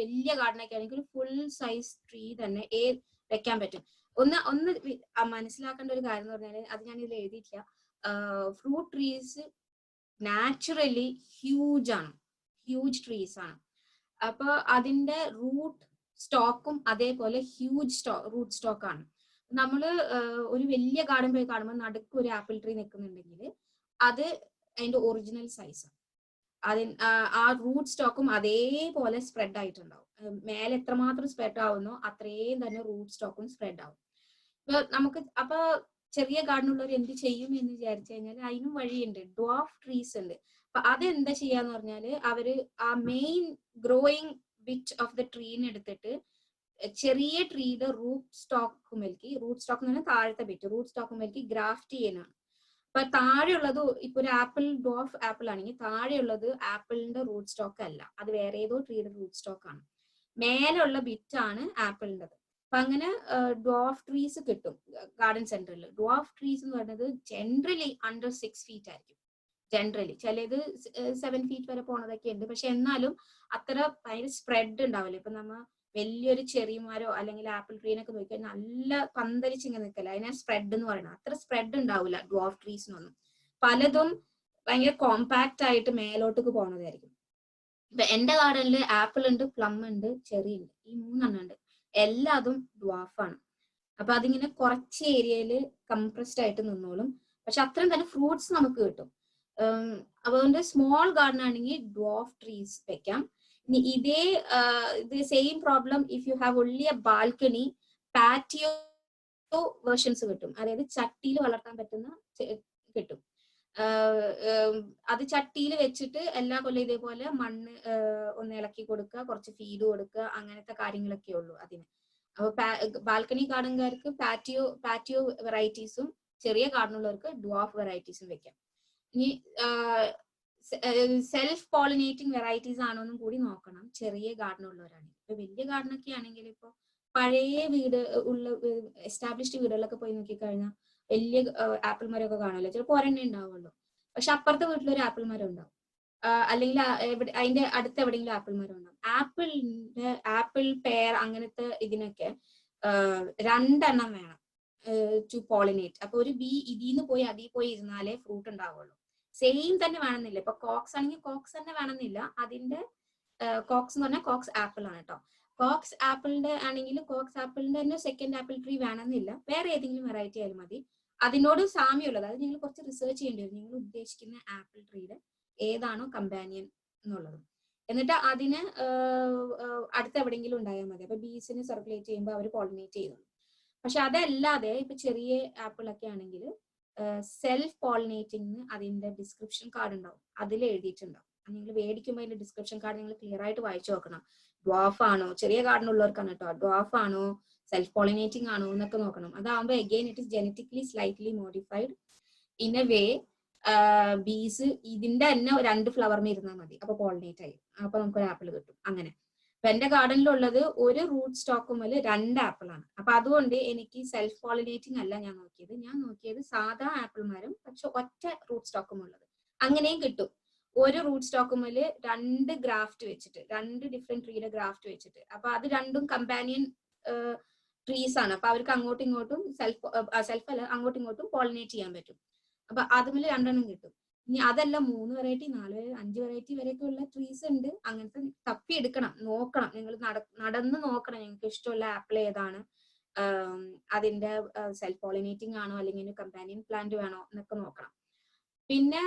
വലിയ ഗാർഡനൊക്കെ ആണെങ്കിൽ ഒരു ഫുൾ സൈസ് ട്രീ തന്നെ വെക്കാൻ പറ്റും. ഒന്ന് മനസ്സിലാക്കേണ്ട ഒരു കാര്യം എന്ന് പറഞ്ഞാൽ, അത് ഞാൻ ഇതിൽ എഴുതിയിട്ടില്ല, fruit trees naturally huge trees ആണ്. അപ്പൊ അതിന്റെ റൂട്ട് സ്റ്റോക്കും അതേപോലെ ഹ്യൂജ് റൂട്ട് സ്റ്റോക്ക് ആണ്. നമ്മള് ഒരു വലിയ ഗാർഡൻ പോയി കാണുമ്പോൾ നടുക്ക് ഒരു ആപ്പിൾ ട്രീ നിൽക്കുന്നുണ്ടെങ്കിൽ അത് അതിന്റെ ഒറിജിനൽ സൈസാണ്. ആ റൂട്ട് സ്റ്റോക്കും അതേപോലെ സ്പ്രെഡ് ആയിട്ടുണ്ടാവും. മേലെ എത്രമാത്രം സ്പ്രെഡ് ആവുന്നോ അത്രയും തന്നെ റൂട്ട് സ്റ്റോക്കും സ്പ്രെഡ് ആവും. അപ്പൊ ചെറിയ ഗാർഡനുള്ളവർ എന്ത് ചെയ്യും എന്ന് വിചാരിച്ചു കഴിഞ്ഞാൽ അതിനും വഴിയുണ്ട്. ഡ്വാർഫ് ട്രീസ് ഉണ്ട്. അപ്പൊ അതെന്താ ചെയ്യാന്ന് പറഞ്ഞാല് അവര് ആ main growing bit of the ട്രീനെ എടുത്തിട്ട് ചെറിയ ട്രീയുടെ റൂട്ട് സ്റ്റോക്ക് എന്ന് പറഞ്ഞാൽ താഴത്തെ ബിറ്റ് റൂട്ട് സ്റ്റോക്ക് ഗ്രാഫ്റ്റ് ചെയ്യാനാണ്. അപ്പൊ താഴെയുള്ളത് ഇപ്പൊ ഒരു ആപ്പിൾ ഡ്വാർഫ് ആപ്പിൾ ആണെങ്കിൽ താഴെയുള്ളത് ആപ്പിളിന്റെ റൂട്ട് സ്റ്റോക്ക് അല്ല, അത് വേറെ ഏതോ ട്രീയുടെ റൂട്ട് സ്റ്റോക്ക് ആണ്. മേലുള്ള ബിറ്റ് ആണ് ആപ്പിളിൻ്റെത്. അപ്പൊ അങ്ങനെ ഡ്വാർഫ് ട്രീസ് കിട്ടും ഗാർഡൻ സെന്ററിൽ. ഡ്വാർഫ് ട്രീസ് എന്ന് പറയുന്നത് ജനറലി അണ്ടർ 6 feet ആയിരിക്കും. ജനറലി ചിലത് 7 feet വരെ പോണതൊക്കെ ഉണ്ട്. പക്ഷെ എന്നാലും അത്ര ഭയങ്കര സ്പ്രെഡ് ഉണ്ടാവില്ല. ഇപ്പൊ നമ്മ വലിയൊരു ചെറിയമാരോ അല്ലെങ്കിൽ ആപ്പിൾ ട്രീനൊക്കെ നോക്കിയാൽ നല്ല പന്തലിച്ച് ഇങ്ങനെ നിൽക്കല്ല, അതിനാ സ്പ്രെഡ് എന്ന് പറയുന്നത്. അത്ര സ്പ്രെഡ് ഉണ്ടാവില്ല ഡ്വാർഫ് ട്രീസിനൊന്നും. പലതും ഭയങ്കര കോമ്പാക്ട് ആയിട്ട് മേലോട്ടേക്ക് പോണതായിരിക്കും. ഇപ്പൊ എന്റെ ഗാർഡനിൽ ആപ്പിൾ ഉണ്ട്, പ്ലം ഉണ്ട്, ചെറി ഉണ്ട്, ഈ 3 എണ്ണം ഉണ്ട്. എല്ലാതും ഡ്വാർഫാണ്. അപ്പൊ അതിങ്ങനെ കുറച്ച് ഏരിയയിൽ കംപ്രസ്ഡ് ആയിട്ട് നിന്നോളും. പക്ഷെ അത്രയും തന്നെ ഫ്രൂട്ട്സ് നമുക്ക് കിട്ടും. അതുകൊണ്ട് സ്മോൾ ഗാർഡൻ ആണെങ്കിൽ ഡ്വാർഫ് ട്രീസ് വെക്കാം. ഇനി ഇത് same problem if you have only A balcony, patio versions കിട്ടും. അതായത് ചട്ടിയിൽ വളർത്താൻ പറ്റുന്ന കിട്ടും. അത് ചട്ടിയിൽ വെച്ചിട്ട് എല്ലാ കൊല്ലം ഇതേപോലെ മണ്ണ് ഒന്ന് ഇളക്കി കൊടുക്കുക, കുറച്ച് ഫീഡ് കൊടുക്കുക, അങ്ങനത്തെ കാര്യങ്ങളൊക്കെ ഉള്ളൂ അതിന്. അപ്പൊ ബാൽക്കണി ഗാർഡൻകാർക്ക് പാറ്റിയോ വെറൈറ്റീസും ചെറിയ ഗാർഡനുള്ളവർക്ക് ഡ്വാർഫ് വെറൈറ്റീസും വെക്കാം. ഇനി സെൽഫ് പോളിനേറ്റിംഗ് വെറൈറ്റീസ് ആണോന്നും കൂടി നോക്കണം ചെറിയ ഗാർഡൻ ഉള്ളവരാണെങ്കിൽ. ഇപ്പൊ വലിയ ഗാർഡനൊക്കെ ആണെങ്കിൽ ഇപ്പൊ പഴയ വീട് ഉള്ള എസ്റ്റാബ്ലിഷ്ഡ് വീടുകളിലൊക്കെ പോയി നോക്കിക്കഴിഞ്ഞാൽ വലിയ ആപ്പിൾ മരമൊക്കെ കാണുമല്ലോ, ചിലപ്പോൾ ഒരെണ്ണേ ഉണ്ടാവുള്ളൂ. പക്ഷെ അപ്പുറത്തെ വീട്ടിലൊരു ആപ്പിൾ മരം ഉണ്ടാവും, അല്ലെങ്കിൽ അതിന്റെ അടുത്ത് എവിടെയെങ്കിലും ആപ്പിൾ മരം ഉണ്ടാവും. ആപ്പിൾ പെയർ അങ്ങനത്തെ ഇതിനൊക്കെ 2 എണ്ണം വേണം ടു പോളിനേറ്റ്. അപ്പൊ ഒരു ബി ഇതിന്ന് പോയി അതിൽ പോയി ഇരുന്നാലേ ഫ്രൂട്ട് ഉണ്ടാവുള്ളൂ. സെയിം തന്നെ വേണമെന്നില്ല. ഇപ്പൊ കോക്സ് ആണെങ്കിൽ കോക്സ് തന്നെ വേണമെന്നില്ല. അതിന്റെ കോക്സ് എന്ന് പറഞ്ഞാൽ കോക്സ് ആപ്പിൾ ആണ് കേട്ടോ. കോക്സ് ആപ്പിളിന്റെ ആണെങ്കിൽ കോക്സ് ആപ്പിളിന്റെ തന്നെ സെക്കൻഡ് ആപ്പിൾ ട്രീ വേണമെന്നില്ല, വേറെ ഏതെങ്കിലും വെറൈറ്റി ആയാലും മതി. അതിനോട് സാമ്യമുള്ളത്, അത് നിങ്ങൾ കുറച്ച് റിസർച്ച് ചെയ്യേണ്ടി വരും, നിങ്ങൾ ഉദ്ദേശിക്കുന്ന ആപ്പിൾ ട്രീയുടെ ഏതാണോ കമ്പാനിയൻ എന്നുള്ളത്. എന്നിട്ട് അതിന് അടുത്ത് എവിടെയെങ്കിലും ഉണ്ടായാൽ മതി. അപ്പൊ ബീസിന് സർക്കുലേറ്റ് ചെയ്യുമ്പോൾ അവർ പോളിനേറ്റ് ചെയ്യുന്നു. പക്ഷെ അതല്ലാതെ ഇപ്പൊ ചെറിയ ആപ്പിൾ ഒക്കെ ആണെങ്കിൽ സെൽഫ് പോളിനേറ്റിംഗ് അതിന്റെ ഡിസ്ക്രിപ്ഷൻ കാർഡ് ഉണ്ടാവും, അതിൽ എഴുതിയിട്ടുണ്ടാവും. നിങ്ങൾ മേടിക്കുമ്പോൾ അതിന്റെ ഡിസ്ക്രിപ്ഷൻ കാർഡ് നിങ്ങൾ ക്ലിയർ ആയിട്ട് വായിച്ചു നോക്കണം. ഡ്വാർഫ് ആണോ, ചെറിയ ഗാർഡൻ ഉള്ളവർക്കാണ് കേട്ടോ, ഡ്വാർഫ് ആണോ സെൽഫ് പോളിനേറ്റിംഗ് ആണോ എന്നൊക്കെ നോക്കണം. അതാവുമ്പോൾ again it is genetically slightly modified in a way. Bees ഇതിന്റെ തന്നെ 2 ഫ്ലവറിന് ഇരുന്നാൽ മതി, അപ്പൊ പോളിനേറ്റ് ആയി, അപ്പൊ നമുക്കൊരു ആപ്പിൾ കിട്ടും. അങ്ങനെ അപ്പൊ എന്റെ ഗാർഡനിലുള്ളത് ഒരു റൂട്ട് സ്റ്റോക്കും മേലെ 2 ആപ്പിൾ ആണ്. അപ്പൊ അതുകൊണ്ട് എനിക്ക് സെൽഫ് പോളിനേറ്റിംഗ് അല്ല ഞാൻ നോക്കിയത് സാധാ ആപ്പിൾ മരം, പക്ഷെ ഒറ്റ റൂട്ട് സ്റ്റോക്കും ഉള്ളത്. അങ്ങനെയും കിട്ടും. ഒരു റൂട്ട് സ്റ്റോക്കും മേലെ 2 ഗ്രാഫ്റ്റ് വെച്ചിട്ട്, 2 ഡിഫറെന്റ് ട്രീയുടെ ഗ്രാഫ്റ്റ് വെച്ചിട്ട്. അപ്പൊ അത് രണ്ടും കമ്പാനിയൻ ട്രീസ് ആണ്. അപ്പൊ അവർക്ക് അങ്ങോട്ടും ഇങ്ങോട്ടും അങ്ങോട്ടും ഇങ്ങോട്ടും പോളിനേറ്റ് ചെയ്യാൻ പറ്റും. അപ്പൊ അതുമില്ല 2 എണ്ണം കിട്ടും. ഇനി അതല്ല 3 വെറൈറ്റി 4 5 വെറൈറ്റി വരെയൊക്കെ ഉള്ള ട്രീസ് ഉണ്ട്. അങ്ങനത്തെ തപ്പി എടുക്കണം, നോക്കണം, നിങ്ങൾ നടന്ന് നോക്കണം നിങ്ങൾക്ക് ഇഷ്ടമുള്ള ആപ്പിൾ ഏതാണ്, അതിന്റെ സെൽഫ് പോളിനേറ്റിംഗ് ആണോ അല്ലെങ്കിൽ കമ്പാനിയൻ പ്ലാന്റ് വേണോ എന്നൊക്കെ നോക്കണം. പിന്നെ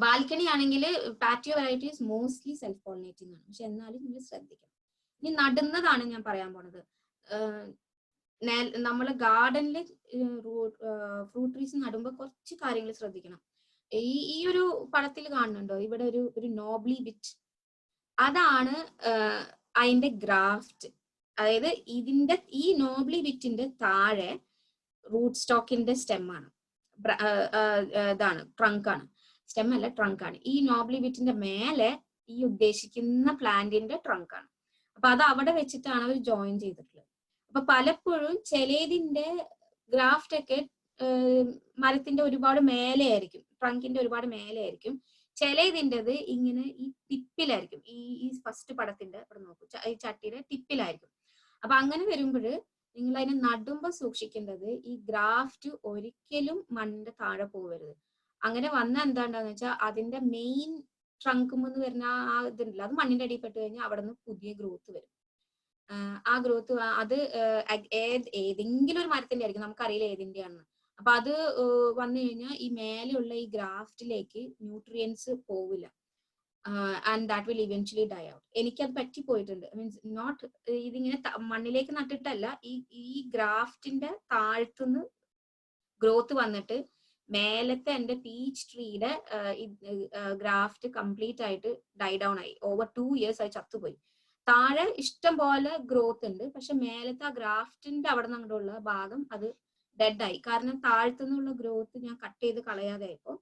ബാൽക്കണി ആണെങ്കിൽ patio varieties mostly self pollinating ആണ്, പക്ഷെ എന്നാലും നിങ്ങൾ ശ്രദ്ധിക്കണം. ഇനി നടുന്നതാണ് ഞാൻ പറയാൻ പോണത്. നമ്മള് ഗാർഡനിൽ ഫ്രൂട്ട് ട്രീസ് നടുമ്പോൾ കുറച്ച് കാര്യങ്ങൾ ശ്രദ്ധിക്കണം. ഈ ഒരു പടത്തിൽ കാണുന്നുണ്ടോ, ഇവിടെ ഒരു നോബ്ലി ബിറ്റ്, അതാണ് അതിന്റെ ഗ്രാഫ്റ്റ്. അതായത് ഈ നോബ്ലി ബിറ്റിന്റെ താഴെ റൂട്ട് സ്റ്റോക്കിന്റെ സ്റ്റെമ്മാണ്, ഇതാണ് ട്രങ്ക് ആണ്, സ്റ്റെം അല്ല ട്രങ്ക് ആണ്. ഈ നോബ്ലി ബിറ്റിന്റെ മേലെ ഈ ഉദ്ദേശിക്കുന്ന പ്ലാന്റിന്റെ ട്രങ്ക് ആണ്. അപ്പൊ അത് അവിടെ വെച്ചിട്ടാണ് അവർ ജോയിൻ ചെയ്തിട്ടുള്ളത്. അപ്പൊ പലപ്പോഴും ചിലതിന്റെ ഗ്രാഫ്റ്റ് ഒക്കെ മരത്തിന്റെ ഒരുപാട് മേലെ ആയിരിക്കും, ട്രങ്കിന്റെ ഒരുപാട് മേലെ ആയിരിക്കും. ചിലതിൻ്റെത് ഇങ്ങനെ ഈ ടിപ്പിലായിരിക്കും, ഈ ഫസ്റ്റ് പടത്തിന്റെ ഇവിടെ നോക്കൂ, ഈ ചട്ടിയുടെ ടിപ്പിലായിരിക്കും. അപ്പൊ അങ്ങനെ വരുമ്പോൾ നിങ്ങൾ അതിനെ നടുമ്പോൾ സൂക്ഷിക്കേണ്ടത് ഈ ഗ്രാഫ്റ്റ് ഒരിക്കലും മണ്ണിന്റെ താഴെ പോകരുത്. അങ്ങനെ വന്നാൽ എന്താണ്ടാന്ന് വെച്ചാൽ അതിന്റെ മെയിൻ ട്രങ്കുമെന്ന് വരുന്ന ആ ഇതുണ്ടല്ലോ, അത് മണ്ണിന്റെ അടിയിൽ പെട്ട് കഴിഞ്ഞാൽ അവിടെ നിന്ന് പുതിയ ഗ്രോത്ത് വരും. ആ ഗ്രോത്ത് അത് ഏതെങ്കിലും ഒരു മരത്തിന്റെ ആയിരിക്കും, നമുക്കറിയില്ല ഏതിന്റെയാണെന്ന്. അപ്പൊ അത് വന്നു കഴിഞ്ഞാൽ ഈ മേലെയുള്ള ഈ ഗ്രാഫ്റ്റിലേക്ക് ന്യൂട്രിയൻസ് പോവില്ല. And that will eventually die out. എനിക്കത് പറ്റിപ്പോയിട്ടുണ്ട്. മീൻസ് നോട്ട് ഇതിങ്ങനെ മണ്ണിലേക്ക് നട്ടിട്ടല്ല, ഈ ഗ്രാഫ്റ്റിന്റെ താഴ്ത്തുനിന്ന് ഗ്രോത്ത് വന്നിട്ട് മേലത്തെ എന്റെ പീച്ച് ട്രീയുടെ ഗ്രാഫ്റ്റ് കംപ്ലീറ്റ് ആയിട്ട് ഡൈ ഡൗൺ ആയി. ഓവർ 2 years ആയി ചത്തുപോയി. താഴെ ഇഷ്ടം പോലെ ഗ്രോത്ത് ഉണ്ട്, പക്ഷെ മേലത്തെ ആ ഗ്രാഫ്റ്റിന്റെ അവിടെ നിന്ന് അങ്ങോട്ടുള്ള ഭാഗം അത് ഡെഡ് ആയി. കാരണം താഴ്ത്തുനിന്നുള്ള ഗ്രോത്ത് ഞാൻ കട്ട് ചെയ്ത് കളയാതെ ആയപ്പോ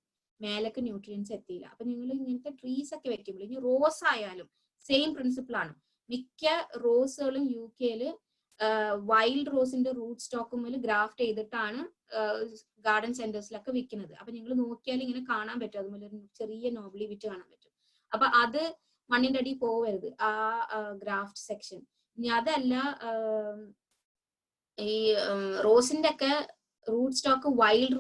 മേലേക്ക് ന്യൂട്രിയൻസ് എത്തിയില്ല. അപ്പൊ നിങ്ങൾ ഇങ്ങനത്തെ ട്രീസ് ഒക്കെ വെക്കുമ്പോൾ, ഇനി റോസ് ആയാലും സെയിം പ്രിൻസിപ്പിൾ ആണ്. മിക്ക റോസുകളും UK വൈൽഡ് റോസിന്റെ റൂട്ട് സ്റ്റോക്കുമിൽ ഗ്രാഫ്റ്റ് ചെയ്തിട്ടാണ് ഗാർഡൻ സെന്റേഴ്സിലൊക്കെ വിൽക്കുന്നത്. അപ്പൊ നിങ്ങൾ നോക്കിയാൽ ഇങ്ങനെ കാണാൻ പറ്റും, അതുപോലെ ഒരു ചെറിയ നോബ്ലി വിറ്റ് കാണാൻ പറ്റും. അപ്പൊ അത് മണ്ണിന്റെ അടി പോവരുത്, ആ ഗ്രാഫ്റ്റ് സെക്ഷൻ. ഇനി അതല്ല, ഈ റോസിന്റെ ഒക്കെ റൂട്ട് സ്റ്റോക്ക് വൈൽഡ്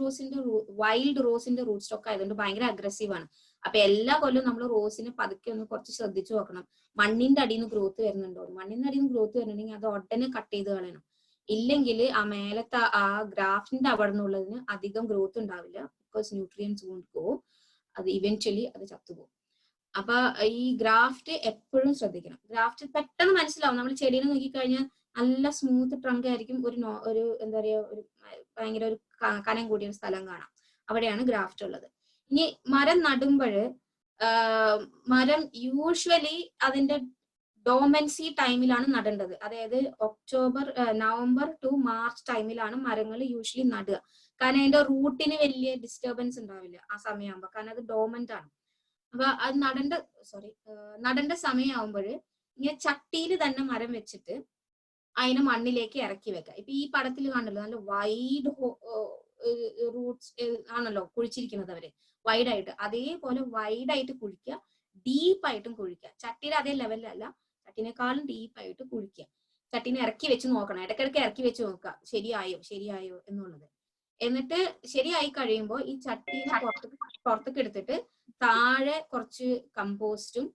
റോസിന്റെ റൂട്ട് സ്റ്റോക്ക് ആയതുകൊണ്ട് ഭയങ്കര അഗ്രസീവ് ആണ്. അപ്പൊ എല്ലാ കൊല്ലവും നമ്മൾ റോസിനെ പതുക്കെ ഒന്ന് കുറച്ച് ശ്രദ്ധിച്ചു നോക്കണം, മണ്ണിന്റെ അടിയിൽ നിന്ന് ഗ്രോത്ത് വരുന്നുണ്ടോ. മണ്ണിന്റെ അടിയിൽ നിന്ന് ഗ്രോത്ത് വരുന്നുണ്ടെങ്കിൽ അത് ഉടനെ കട്ട് ചെയ്ത് കളയണം. ഇല്ലെങ്കിൽ ആ മേലത്തെ ആ ഗ്രാഫ്റ്റിന്റെ അവിടെ നിന്നുള്ളതിന് അധികം ഗ്രോത്ത് ഉണ്ടാവില്ല. ബിക്കോസ് ന്യൂട്രിയൻസ് വോണ്ട് ഗോ, അത് ഇവൻച്വലി അത് ചത്തുപോകും. അപ്പൊ ഈ ഗ്രാഫ്റ്റ് എപ്പോഴും ശ്രദ്ധിക്കണം. ഗ്രാഫ്റ്റ് പെട്ടെന്ന് മനസ്സിലാവും. നമ്മൾ ചെടീനെ നോക്കിക്കഴിഞ്ഞാൽ നല്ല സ്മൂത്ത് ട്രങ്ക് ആയിരിക്കും, ഒരു എന്താ പറയാ, ഒരു ഭയങ്കര ഒരു കനം കൂടിയ ഒരു സ്ഥലം കാണാം, അവിടെയാണ് ഗ്രാഫ്റ്റ് ഉള്ളത്. ഇനി മരം നടുമ്പോഴ് മരം യൂഷ്വലി അതിന്റെ ഡോമൻസി ടൈമിലാണ് നടേണ്ടത്. അതായത് നവംബർ ടു മാർച്ച് ടൈമിലാണ് മരങ്ങൾ യൂഷ്വലി നടുക. കാരണം അതിന്റെ റൂട്ടിന് വലിയ ഡിസ്റ്റർബൻസ് ഉണ്ടാവില്ല ആ സമയമാകുമ്പോ, കാരണം അത് ഡോമന്റ് ആണ്. അപ്പൊ അത് നടേണ്ട സമയമാകുമ്പോൾ ഇങ്ങനെ ചട്ടിയിൽ തന്നെ മരം വെച്ചിട്ട് അതിനെ മണ്ണിലേക്ക് ഇറക്കി വെക്കാം. ഇപ്പൊ ഈ പടത്തിൽ കാണുന്നല്ലോ, നല്ല വൈഡ് റൂട്ട്സ് ആണല്ലോ കുഴിച്ചിരിക്കുന്നത് അവര്, വൈഡ് ആയിട്ട്. അതേപോലെ വൈഡ് ആയിട്ട് കുഴിക്കുക, ഡീപ്പായിട്ടും കുഴിക്കുക. ചട്ടിയുടെ അതേ ലെവലിലല്ല, ചട്ടിനേക്കാളും ഡീപ്പായിട്ട് കുഴിക്കുക. ചട്ടീനെ ഇറക്കി വെച്ച് നോക്കണം, ഇടയ്ക്കിടയ്ക്ക് ഇറക്കി വെച്ച് നോക്കുക ശരിയായോ എന്നുള്ളത്. എന്നിട്ട് ശരിയായി കഴിയുമ്പോൾ ഈ ചട്ടീനെ പുറത്തേക്ക് എടുത്തിട്ട് താഴെ കുറച്ച് കമ്പോസ്റ്റും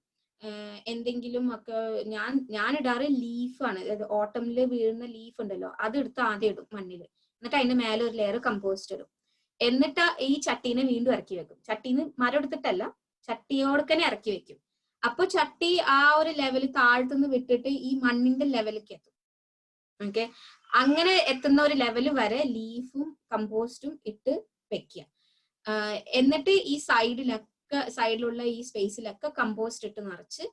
എന്തെങ്കിലും ഒക്കെ ഞാൻ ഇടാറ് ലീഫാണ്. അതായത് ഓട്ടമില് വീഴുന്ന ലീഫ് ഉണ്ടല്ലോ, അത് എടുത്ത് ആദ്യം ഇടും മണ്ണില്. എന്നിട്ട് അതിന്റെ മേലെ ഒരു ലെയർ കമ്പോസ്റ്റ് ഇടും. എന്നിട്ട് ഈ ചട്ടീനെ വീണ്ടും ഇറക്കി വെക്കും. ചട്ടീന്ന് മരം എടുത്തിട്ടല്ല, ചട്ടിയോടക്കനെ ഇറക്കി വെക്കും. അപ്പൊ ചട്ടി ആ ഒരു ലെവൽ താഴ്ത്തുനിന്ന് വിട്ടിട്ട് ഈ മണ്ണിന്റെ ലെവലിലേക്ക് എത്തും. ഓക്കെ, അങ്ങനെ എത്തുന്ന ഒരു ലെവൽ വരെ ലീഫും കമ്പോസ്റ്റും ഇട്ട് വെക്കുക. എന്നിട്ട് ഈ സൈഡിലുള്ള ഈ സ്പേസിലൊക്കെ കമ്പോസ്റ്റ് ഇട്ട് നിറച്ച്,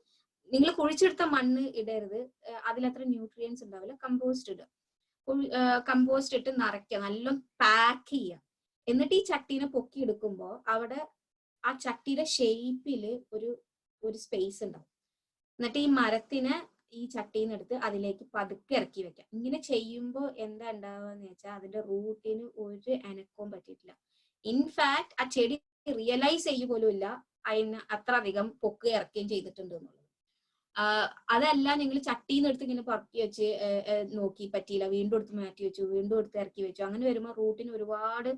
നിങ്ങൾ കുഴിച്ചെടുത്ത മണ്ണ് ഇടരുത്, അതിലത്ര ന്യൂട്രിയൻസ് ഉണ്ടാവില്ല. കമ്പോസ്റ്റ് ഇടുക, കമ്പോസ്റ്റ് ഇട്ട് നിറയ്ക്കുക, നല്ല പാക്ക് ചെയ്യുക. എന്നിട്ട് ഈ ചട്ടീനെ പൊക്കി എടുക്കുമ്പോൾ അവിടെ ആ ചട്ടിയുടെ ഷേപ്പില് ഒരു സ്പേസ് ഉണ്ടാവും. എന്നിട്ട് ഈ മരത്തിനെ ഈ ചട്ടീന്ന് എടുത്ത് അതിലേക്ക് പതുക്കെ ഇറക്കി വെക്കാം. ഇങ്ങനെ ചെയ്യുമ്പോൾ എന്താ ഉണ്ടാവുക വെച്ചാൽ അതിന്റെ റൂട്ടിന് ഒരു അനക്കവും പറ്റിയിട്ടില്ല. ഇൻഫാക്ട് ആ ചെടി റിയലൈസ് ചെയ്യുക പോലും ഇല്ല അതിന് അത്ര അധികം പൊക്ക് ഇറക്കുകയും ചെയ്തിട്ടുണ്ട് എന്നുള്ളത്. അതല്ല, നിങ്ങൾ ചട്ടീന്ന് എടുത്ത് ഇങ്ങനെ പറക്കി വെച്ച് നോക്കി പറ്റിയില്ല, വീണ്ടും എടുത്ത് മാറ്റി വെച്ചു, വീണ്ടും എടുത്ത് ഇറക്കി വെച്ചു, അങ്ങനെ വരുമ്പോൾ റൂട്ടിന് ഒരുപാട്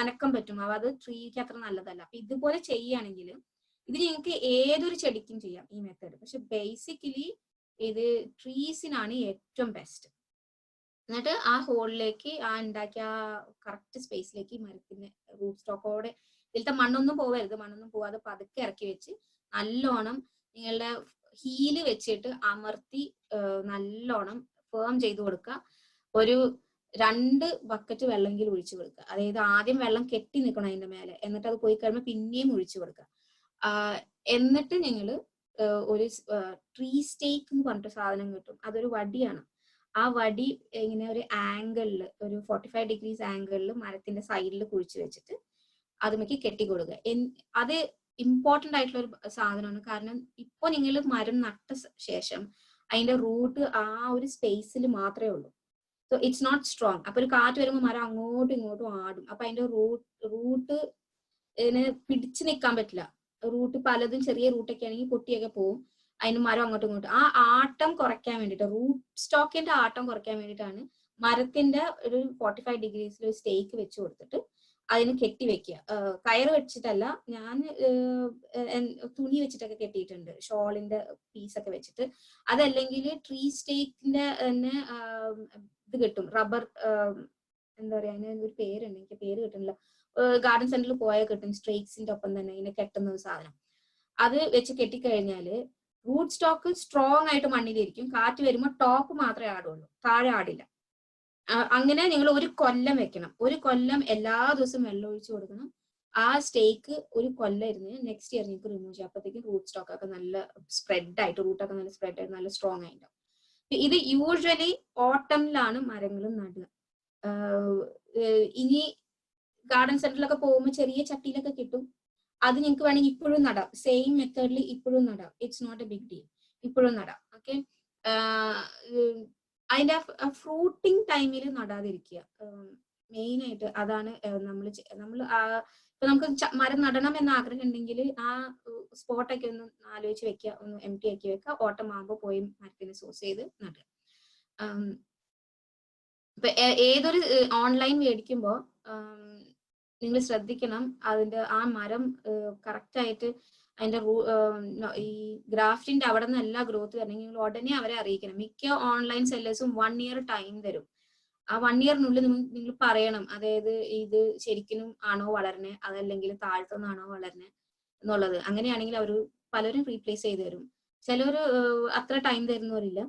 അനക്കം പറ്റും. അത് ട്രീക്ക് അത്ര നല്ലതല്ല. അപ്പൊ ഇതുപോലെ ചെയ്യുകയാണെങ്കിൽ ഇത് നിങ്ങൾക്ക് ഏതൊരു ചെടിക്കും ചെയ്യാം ഈ മെത്തേഡ്. പക്ഷെ ബേസിക്കലി ഇത് ട്രീസിനാണ് ഏറ്റവും ബെസ്റ്റ്. എന്നിട്ട് ആ ഹോളിലേക്ക് ആ ഉണ്ടാക്കിയ ആ കറക്റ്റ് സ്പേസിലേക്ക് മരത്തിന്റെ റൂട്ട് സ്റ്റോക്കോടെ, ഇതിലത്തെ മണ്ണൊന്നും പോവാതെ പതുക്കെ ഇറക്കി വെച്ച് നല്ലോണം നിങ്ങളുടെ ഹീല് വെച്ചിട്ട് അമർത്തി നല്ലോണം ഫേം ചെയ്ത് കൊടുക്കുക. ഒരു 2 ബക്കറ്റ് വെള്ളമെങ്കിലും ഒഴിച്ചു കൊടുക്കുക. അതായത് ആദ്യം വെള്ളം കെട്ടി നിൽക്കണം അതിന്റെ മേലെ, എന്നിട്ട് അത് പോയി കഴിയുമ്പോൾ പിന്നെയും ഒഴിച്ചു കൊടുക്കുക. എന്നിട്ട് നിങ്ങൾ ഒരു ട്രീ സ്റ്റേക്ക് എന്ന് പറഞ്ഞിട്ട് സാധനം കിട്ടും, അതൊരു വടിയാണ്. ആ വടി ഇങ്ങനെ ഒരു ആംഗിളിൽ, ഒരു 45 degrees ആംഗിളിൽ മരത്തിന്റെ സൈഡിൽ കുഴിച്ചു വെച്ചിട്ട് അതുമേക്ക് കെട്ടി കൊടുക്കുക. അത് ഇമ്പോർട്ടന്റ് ആയിട്ടുള്ള ഒരു സാധനമാണ്. കാരണം ഇപ്പൊ നിങ്ങൾ മരം നട്ട ശേഷം അതിന്റെ റൂട്ട് ആ ഒരു സ്പേസിൽ മാത്രമേ ഉള്ളൂ. So it's not strong. അപ്പൊ ഒരു കാറ്റ് വരുമ്പോൾ മരം അങ്ങോട്ടും ഇങ്ങോട്ടും ആടും. അപ്പൊ അതിന്റെ റൂട്ട് പിടിച്ചു നിൽക്കാൻ പറ്റില്ല. റൂട്ട് പലതും ചെറിയ റൂട്ടൊക്കെ ആണെങ്കിൽ പൊട്ടിയൊക്കെ പോവും. അതിന് മരം അങ്ങോട്ടും ഇങ്ങോട്ടും ആ ആട്ടം കുറയ്ക്കാൻ വേണ്ടിയിട്ട്, റൂട്ട് സ്റ്റോക്കിന്റെ ആട്ടം കുറയ്ക്കാൻ വേണ്ടിയിട്ടാണ് മരത്തിന്റെ ഒരു 45 degrees ഒരു സ്റ്റേക്ക് വെച്ച് കൊടുത്തിട്ട് അതിന് കെട്ടി വെക്കുക. കയറ് വെച്ചിട്ടല്ല, ഞാൻ തുണി വെച്ചിട്ടൊക്കെ കെട്ടിയിട്ടുണ്ട്, ഷോളിന്റെ പീസൊക്കെ വെച്ചിട്ട്. അതല്ലെങ്കിൽ ട്രീ സ്റ്റേക്കിന്റെ തന്നെ ഇത് കിട്ടും, റബ്ബർ എന്താ പറയാ, അതിന് ഒരു പേരുണ്ട്, എനിക്ക് പേര് കിട്ടുന്നില്ല. ഗാർഡൻ സെന്ററിൽ പോയാൽ കിട്ടും, സ്ട്രേക്സിന്റെ ഒപ്പം തന്നെ ഇങ്ങനെ കെട്ടുന്ന ഒരു സാധനം. അത് വെച്ച് കെട്ടിക്കഴിഞ്ഞാല് റൂട്ട് സ്റ്റോക്ക് സ്ട്രോങ് ആയിട്ട് മണ്ണിലിരിക്കും. കാറ്റ് വരുമ്പോൾ ടോപ്പ് മാത്രമേ ആടുള്ളൂ, താഴെ ആടില്ല. അങ്ങനെ നിങ്ങൾ 1 കൊല്ലം വെക്കണം. 1 കൊല്ലം എല്ലാ ദിവസവും വെള്ളം ഒഴിച്ചു കൊടുക്കണം. ആ സ്റ്റേക്ക് 1 കൊല്ലം ഇരുന്ന് നെക്സ്റ്റ് ഇയർ നിങ്ങൾക്ക് റിമൂവ് ചെയ്യാം. അപ്പോഴത്തേക്കും റൂട്ട് സ്റ്റോക്ക് ഒക്കെ നല്ല സ്പ്രെഡ് ആയിട്ട്, റൂട്ടൊക്കെ നല്ല സ്പ്രെഡ് ആയിട്ട് നല്ല സ്ട്രോങ് ആയിട്ടുണ്ടാവും. ഇത് യൂഷ്വലി ഓട്ടമിലാണ് മരങ്ങൾ നടുക. ഇനി ഗാർഡൻ സെന്ററിലൊക്കെ പോകുമ്പോൾ ചെറിയ ചട്ടിയിലൊക്കെ കിട്ടും. അത് നിങ്ങൾക്ക് വേണമെങ്കിൽ ഇപ്പോഴും നടാം, സെയിം മെത്തേഡിൽ ഇപ്പോഴും നടാം. It's not a big deal, ഇപ്പോഴും നടാം. ഓക്കെ, അതിന്റെ ഫ്രൂട്ടിങ് ടൈമിൽ നടാതിരിക്കുക. മെയിൻ ആയിട്ട് അതാണ്. നമ്മൾ ഇപ്പൊ നമുക്ക് മരം നടണം എന്ന ആഗ്രഹം ഉണ്ടെങ്കിൽ ആ സ്പോട്ടൊക്കെ ഒന്ന് ആലോചിച്ച് വെക്കുക, ഒന്ന് എംപ്റ്റി ആക്കി വെക്കുക. ഓട്ടം ആകുമ്പോൾ പോയി മരത്തിന് സോഴ്സ് ചെയ്ത് നടുക. ഇപ്പൊ ഏതൊരു ഓൺലൈൻ മേടിക്കുമ്പോൾ നിങ്ങൾ ശ്രദ്ധിക്കണം, അതിന്റെ ആ മരം കറക്റ്റ് ആയിട്ട് അതിന്റെ ഈ ഗ്രാഫ്റ്റിന്റെ അവിടെ നിന്ന് എല്ലാ ഗ്രോത്ത് വരണമെങ്കിൽ നിങ്ങൾ ഉടനെ അവരെ അറിയിക്കണം. മിക്ക ഓൺലൈൻ സെല്ലേഴ്സും 1 ഇയർ ടൈം തരും. ആ 1 ഇയറിനുള്ളിൽ നിങ്ങൾ പറയണം, അതായത് ഇത് ശരിക്കും ആണോ വളരണേ, അതല്ലെങ്കിൽ താഴ്ത്തുനിന്നാണോ വളരണേ എന്നുള്ളത്. അങ്ങനെയാണെങ്കിൽ അവർ പലരും റീപ്ലേസ് ചെയ്ത് തരും. ചിലവര് അത്ര ടൈം തരുന്നവരില്ല.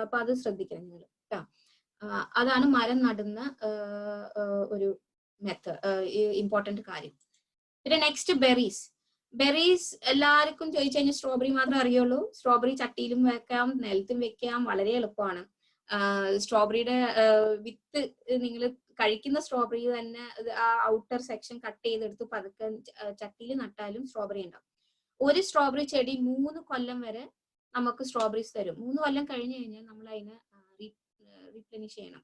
അപ്പൊ അത് ശ്രദ്ധിക്കണം നിങ്ങൾ കേട്ടോ. അതാണ് മരം നടുന്ന ഒരു ഇമ്പോർട്ടന്റ് കാര്യം. പിന്നെ നെക്സ്റ്റ് ബെറീസ് എല്ലാവർക്കും ചോദിച്ചു കഴിഞ്ഞാൽ സ്ട്രോബെറി മാത്രമേ അറിയുള്ളൂ. സ്ട്രോബെറി ചട്ടിയിലും വെക്കാം, നിലത്തും വെക്കാം, വളരെ എളുപ്പമാണ്. സ്ട്രോബെറിയുടെ വിത്ത് നിങ്ങൾ കഴിക്കുന്ന സ്ട്രോബെറി തന്നെ ആ ഔട്ടർ സെക്ഷൻ കട്ട് ചെയ്തെടുത്ത് പതുക്കെ ചട്ടിയിൽ നട്ടാലും സ്ട്രോബെറി ഉണ്ടാവും. ഒരു സ്ട്രോബെറി ചെടി 3 കൊല്ലം വരെ നമുക്ക് സ്ട്രോബെറീസ് തരും. 3 കൊല്ലം കഴിഞ്ഞു കഴിഞ്ഞാൽ നമ്മൾ അതിനെ റീപ്ലെനിഷ് ചെയ്യണം,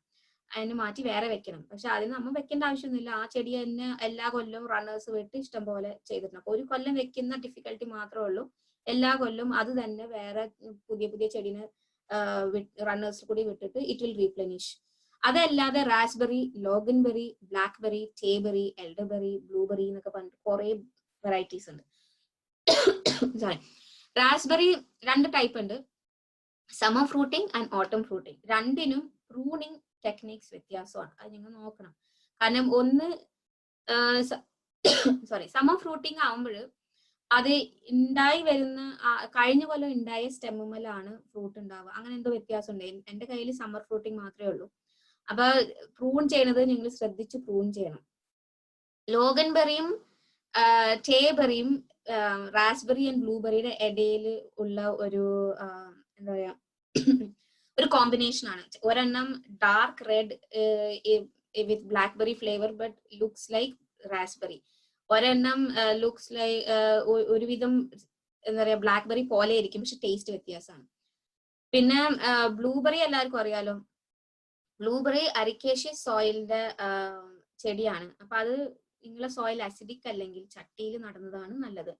അതിന് മാറ്റി വേറെ വെക്കണം. പക്ഷെ അതിന് നമ്മൾ വെക്കേണ്ട ആവശ്യമൊന്നുമില്ല. ആ ചെടി തന്നെ എല്ലാ കൊല്ലവും റണ്ണേഴ്സ് വിട്ട് ഇഷ്ടം പോലെ ചെയ്തിട്ടുണ്ട്. അപ്പൊ 1 കൊല്ലം വെക്കുന്ന ഡിഫിക്കൽട്ടി മാത്രമേ ഉള്ളൂ. എല്ലാ കൊല്ലവും അത് തന്നെ വേറെ പുതിയ ചെടീനെ റണ്ണേഴ്സ് കൂടി വിട്ടിട്ട് ഇറ്റ് വിൽ റീപ്ലെനിഷ്. അതല്ലാതെ raspberry, loganberry, blackberry, tayberry, elderberry, blueberry എന്നൊക്കെ പറഞ്ഞിട്ട് കുറെ വെറൈറ്റീസ് ഉണ്ട്. സോറി, റാസ്ബെറി 2 ടൈപ്പ് ഉണ്ട്, summer fruiting and autumn fruiting. രണ്ടിനും പ്രൂണിങ് ടെക്നിക്സ് വ്യത്യാസമാണ്, അത് നിങ്ങൾ നോക്കണം. കാരണം സമ്മർ ഫ്രൂട്ടിങ് ആവുമ്പോൾ അത് ഉണ്ടായി വരുന്ന കഴിഞ്ഞ കൊല്ലം ഉണ്ടായ സ്റ്റെമ്മുമലാണ് ഫ്രൂട്ട് ഉണ്ടാവുക. അങ്ങനെ എന്തോ വ്യത്യാസം ഉണ്ട്. എന്റെ കയ്യിൽ സമ്മർ ഫ്രൂട്ടിങ് മാത്രമേ ഉള്ളൂ. അപ്പൊ പ്രൂൺ ചെയ്യണത് നിങ്ങൾ ശ്രദ്ധിച്ച് പ്രൂൺ ചെയ്യണം. ലോഗൻബെറിയും ടേബെറിയും റാസ്ബെറി ആൻഡ് ബ്ലൂബെറിയുടെ ഇടയിൽ ഉള്ള ഒരു എന്താ പറയാ ഒരു കോമ്പിനേഷൻ ആണ്. ഒരെണ്ണം dark read with blackberry flavour but looks like raspberry. ഒരെണ്ണം ലുക്സ് ലൈക്ക് ഒരുവിധം എന്താ പറയാ ബ്ലാക്ക്ബെറി പോലെ ആയിരിക്കും, പക്ഷെ ടേസ്റ്റ് വ്യത്യാസമാണ്. പിന്നെ ബ്ലൂബെറി എല്ലാവർക്കും അറിയാലോ. ബ്ലൂബെറി അരിക്കേഷ്യസ് സോയിലിന്റെ ചെടിയാണ്. അപ്പൊ അത് നിങ്ങളെ സോയിൽ അസിഡിക് അല്ലെങ്കിൽ ചട്ടിയിൽ നടുന്നതാണ് നല്ലത്.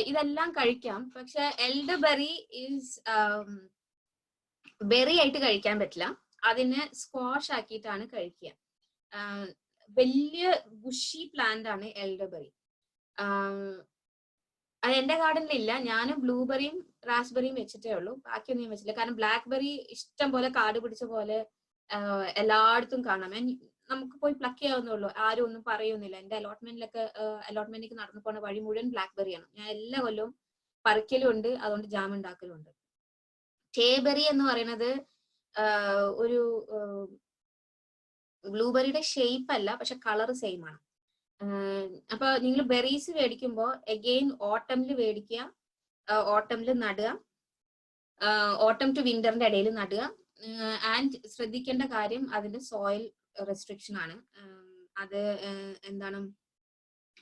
ഇതെല്ലാം കഴിക്കാം, പക്ഷെ എൽഡർബെറി ഈസ് ബെറി ആയിട്ട് കഴിക്കാൻ പറ്റില്ല. അതിനെ സ്ക്വാഷ് ആക്കിയിട്ടാണ് കഴിക്കുക. വലിയ ബുഷി പ്ലാന്റ് ആണ് എൽഡർബെറി. അത് എന്റെ ഗാർഡനിലില്ല. ഞാൻ ബ്ലൂബെറിയും റാസ്ബെറിയും വെച്ചിട്ടേ ഉള്ളൂ, ബാക്കിയൊന്നും ഞാൻ വെച്ചില്ല. കാരണം ബ്ലാക്ക്ബെറി ഇഷ്ടം പോലെ കാട് പിടിച്ച പോലെ എല്ലായിടത്തും കാണാം. നമുക്ക് പോയി പ്ലക്ക് ചെയ്യാവുന്നുള്ളൂ, ആരും ഒന്നും പറയുന്നില്ല. എന്റെ അലോട്ട്മെന്റിലേക്ക് നടന്നു പോണ വഴി മുഴുവൻ ബ്ലാക്ക്ബെറിയാണ്. ഞാൻ എല്ലാ കൊല്ലവും പറിക്കലും ഉണ്ട്, അതുകൊണ്ട് ജാം ഉണ്ടാക്കലും ഉണ്ട്. ടേബെറി എന്ന് പറയുന്നത് ഒരു ബ്ലൂബെറിയുടെ ഷേപ്പ് അല്ല, പക്ഷെ കളർ സെയിം ആണ്. അപ്പൊ നിങ്ങൾ ബെറീസ് മേടിക്കുമ്പോൾ എഗെയിൻ ഓട്ടമിൽ മേടിക്കുക, ഓട്ടമിൽ നടുക, ഓട്ടം ടു വിന്ററിന്റെ ഇടയിൽ നടുക. ആൻഡ് ശ്രദ്ധിക്കേണ്ട കാര്യം അതിന്റെ സോയിൽ റെസ്ട്രിക്ഷൻ ആണ്. അത് എന്താണ്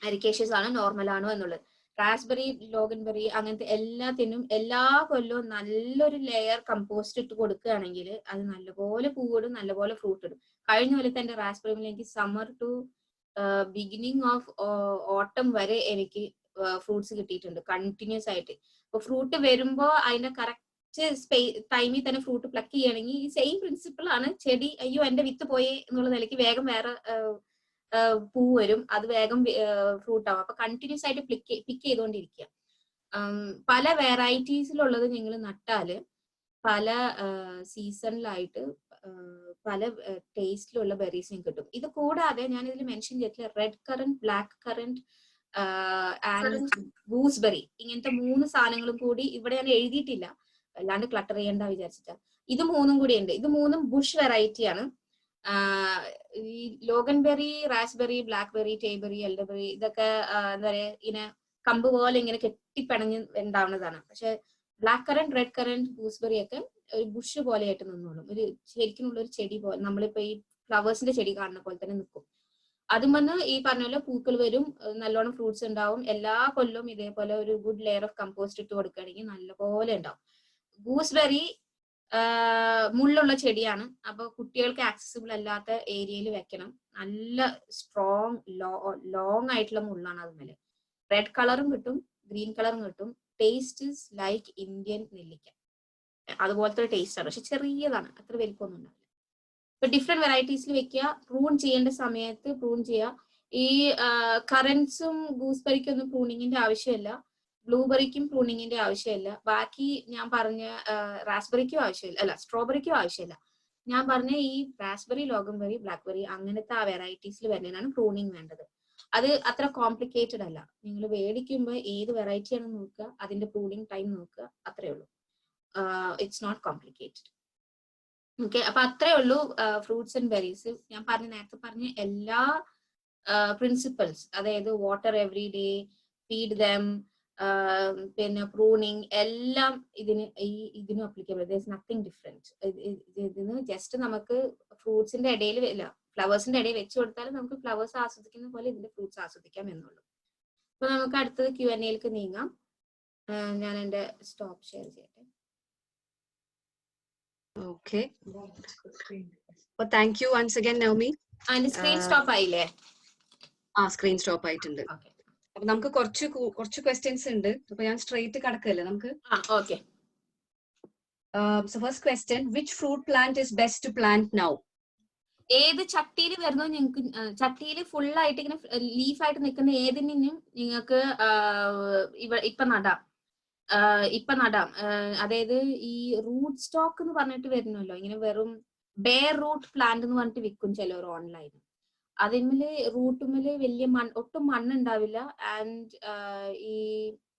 അരിക്കേഷ്യസ് ആണോ നോർമൽ ആണോ എന്നുള്ളത്. റാസ്ബെറി, ലോഗൻബെറി അങ്ങനത്തെ എല്ലാത്തിനും എല്ലാ കൊല്ലവും നല്ലൊരു ലെയർ കമ്പോസ്റ്റ് ഇട്ട് കൊടുക്കുകയാണെങ്കിൽ അത് നല്ലപോലെ പൂവിടും, നല്ലപോലെ ഫ്രൂട്ട് ഇടും. കഴിഞ്ഞ കൊല്ലത്തെ എന്റെ റാസ്ബെറിയിൽ എനിക്ക് സമ്മർ ടു ബിഗിനിങ് ഓഫ് ഓട്ടം വരെ എനിക്ക് ഫ്രൂട്ട്സ് കിട്ടിയിട്ടുണ്ട് കണ്ടിന്യൂസ് ആയിട്ട്. അപ്പൊ ഫ്രൂട്ട് വരുമ്പോ അതിന്റെ കറക്റ്റ് ടൈമിൽ തന്നെ ഫ്രൂട്ട് പ്ലക്ക് ചെയ്യണമെങ്കിൽ ഈ സെയിം പ്രിൻസിപ്പിൾ ആണ്. ചെടി അയ്യോ എന്റെ വിത്ത് പോയേ എന്നുള്ള നിലയ്ക്ക് വേഗം വേറെ പൂ വരും, അത് വേഗം ഫ്രൂട്ട് ആവും. അപ്പൊ കണ്ടിന്യൂസ് ആയിട്ട് പിക്ക് ചെയ്തുകൊണ്ടിരിക്കുക. പല വെറൈറ്റീസിലുള്ളത് നിങ്ങൾ നട്ടാല് പല സീസണിലായിട്ട് പല ടേസ്റ്റിലുള്ള ബെറീസിനും കിട്ടും. ഇത് കൂടാതെ ഞാൻ ഇതിൽ മെൻഷൻ ചെയ്തിട്ടില്ല, red current, black currant and gooseberry, ഇങ്ങനത്തെ 3 സാധനങ്ങളും കൂടി ഇവിടെ ഞാൻ എഴുതിയിട്ടില്ല, അല്ലാണ്ട് ക്ലട്ടർ ചെയ്യണ്ട വിചാരിച്ചിട്ടാ. ഇത് 3 കൂടി ഉണ്ട്. ഇത് 3 ബുഷ് വെറൈറ്റി ആണ്. ഈ ലോഗൻബെറി, റാസ്ബെറി, ബ്ലാക്ക് ബെറി, ടേബെറി, എൽഡർബെറി ഇതൊക്കെ എന്താ പറയാ ഇങ്ങനെ കമ്പ് പോലെ ഇങ്ങനെ കെട്ടിപ്പിണഞ്ഞ് ഉണ്ടാവുന്നതാണ്. പക്ഷെ black currant, red current, gooseberry ഒക്കെ ഒരു ബുഷ് പോലെ ആയിട്ട് നിന്നോളും. ഒരു ശരിക്കും ഉള്ള ഒരു ചെടി പോലെ, നമ്മളിപ്പോ ഈ ഫ്ലവേഴ്സിന്റെ ചെടി കാണുന്ന പോലെ തന്നെ നിൽക്കും. അതും വന്ന് ഈ പറഞ്ഞ പോലെ പൂക്കൾ വരും, നല്ലോണം ഫ്രൂട്ട്സ് ഉണ്ടാവും. എല്ലാ കൊല്ലവും ഇതേപോലെ ഒരു ഗുഡ് ലെയർ ഓഫ് കമ്പോസ്റ്റ് ഇട്ട് കൊടുക്കുകയാണെങ്കിൽ നല്ലപോലെ ഉണ്ടാവും. ഗൂസ്ബെറി മുള്ളുള്ള ചെടിയാണ്, അപ്പൊ കുട്ടികൾക്ക് ആക്സസിബിൾ അല്ലാത്ത ഏരിയയിൽ വെക്കണം. നല്ല സ്ട്രോങ് ലോങ് ആയിട്ടുള്ള മുള്ളാണ് അതുമേലെ. റെഡ് കളറും കിട്ടും, ഗ്രീൻ കളറും കിട്ടും. ടേസ്റ്റ് ഇസ് ലൈക്ക് ഇന്ത്യൻ നെല്ലിക്ക, അതുപോലത്തെ ഒരു ടേസ്റ്റ് ആണ്. പക്ഷെ ചെറിയതാണ്, അത്ര വലിപ്പമൊന്നും ഉണ്ടാവില്ല. ഇപ്പൊ ഡിഫറെന്റ് വെറൈറ്റീസിൽ വെക്കുക, പ്രൂൺ ചെയ്യേണ്ട സമയത്ത് പ്രൂൺ ചെയ്യുക. ഈ കറൻസും ഗൂസ്ബെറിക്കൊന്നും പ്രൂണിങ്ങിന്റെ ആവശ്യമില്ല, ബ്ലൂബെറിക്കും പ്രൂണിങ്ങിന്റെ ആവശ്യമില്ല. ബാക്കി ഞാൻ പറഞ്ഞ റാസ്ബെറിക്കും ആവശ്യമില്ല, അല്ല സ്ട്രോബെറിക്കും ആവശ്യമില്ല. ഞാൻ പറഞ്ഞ ഈ റാസ്ബെറി, ലോഗൻബെറി, ബ്ലാക്ക്ബെറി അങ്ങനത്തെ ആ വെറൈറ്റീസിൽ വരുന്നതിനാണ് പ്രൂണിങ് വേണ്ടത്. അത് അത്ര കോംപ്ലിക്കേറ്റഡ് അല്ല. നിങ്ങൾ മേടിക്കുമ്പോൾ ഏത് വെറൈറ്റി ആണെന്ന് നോക്കുക, അതിന്റെ പ്രൂണിങ് ടൈം നോക്കുക, അത്രേ ഉള്ളൂ. It's not complicated. ഓക്കെ, അപ്പൊ അത്രേ ഉള്ളൂ ഫ്രൂട്ട്സ് ആൻഡ് ബെറീസ്. ഞാൻ നേരത്തെ പറഞ്ഞ എല്ലാ പ്രിൻസിപ്പൽസ്, അതായത് water every day, feed dum, പിന്നെ പ്രൂണിങ്, എല്ലാം ഇതിനും applicable. There is nothing different. ഇതിന് ജസ്റ്റ് നമുക്ക് ഫ്രൂട്ട്സിന്റെ ഇടയിൽ, ഫ്ലവേഴ്സിന്റെ ഇടയിൽ വെച്ച് കൊടുത്താൽ നമുക്ക് ഫ്ലവേഴ്സ് ആസ്വദിക്കുന്ന പോലെ ഇതിന്റെ ഫ്രൂട്ട്സ് ആസ്വദിക്കാം എന്നുള്ളൂ. അപ്പൊ നമുക്ക് അടുത്തത് Q&A നീങ്ങാം. ഞാൻ എന്റെ സ്റ്റോപ്പ് ഷെയർ ചെയ്യട്ടെ. Okay. Well, thank you once again, Naomi. അതിന്റെ സ്ക്രീൻ സ്റ്റോപ്പ് ആയില്ലേ? സ്ക്രീൻ സ്റ്റോപ്പ് ആയിട്ടുണ്ട്. അപ്പൊ നമുക്ക് കുറച്ച് ക്വസ്റ്റ്യൻസ് ഉണ്ട്. അപ്പൊ ഞാൻ സ്ട്രേറ്റ് കടക്കല്ലേ നമുക്ക്? Okay. So first question, which fruit plant is best to plant now? ഏത് ചട്ടിയിൽ വരുന്നോ നിങ്ങൾക്ക്, ചട്ടിയിൽ ഫുൾ ആയിട്ട് ഇങ്ങനെ ലീഫായിട്ട് നിൽക്കുന്ന ഏതിനും നിങ്ങൾക്ക് ഇപ്പൊ നടാം. അതായത് ഈ റൂട്ട് സ്റ്റോക്ക് എന്ന് പറഞ്ഞിട്ട് വരുന്നല്ലോ, ഇങ്ങനെ വെറും ബെയർ റൂട്ട് പ്ലാന്റ് എന്ന് പറഞ്ഞിട്ട് വിൽക്കും ചിലർ ഓൺലൈൻ. അതിന്മേല് റൂട്ടുമേല് വലിയ ഒട്ടും മണ്ണുണ്ടാവില്ല, ആൻഡ് ഈ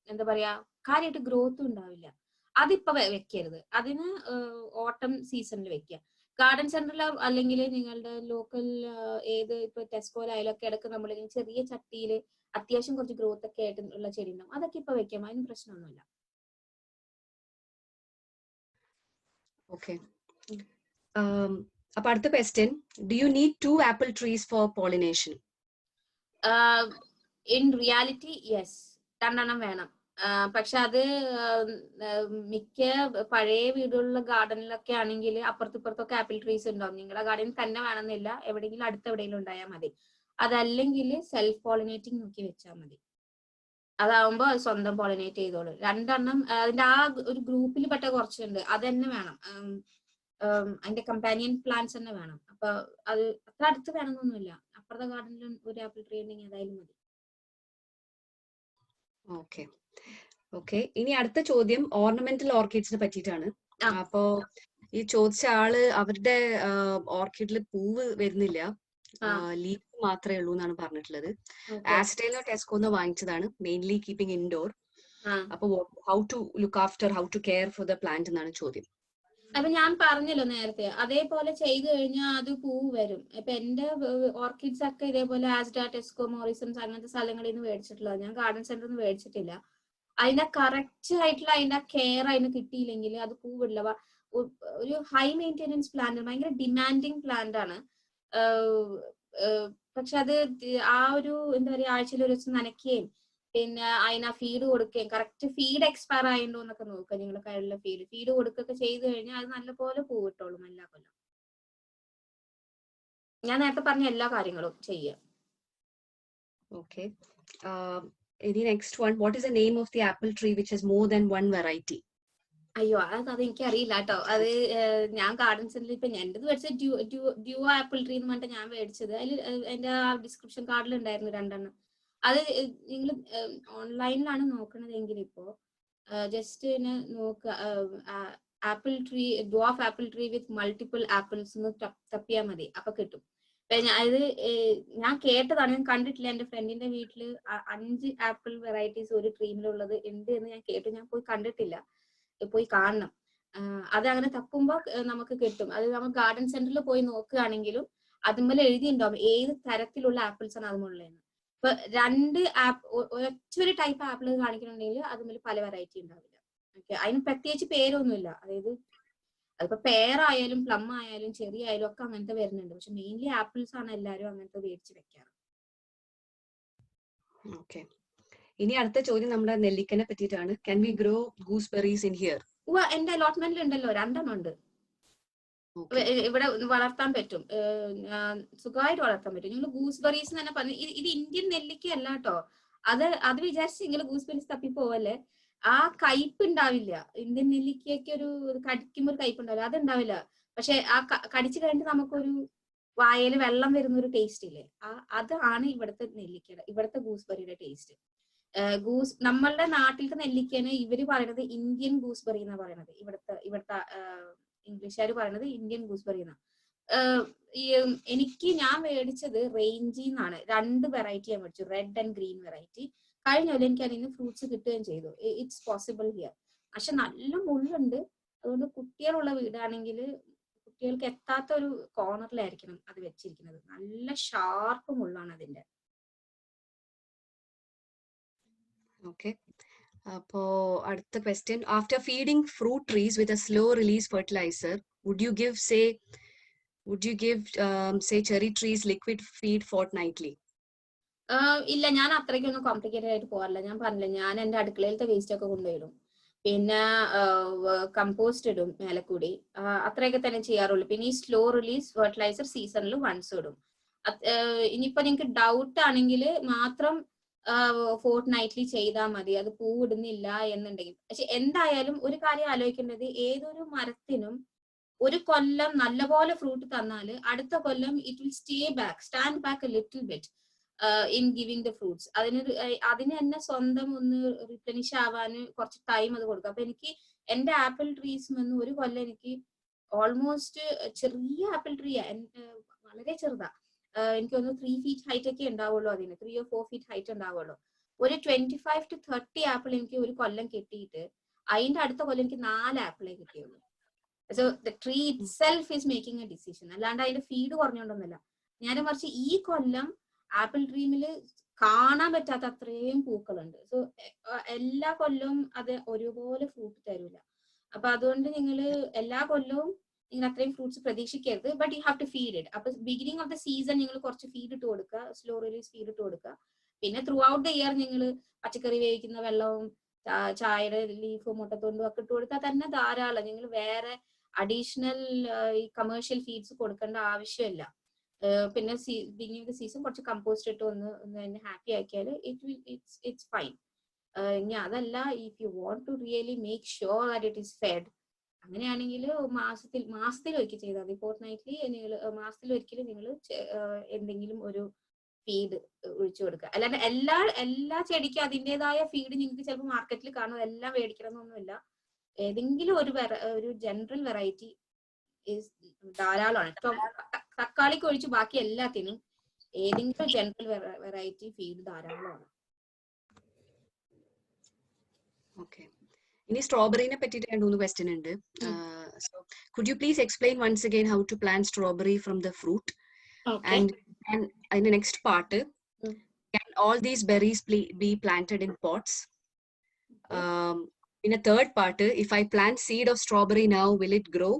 എന്താ പറയാ കാര്യമായിട്ട് ഗ്രോത്തും ഉണ്ടാവില്ല. അതിപ്പോ വെക്കരുത്, അതിന് ഓട്ടം സീസണിൽ വെക്കുക. ഗാർഡൻ സെന്ററിൽ അല്ലെങ്കിൽ നിങ്ങളുടെ ലോക്കൽ ഏത് ഇപ്പൊ ടെസ്കോയിലൊക്കെ ഇടയ്ക്ക് നമ്മളിങ്ങനെ ചെറിയ ചട്ടിയിൽ അത്യാവശ്യം കുറച്ച് ഗ്രോത്ത് ഒക്കെ ആയിട്ടുള്ള ചെടി ഉണ്ടാവും, അതൊക്കെ ഇപ്പൊ വെക്കാം, അതിന് പ്രശ്നമൊന്നുമില്ല. Okay. അപ്പൊ അടുത്ത question, do you need 2 apple trees for pollination? In reality, yes, 2 എണ്ണം വേണം. പക്ഷെ അത് മിക്ക പഴയ വീടുകളിലെ ഗാർഡനിലൊക്കെ ആണെങ്കിൽ അപ്പുറത്തിപ്പുറത്തൊക്കെ ആപ്പിൾ ട്രീസ് ഉണ്ടാവും. നിങ്ങളുടെ ഗാർഡനിൽ തന്നെ വേണമെന്നില്ല, എവിടെയെങ്കിലും എവിടെയെങ്കിലും ഉണ്ടായാൽ മതി. അതല്ലെങ്കിൽ സെൽഫ് പോളിനേറ്റിംഗ് നോക്കി വെച്ചാൽ മതി. അതാവുമ്പോ സ്വന്തം പോളിനേറ്റ് ചെയ്തോളൂ. 2 എണ്ണം അതിന്റെ ആ ഒരു ഗ്രൂപ്പിൽ പെട്ട കുറച്ചുണ്ട്, അത് തന്നെ വേണം. അതിന്റെ കമ്പാനിയൻ പ്ലാന്റ്സ് തന്നെ വേണം. അപ്പൊ അത് അത്ര അടുത്ത് വേണമെന്നൊന്നുമില്ല, അപ്പുറത്തെ ഗാർഡനിൽ ഒരു ആപ്പിൾ ട്രീ ഉണ്ടെങ്കിൽ അതായാലും മതി. ഓക്കെ, ഇനി അടുത്ത ചോദ്യം ഓർണമെന്റൽ ഓർക്കിഡ്സിനെ പറ്റിയിട്ടാണ്. അപ്പോ ഈ ചോദിച്ച ആള് അവരുടെ ഓർക്കിഡിൽ പൂവ് വരുന്നില്ല, ലീഫ് മാത്രമേ ഉള്ളൂ എന്നാണ് പറഞ്ഞിട്ടുള്ളത്. ആസ്റ്റേലോ ടെസ്കോന്ന് വാങ്ങിച്ചതാണ്, മെയിൻലി കീപ്പിംഗ് ഇൻഡോർ. അപ്പൊ how to look after, how to care for the plant എന്നാണ് ചോദ്യം. അപ്പൊ ഞാൻ പറഞ്ഞല്ലോ നേരത്തെ, അതേപോലെ ചെയ്തു കഴിഞ്ഞാൽ അത് പൂവ് വരും. ഇപ്പൊ എന്റെ ഓർക്കിഡ്സ് ഒക്കെ ഇതേപോലെ ആസ്ഡ, ടെസ്കോ, മോറിസൺസ് അങ്ങനത്തെ സ്ഥലങ്ങളിൽ നിന്ന് മേടിച്ചിട്ടുള്ളത്, ഞാൻ ഗാർഡൻ സെന്ററിൽ നിന്ന് മേടിച്ചിട്ടില്ല. അതിന്റെ കറക്റ്റ് ആയിട്ടുള്ള അതിന്റെ കെയർ അതിന് കിട്ടിയില്ലെങ്കിൽ അത് പൂവില്ല. ഒരു ഹൈ മെയിൻ്റെനൻസ് പ്ലാന്റ്, ഭയങ്കര ഡിമാൻഡിങ് പ്ലാന്റ് ആണ്. പക്ഷെ അത് ആ ഒരു എന്താ പറയാ ആഴ്ചയിൽ ഒരു ദിവസം നനയ്ക്കുകയും പിന്നെ അതിനാ ഫീഡ് കൊടുക്കുകയും കറക്റ്റ് ഫീഡ് എക്സ്പയർ ആയിട്ടുണ്ടോ എന്നൊക്കെ നോക്കുക. നിങ്ങളുടെ കയ്യിലുള്ള ഫീഡ് കൊടുക്കുകയൊക്കെ ചെയ്ത് കഴിഞ്ഞാൽ അത് നല്ലപോലെ പൂവിട്ടോളും എല്ലാ കൊല്ലം. ഞാൻ നേരത്തെ പറഞ്ഞ എല്ലാ കാര്യങ്ങളും ചെയ്യുക. Okay. Any next one, what is the name of the apple tree which has more than one variety? അയ്യോ അത് എനിക്ക് അറിയില്ല കേട്ടോ. അത് ഞാൻ ഗാർഡൻ സെന്ററിൽ ഇപ്പൊ എന്റേത് മേടിച്ചത് ഡ്യൂ ആപ്പിൾ ട്രീ എന്ന് പറഞ്ഞിട്ട് ഞാൻ മേടിച്ചത്. അതിൽ അതിന്റെ ആ ഡിസ്ക്രിപ്ഷൻ കാർഡിൽ ഉണ്ടായിരുന്നു 2 എണ്ണം. അത് നിങ്ങൾ ഓൺലൈനിലാണ് നോക്കണതെങ്കിൽ ഇപ്പോ ജസ്റ്റ് നോക്കുക apple tree, dwarf apple tree with multiple apples എന്ന് തപ്പിയാൽ മതി, അപ്പൊ കിട്ടും. ഇത് ഞാൻ കേട്ടതാണ്, ഞാൻ കണ്ടിട്ടില്ല. എന്റെ ഫ്രണ്ടിന്റെ വീട്ടില് 5 ആപ്പിൾ വെറൈറ്റീസ് ഒരു ട്രീമിലുള്ളത് ഉണ്ട് എന്ന് ഞാൻ കേട്ടു. ഞാൻ പോയി കണ്ടിട്ടില്ല, പോയി കാണണം. അത് അങ്ങനെ തപ്പുമ്പോ നമുക്ക് കിട്ടും. അത് നമ്മൾ ഗാർഡൻ സെന്ററിൽ പോയി നോക്കുകയാണെങ്കിലും അതുപോലെ എഴുതിയിട്ടുണ്ടാവും ഏത് തരത്തിലുള്ള ആപ്പിൾസ് ആണ് അതുമുള്ളതെന്ന്. ഇപ്പൊ 2 ഒറ്റൊരു ടൈപ്പ് ആപ്പിൾ കാണിക്കണമെങ്കിൽ അതുപോലെ പല വെറൈറ്റി ഉണ്ടാവില്ല. ഓക്കെ, അതിന് പ്രത്യേകിച്ച് പേരൊന്നുമില്ല. അതായത് അതിപ്പോ പേരായാലും പ്ലം ആയാലും ചെറി ആയാലും ഒക്കെ അങ്ങനത്തെ വരുന്നുണ്ട്. പക്ഷെ മെയിൻലി ആപ്പിൾസ് ആണ് എല്ലാരും അങ്ങനത്തെ മേടിച്ച് വെക്കാറ്. ഓക്കെ, ഇനി അടുത്ത ചോദ്യം നമ്മുടെ നെല്ലിക്കനെ പറ്റിയിട്ടാണ്. Can we grow gooseberries in here? എന്റെ അലോട്ട്മെന്റിൽ ഉണ്ടല്ലോ, 2 ഉണ്ട്. ഇവിടെ വളർത്താൻ പറ്റും, സുഖമായിട്ട് വളർത്താൻ പറ്റും. നിങ്ങൾ ഗൂസ്ബെറീസ് തന്നെ പറഞ്ഞു. ഇത് ഇന്ത്യൻ നെല്ലിക്ക അല്ല കേട്ടോ. അത് വിചാരിച്ച് നിങ്ങൾ ഗൂസ്ബെറീസ് തപ്പി പോവല്ലേ. ആ കയ്പ് ഉണ്ടാവില്ല. ഇന്ത്യൻ നെല്ലിക്കയ്ക്ക് ഒരു കടിക്കുമ്പോൾ ഒരു കയ്പ് ഉണ്ടാവില്ല, അതുണ്ടാവില്ല. പക്ഷെ ആ കടിച്ചു കഴിഞ്ഞിട്ട് നമുക്കൊരു വായയിൽ വെള്ളം വരുന്ന ഒരു ടേസ്റ്റ് ഇല്ലേ, അതാണ് ഇവിടുത്തെ നെല്ലിക്കയുടെ, ഇവിടുത്തെ ഗൂസ്ബെറിയുടെ ടേസ്റ്റ്. നമ്മളുടെ നാട്ടിലത്തെ നെല്ലിക്കന് ഇവര് പറയണത് ഇന്ത്യൻ ഗൂസ്ബെറി എന്നാ പറയണത്. ഇവിടുത്തെ ഇംഗ്ലീഷുകാർ പറയണത് ഇന്ത്യൻ ഗൂസ്ബെറി എന്നാ. ഞാൻ മേടിച്ചത് റേഞ്ചിന്നാണ്. 2 വെറൈറ്റി ഞാൻ മേടിച്ചു, റെഡ് ആൻഡ് ഗ്രീൻ വെറൈറ്റി. കഴിഞ്ഞ കൊല്ലം എനിക്ക് അതിന് ഫ്രൂട്ട്സ് കിട്ടുകയും ചെയ്തു. It's possible here. പക്ഷെ നല്ല മുള്ളുണ്ട്. അതുകൊണ്ട് കുട്ടികളുള്ള വീടാണെങ്കിൽ കുട്ടികൾക്ക് എത്താത്ത ഒരു കോർണറിലായിരിക്കണം അത് വെച്ചിരിക്കുന്നത്. നല്ല ഷാർപ്പ് മുള്ളാണ് അതിന്റെ. ഓക്കെ, അപ്പോ അടുത്ത question. After feeding fruit trees with a slow release fertiliser, would you give cherry trees liquid feed fortnightly? ഇല്ല, ഞാൻ അത്രയ്ക്കൊന്നും കോംപ്ലിക്കേറ്റഡ് ആയിട്ട് പോകാറില്ല. ഞാൻ പറഞ്ഞില്ല, ഞാൻ എന്റെ അടുക്കളയിലത്തെ വേസ്റ്റ് ഒക്കെ കൊണ്ടുവരും. പിന്നെ കമ്പോസ്റ്റ് ഇടും മേലക്കൂടി, അത്രയൊക്കെ തന്നെ ചെയ്യാറുള്ളൂ. പിന്നെ ഈ സ്ലോ റിലീസ് ഫെർട്ടിലൈസർ സീസണിൽ വൺസ് ഇടും. ഇനിയിപ്പോ നിങ്ങൾക്ക് ഡൗട്ട് ആണെങ്കിൽ മാത്രം ഫോർട്ട്നൈറ്റ്ലി ചെയ്താൽ മതി, അത് പൂവിടുന്നില്ല എന്നുണ്ടെങ്കിൽ. പക്ഷെ എന്തായാലും ഒരു കാര്യം ആലോചിക്കേണ്ടത്, ഏതൊരു മരത്തിനും ഒരു കൊല്ലം നല്ലപോലെ ഫ്രൂട്ട് തന്നാല് അടുത്ത കൊല്ലം it will stand back a little bit in giving the fruits. അതിന് തന്നെ സ്വന്തം ഒന്ന് റിപ്ലനിഷ് ആവാൻ കുറച്ച് ടൈം അത് കൊടുക്കും. അപ്പൊ എനിക്ക് എന്റെ ആപ്പിൾ ട്രീസ് നിന്ന് ഒരു കൊല്ലം എനിക്ക് ഓൾമോസ്റ്റ്, ചെറിയ ആപ്പിൾ ട്രീ വളരെ ചെറുതാ, എനിക്ക് ഒന്ന് 3 feet ഹൈറ്റ് ഒക്കെ ഉണ്ടാവുള്ളൂ. അതിന് 3 or 4 feet ഹൈറ്റ് ഉണ്ടാവുള്ളൂ. ഒരു 25 to 30 ആപ്പിൾ എനിക്ക് ഒരു കൊല്ലം കിട്ടിയിട്ട് അതിന്റെ അടുത്ത കൊല്ലം എനിക്ക് 4 ആപ്പിളേ കിട്ടിയുള്ളൂ. So the tree it self is making A decision, അല്ലാണ്ട് അതിന്റെ ഫീഡ് കുറഞ്ഞോണ്ടൊന്നുമില്ല. നേരെ മറിച്ച് ഈ കൊല്ലം ആപ്പിൾ ട്രീമില് കാണാൻ പറ്റാത്ത അത്രയും പൂക്കളുണ്ട്. സോ എല്ലാ കൊല്ലവും അത് ഒരുപോലെ ഫ്രൂട്ട് തരൂല. അപ്പൊ അതുകൊണ്ട് നിങ്ങൾ എല്ലാ കൊല്ലവും നിങ്ങൾ അത്രയും ഫ്രൂട്ട്സ് പ്രതീക്ഷിക്കരുത്. But you have to feed it. അപ്പൊ ബിഗിനിങ് ഓഫ് ദ സീസൺ നിങ്ങൾ കുറച്ച് ഫീഡ് ഇട്ട് കൊടുക്കുക, സ്ലോ റിലീസ് ഫീഡ് ഇട്ട് കൊടുക്കുക. പിന്നെ ത്രൂ ഔട്ട് ദ ഇയർ നിങ്ങൾ പച്ചക്കറി വേവിക്കുന്ന വെള്ളവും ചായയുടെ ലീഫും മുട്ടത്തൊണ്ടും ഒക്കെ ഇട്ട് കൊടുത്താൽ തന്നെ ധാരാളം. നിങ്ങൾ വേറെ അഡീഷണൽ ഈ കമേഴ്ഷ്യൽ ഫീഡ്സ് കൊടുക്കേണ്ട ആവശ്യമില്ല. പിന്നെ ബിഗിനിങ് ഓഫ് ദ സീസൺ കുറച്ച് കമ്പോസ്റ്റ് ഇട്ട് ഒന്ന് ഹാപ്പി ആക്കിയാൽ ഇറ്റ്സ് ഫൈൻ. ഇനി അതല്ല, if you want to really make sure that it is fed, അങ്ങനെയാണെങ്കിൽ മാസത്തിൽ ഒരിക്കൽ ചെയ്താൽ മതി. ഫോർട്ട്നൈറ്റ്ലി നിങ്ങൾ മാസത്തിൽ ഒരിക്കൽ നിങ്ങൾ എന്തെങ്കിലും ഒരു ഫീഡ് ഒഴിച്ചു കൊടുക്കുക. അല്ലാണ്ട് എല്ലാ ചെടിക്കും അതിൻ്റെതായ ഫീഡ് നിങ്ങൾക്ക് ചിലപ്പോൾ മാർക്കറ്റിൽ കാണും, എല്ലാം മേടിക്കണം എന്നൊന്നുമില്ല. ഏതെങ്കിലും ഒരു ജനറൽ വെറൈറ്റി ധാരാളമാണ്. തക്കാളിക്ക് ഒഴിച്ച് ബാക്കി എല്ലാത്തിനും ഏതെങ്കിലും ജനറൽ വെറൈറ്റി ഫീഡ് ധാരാളമാണ്. ഓക്കെ, ഇനി സ്ട്രോബെറിനെ പറ്റിയിട്ട് 2-3 ക്വസ്റ്റ്യൻ ഉണ്ട്. So could you please explain once again how to plant strawberry from the fruit? Okay. And in the next part, can all these berries be planted in pots? In a third part, if I plant seed of strawberry now, will it grow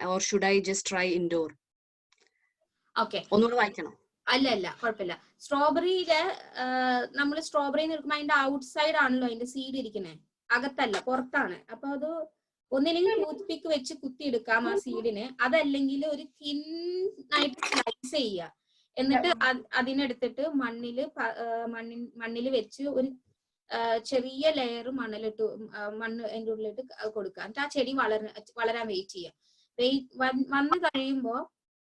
or should I just try indoor? Okay. ഒന്നുകൂടെ വായിക്കണം. അല്ല കുഴപ്പമില്ല. സ്ട്രോബെറിയില് നമ്മൾ strawberry നിൽക്കുമ്പോൾ അതിന്റെ outside ആണല്ലോ അതിന്റെ seed ഇരിക്കുന്നത്, അകത്തല്ല, പുറത്താണ്. അപ്പൊ അത് ഒന്നില്ലെങ്കിൽ ടൂത്ത് പിക്ക് വെച്ച് കുത്തിയെടുക്കാം ആ സീഡിന്, അതല്ലെങ്കിൽ ഒരു തിൻ ആയിട്ട് സ്ലൈസ് ചെയ്യുക. എന്നിട്ട് അതിനെടുത്തിട്ട് മണ്ണിൽ വെച്ച് ഒരു ചെറിയ ലെയർ മണ്ണ് അതിൻ്റെ ഉള്ളിലിട്ട് കൊടുക്കുക. എന്നിട്ട് ആ ചെടി വളരാൻ വെയിറ്റ് ചെയ്യുക. വന്ന് കഴിയുമ്പോ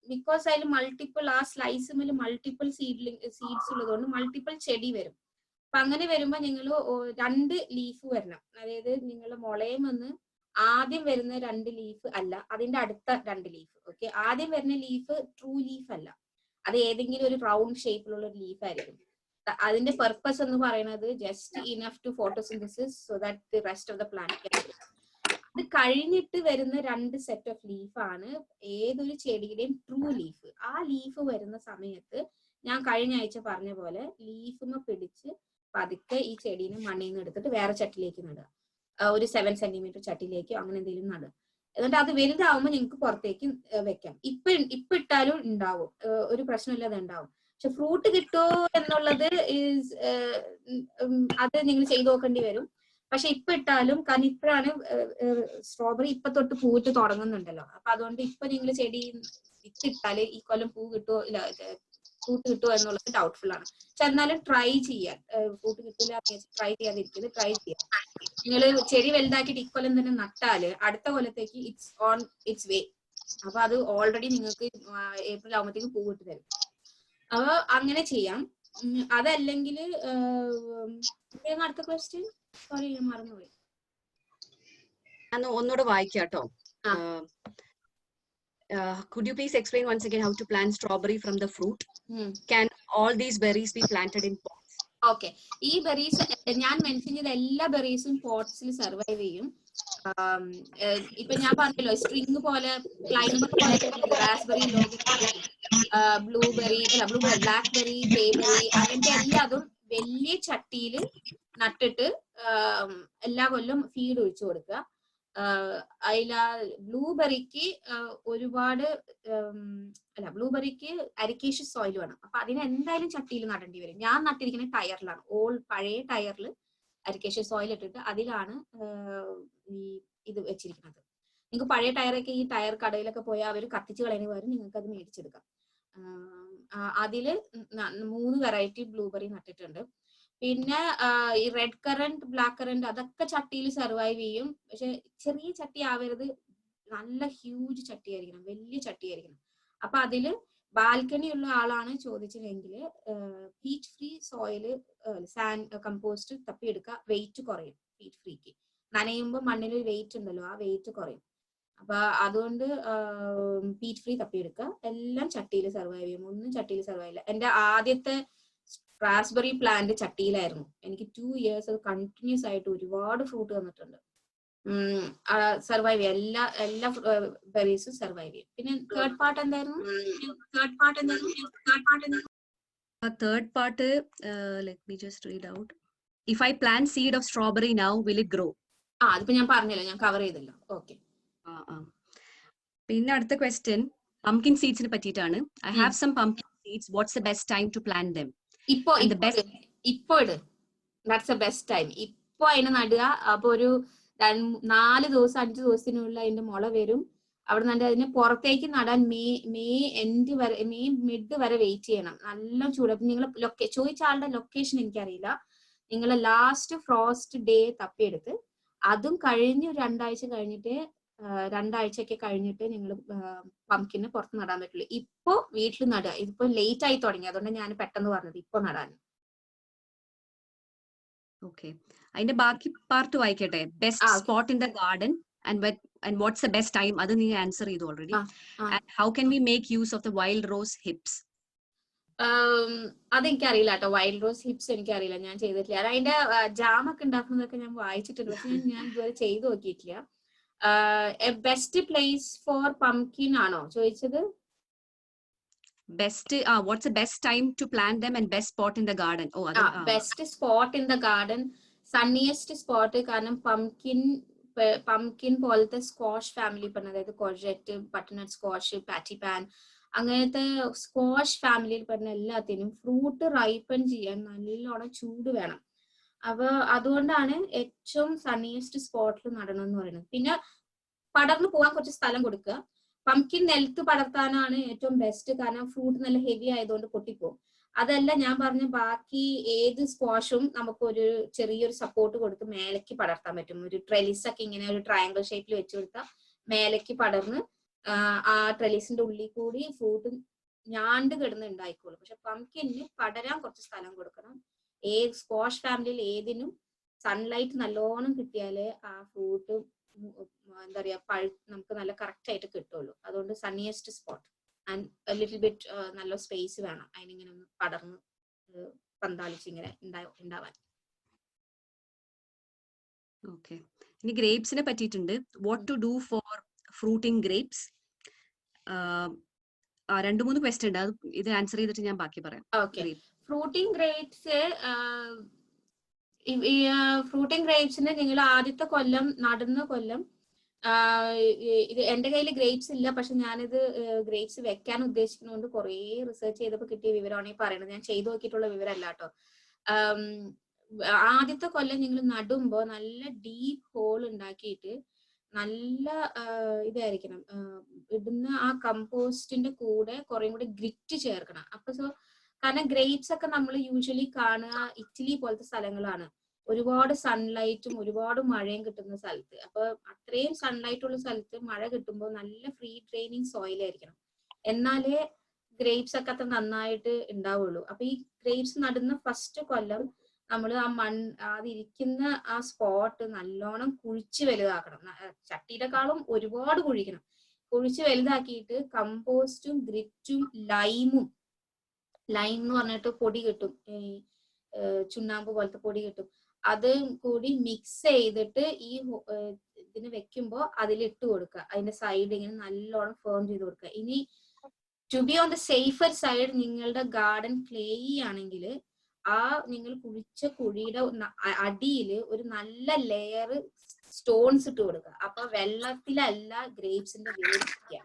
ബിക്കോസ് അതിൽ മൾട്ടിപ്പിൾ, ആ സ്ലൈസിൽ മൾട്ടിപ്പിൾ സീഡ്സ് ഉള്ളതുകൊണ്ട് മൾട്ടിപ്പിൾ ചെടി വരും. അപ്പൊ അങ്ങനെ വരുമ്പോ നിങ്ങൾ 2 ലീഫ് വരണം. അതായത് നിങ്ങൾ മുളയും വന്ന് ആദ്യം വരുന്ന 2 ലീഫ് അല്ല, അതിന്റെ അടുത്ത 2 ലീഫ്. ഓക്കെ, ആദ്യം വരുന്ന ലീഫ് ട്രൂ ലീഫ് അല്ല, അത് ഏതെങ്കിലും ഒരു റൗണ്ട് ഷേപ്പിലുള്ള ഒരു ലീഫ് ആയിരിക്കും. അതിന്റെ പർപ്പസ് എന്ന് പറയുന്നത് just enough to photosynthesis so that the rest of the plant. അത് കഴിഞ്ഞിട്ട് വരുന്ന 2 സെറ്റ് ഓഫ് ലീഫാണ് ഏതൊരു ചെടിയുടെയും ട്രൂ ലീഫ്. ആ ലീഫ് വരുന്ന സമയത്ത് ഞാൻ കഴിഞ്ഞ ആഴ്ച പറഞ്ഞ പോലെ ലീഫുമ പിടിച്ച് പതുക്കെ ഈ ചെടീനെ മണ്ണിൽ നിന്ന് എടുത്തിട്ട് വേറെ ചട്ടിലേക്ക് നടുക. ഒരു 7 സെന്റിമീറ്റർ ചട്ടിയിലേക്കോ അങ്ങനെ എന്തെങ്കിലും നടുക. എന്നിട്ട് അത് വലുതാവുമ്പോൾ നിങ്ങൾക്ക് പുറത്തേക്ക് വെക്കാം. ഇപ്പൊ ഇട്ടാലും ഉണ്ടാവും, ഒരു പ്രശ്നമില്ലാതെ ഉണ്ടാവും. പക്ഷെ ഫ്രൂട്ട് കിട്ടുമോ എന്നുള്ളത് അത് നിങ്ങൾ ചെയ്തു നോക്കേണ്ടി വരും. പക്ഷെ ഇപ്പൊ ഇട്ടാലും, കാരണം ഇപ്പോഴാണ് സ്ട്രോബെറി ഇപ്പൊ തൊട്ട് പൂവിട്ട് തുടങ്ങുന്നുണ്ടല്ലോ, അപ്പൊ അതുകൊണ്ട് ഇപ്പൊ നിങ്ങൾ ചെടി വിത്തിട്ടാല് ഈ കൊല്ലം പൂ കിട്ടുമോ ഇല്ല ഫ്രൂട്ട് കിട്ടുമോ എന്നുള്ളത് ഡൗട്ട്ഫുൾ ആണ്. പക്ഷെ എന്നാലും ട്രൈ ചെയ്യാൻ, ഫ്രൂട്ട് കിട്ടില്ല ട്രൈ ചെയ്യാതിരിക്കുന്നത്, ട്രൈ ചെയ്യാം. നിങ്ങൾ ചെടി വലുതാക്കിയിട്ട് ഇക്കൊല്ലം തന്നെ നട്ടാല് അടുത്ത കൊല്ലത്തേക്ക് ഇറ്റ്സ് ഓൺ ഇറ്റ്സ് വേ. അപ്പൊ അത് ഓൾറെഡി നിങ്ങൾക്ക് ഏപ്രിൽ ആകുമ്പോഴത്തേക്ക് പൂ കിട്ടി തരും. അപ്പൊ അങ്ങനെ ചെയ്യാം. അതല്ലെങ്കിൽ അടുത്ത ക്വസ്റ്റ്യൻ, സോറി ഞാൻ മറന്നുപോയി. ഒന്നുകൂടെ വായിക്കാട്ടോ. Could you please explain once again how to plant strawberry from the fruit? Can all these berries be planted in pots? Okay, ഈ ബെറീസ് ഞാൻ മെൻഷൻ ചെയ്ത എല്ലാ ബെറീസും പോട്ട്സിൽ സർവൈവ് ചെയ്യും. ഇപ്പൊ ഞാൻ പറഞ്ഞല്ലോ സ്ട്രിങ് പോലെ ക്ലൈംബർ പോലെ റാസ്ബെറി, ബ്ലൂബെറി ബ്ലാക്ക്ബെറി, പേബെറി അങ്ങനത്തെ എല്ലാതും വലിയ ചട്ടിയിൽ നട്ടിട്ട് എല്ലാ കൊല്ലം ഫീഡ് ഒഴിച്ചു കൊടുക്കുക. അതില ബ്ലൂബെറിക്ക് ഒരുപാട് ബ്ലൂബെറിക്ക് അരിക്കേഷ്യസ് സോയിൽ വേണം. അപ്പൊ അതിന് എന്തായാലും ചട്ടിയിൽ നടേണ്ടി വരും. ഞാൻ നട്ടിരിക്കുന്ന ടയറിലാണ്, പഴയ ടയറിൽ അരിക്കേഷ്യസ് സോയിൽ ഇട്ടിട്ട് അതിലാണ് ഈ ഇത് വെച്ചിരിക്കുന്നത്. നിങ്ങൾക്ക് പഴയ ടയറൊക്കെ ഈ ടയർ കടയിലൊക്കെ പോയാൽ അവർ കത്തിച്ച് കളയുന്ന പകരം നിങ്ങൾക്ക് അത് മേടിച്ചെടുക്കാം. അതില് 3 വെറൈറ്റി ബ്ലൂബെറി നട്ടിട്ടുണ്ട്. പിന്നെ ഈ റെഡ് കറന്റ്, ബ്ലാക്ക് കറന്റ് അതൊക്കെ ചട്ടിയിൽ സർവൈവ് ചെയ്യും. പക്ഷെ ചെറിയ ചട്ടി ആവരുത്, നല്ല ഹ്യൂജ് ചട്ടി ആയിരിക്കണം, വലിയ ചട്ടി ആയിരിക്കണം. അപ്പൊ അതില് ബാൽക്കണി ഉള്ള ആളാണ് ചോദിച്ചതെങ്കിൽ peat free soil, sand compost തപ്പിയെടുക്കുക. വെയിറ്റ് കുറയും പീച്ച് ഫ്രീക്ക്. നനയുമ്പോൾ മണ്ണിൽ വെയിറ്റ് ഉണ്ടല്ലോ, ആ വെയിറ്റ് കുറയും. അപ്പൊ അതുകൊണ്ട് പീച്ച് ഫ്രീ തപ്പിയെടുക്കുക. എല്ലാം ചട്ടിയിൽ സർവൈവ് ചെയ്യും, ഒന്നും ചട്ടിയിൽ സർവൈവ് ചെയ്യില്ല. എന്റെ ആദ്യത്തെ റാസ്ബെറി പ്ലാന്റ് ചട്ടിയിലായിരുന്നു. എനിക്ക് 2 years അത് കണ്ടിന്യൂസ് ആയിട്ട് ഒരുപാട് ഫ്രൂട്ട് തന്നിട്ടുണ്ട്. സർവൈവ് ചെയ്യും, എല്ലാ ബെറീസും സർവൈവ് ചെയ്യും. പിന്നെ തേർഡ് പാർട്ട് എന്തായിരുന്നു? Third part, let me just read out. If I plant seed of strawberry now, will it grow? അതിപ്പോ ഞാൻ പറഞ്ഞല്ലോ, ഞാൻ കവർ ചെയ്തല്ലോ. ഓക്കെ. പിന്നെ അടുത്ത ക്വസ്റ്റ്യൻ pumpkin seeds നെ പറ്റിയിട്ടാണ്. I have some pumpkin seeds. What's the best time to plant them? ഇപ്പൊ ഇട്, ദാറ്റ്സ് ദ ബെസ്റ്റ് ടൈം. ഇപ്പൊ അതിനെ നടുക. അപ്പൊ ഒരു 4 ദിവസം 5 ദിവസത്തിനുള്ളിൽ അതിന്റെ മുള വരും. അവിടെ നിന്ന് അതിനെ പുറത്തേക്ക് നടാൻ മെയ് മിഡ് വരെ വെയിറ്റ് ചെയ്യണം. നല്ല ചൂട്. നിങ്ങൾ ചോദിച്ച ആളുടെ ലൊക്കേഷൻ എനിക്കറിയില്ല. നിങ്ങൾ ലാസ്റ്റ് ഫ്രോസ്റ്റ് ഡേ തപ്പിയെടുത്ത് അതും കഴിഞ്ഞ് 2 ആഴ്ച കഴിഞ്ഞിട്ട് 2 ആഴ്ചയൊക്കെ കഴിഞ്ഞിട്ട് നിങ്ങൾ പംകിന് പുറത്ത് നടാൻ പറ്റുള്ളൂ. ഇപ്പൊ വീട്ടിൽ നടുക. ഇതിപ്പോ ലേറ്റ് ആയി തുടങ്ങി, അതുകൊണ്ട് ഞാൻ പെട്ടെന്ന് പറഞ്ഞത് ഇപ്പൊ നടാൻ. ഓക്കെ, അതിന്റെ ബാക്കി പാർട്ട് വായിക്കട്ടെ. Best spot in the garden and what's the best time? അത് നീ ആൻസർ ചെയ്തു already. And how can we make use of the wild rose hips? അതെനിക്കറിയില്ല കേട്ടോ. വൈൽഡ് റോസ് ഹിപ്സ് എനിക്കറിയില്ല, ഞാൻ ചെയ്തിട്ടില്ല. അതിന്റെ ജാമൊക്കെ ഉണ്ടാക്കുന്നതൊക്കെ ഞാൻ വായിച്ചിട്ടുണ്ട്, പക്ഷെ ഞാൻ ഇതുവരെ ചെയ്തു നോക്കിയിട്ടില്ല. ബെസ്റ്റ് പ്ലേസ് ഫോർ പംകിൻ ആണോ ചോദിച്ചത്? Best, what's the best time to plant them and best spot in the garden? Best spot in the garden, sunniest spot. കാരണം പംകിൻ പോലത്തെ സ്ക്വാഷ് ഫാമിലി പറഞ്ഞ, അതായത് കോർജറ്റ്, ബട്ടർനട്ട് സ്ക്വാഷ്, പാറ്റിപാൻ അങ്ങനത്തെ സ്ക്വാഷ് ഫാമിലിയിൽ പറഞ്ഞ എല്ലാത്തിനും ഫ്രൂട്ട് റൈപ്പൻ ചെയ്യാൻ നല്ലോണം ചൂട് വേണം. അപ്പൊ അതുകൊണ്ടാണ് ഏറ്റവും സണ്ണിയസ്റ്റ് സ്പോട്ടിൽ നടണം എന്ന് പറയുന്നത്. പിന്നെ പടർന്നു പോകാൻ കുറച്ച് സ്ഥലം കൊടുക്കുക. പംകിൻ നിലത്ത് പടർത്താനാണ് ഏറ്റവും ബെസ്റ്റ്, കാരണം ഫ്രൂട്ട് നല്ല ഹെവി ആയതുകൊണ്ട് പൊട്ടിപ്പോകും. അതല്ല, ഞാൻ പറഞ്ഞ ബാക്കി ഏത് സ്ക്വാഷും നമുക്ക് ഒരു ചെറിയൊരു സപ്പോർട്ട് കൊടുത്ത് മേലേക്ക് പടർത്താൻ പറ്റും. ഒരു ട്രെലിസ് ഒക്കെ ഇങ്ങനെ ഒരു ട്രയാങ്കിൾ ഷേപ്പിൽ വെച്ച് കൊടുത്താൽ മേലേക്ക് പടർന്ന് ആ ട്രെലിസിന്റെ ഉള്ളിൽ കൂടി ഫ്രൂട്ട് ഞാണ്ട് കിടന്ന് ഉണ്ടായിക്കോളും. പക്ഷെ പംകിന് പടരാൻ കുറച്ച് സ്ഥലം കൊടുക്കണം. സ്ക്വാഷ് ഫാമിലിയിൽ ഏതിനും സൺലൈറ്റ് നല്ലോണം കിട്ടിയാലേ ആ ഫ്രൂട്ട് എന്താ പറയാ നമുക്ക് നല്ല കറക്റ്റ് ആയിട്ട് കിട്ടുള്ളൂ. അതുകൊണ്ട് സണ്ണിയസ്റ്റ് സ്പോട്ട് ആൻഡ് ലിറ്റിൽ ബിറ്റ് നല്ല സ്പേസ് വേണം അതിനിങ്ങനെ ഒന്ന് പടർന്ന് പന്താളിച്ച് ഇങ്ങനെ ഉണ്ടാവാൻ. ഓക്കെ, ഇനി ഗ്രേപ്സിനെ പറ്റിയിട്ടുണ്ട്. What to do for fruiting grapes. 2-3 question ഉണ്ട്, അത് ഇത് ആൻസർ ചെയ്തിട്ട് ഞാൻ ബാക്കി പറയാം. ഓക്കെ, ഫ്രൂട്ടിംഗ് ഗ്രേപ്സ് ഫ്രൂട്ടിംഗ് ഗ്രേപ്സിന് നിങ്ങൾ ആദ്യത്തെ കൊല്ലം നടുന്ന കൊല്ലം ഇത് എന്റെ കയ്യിൽ ഗ്രേപ്സ് ഇല്ല, പക്ഷെ ഞാനിത് ഗ്രേപ്സ് വെക്കാൻ ഉദ്ദേശിക്കുന്നതുകൊണ്ട് കുറേ റിസർച്ച് ചെയ്തപ്പോൾ കിട്ടിയ വിവരമാണ് ഈ പറയുന്നത്. ഞാൻ ചെയ്തു നോക്കിയിട്ടുള്ള വിവരമല്ല കേട്ടോ. ആദ്യത്തെ കൊല്ലം നിങ്ങൾ നടുമ്പോ നല്ല ഡീപ്പ് ഹോൾ ഉണ്ടാക്കിയിട്ട് നല്ല ഇതായിരിക്കണം, ഇടുന്ന ആ കമ്പോസ്റ്റിന്റെ കൂടെ കുറേ കൂടി ഗ്രിറ്റ് ചേർക്കണം. അപ്പൊ കാരണം ഗ്രേപ്സ് ഒക്കെ നമ്മൾ യൂഷ്വലി കാണുക ഇറ്റലി പോലത്തെ സ്ഥലങ്ങളാണ്, ഒരുപാട് സൺലൈറ്റും ഒരുപാട് മഴയും കിട്ടുന്ന സ്ഥലത്ത്. അപ്പൊ അത്രയും സൺലൈറ്റ് ഉള്ള സ്ഥലത്ത് മഴ കിട്ടുമ്പോൾ നല്ല ഫ്രീ ഡ്രെയിനിങ് സോയിൽ ആയിരിക്കണം, എന്നാലേ ഗ്രേപ്സ് ഒക്കെ അത്ര നന്നായിട്ട് ഉണ്ടാവുള്ളൂ. അപ്പൊ ഈ ഗ്രേപ്സ് നടുന്ന ഫസ്റ്റ് കൊല്ലം നമ്മൾ ആ അതിരിക്കുന്ന ആ സ്പോട്ട് നല്ലോണം കുഴിച്ച് വലുതാക്കണം. ചട്ടിയിലെക്കാളും ഒരുപാട് കുഴിക്കണം. കുഴിച്ച് വലുതാക്കിയിട്ട് കമ്പോസ്റ്റും ഗ്രിറ്റും ലൈം എന്ന് പറഞ്ഞിട്ട് പൊടി കിട്ടും, ചുണ്ണാമ്പ് പോലത്തെ പൊടി കിട്ടും, അത് കൂടി മിക്സ് ചെയ്തിട്ട് ഈ ഇതിന് വെക്കുമ്പോ അതിലിട്ട് കൊടുക്കുക. അതിന്റെ സൈഡ് ഇങ്ങനെ നല്ലോണം ഫേം ചെയ്ത് കൊടുക്കുക. ഇനി to be on the safer side നിങ്ങളുടെ ഗാർഡൻ ക്ലേ ആണെങ്കിൽ ആ നിങ്ങൾ കുഴിച്ച കുഴിയുടെ അടിയിൽ ഒരു നല്ല ലെയർ സ്റ്റോൺസ് ഇട്ട് കൊടുക്കുക. അപ്പൊ വെള്ളത്തിലല്ല ഗ്രേപ്സിന്റെ വേരിക്കുക.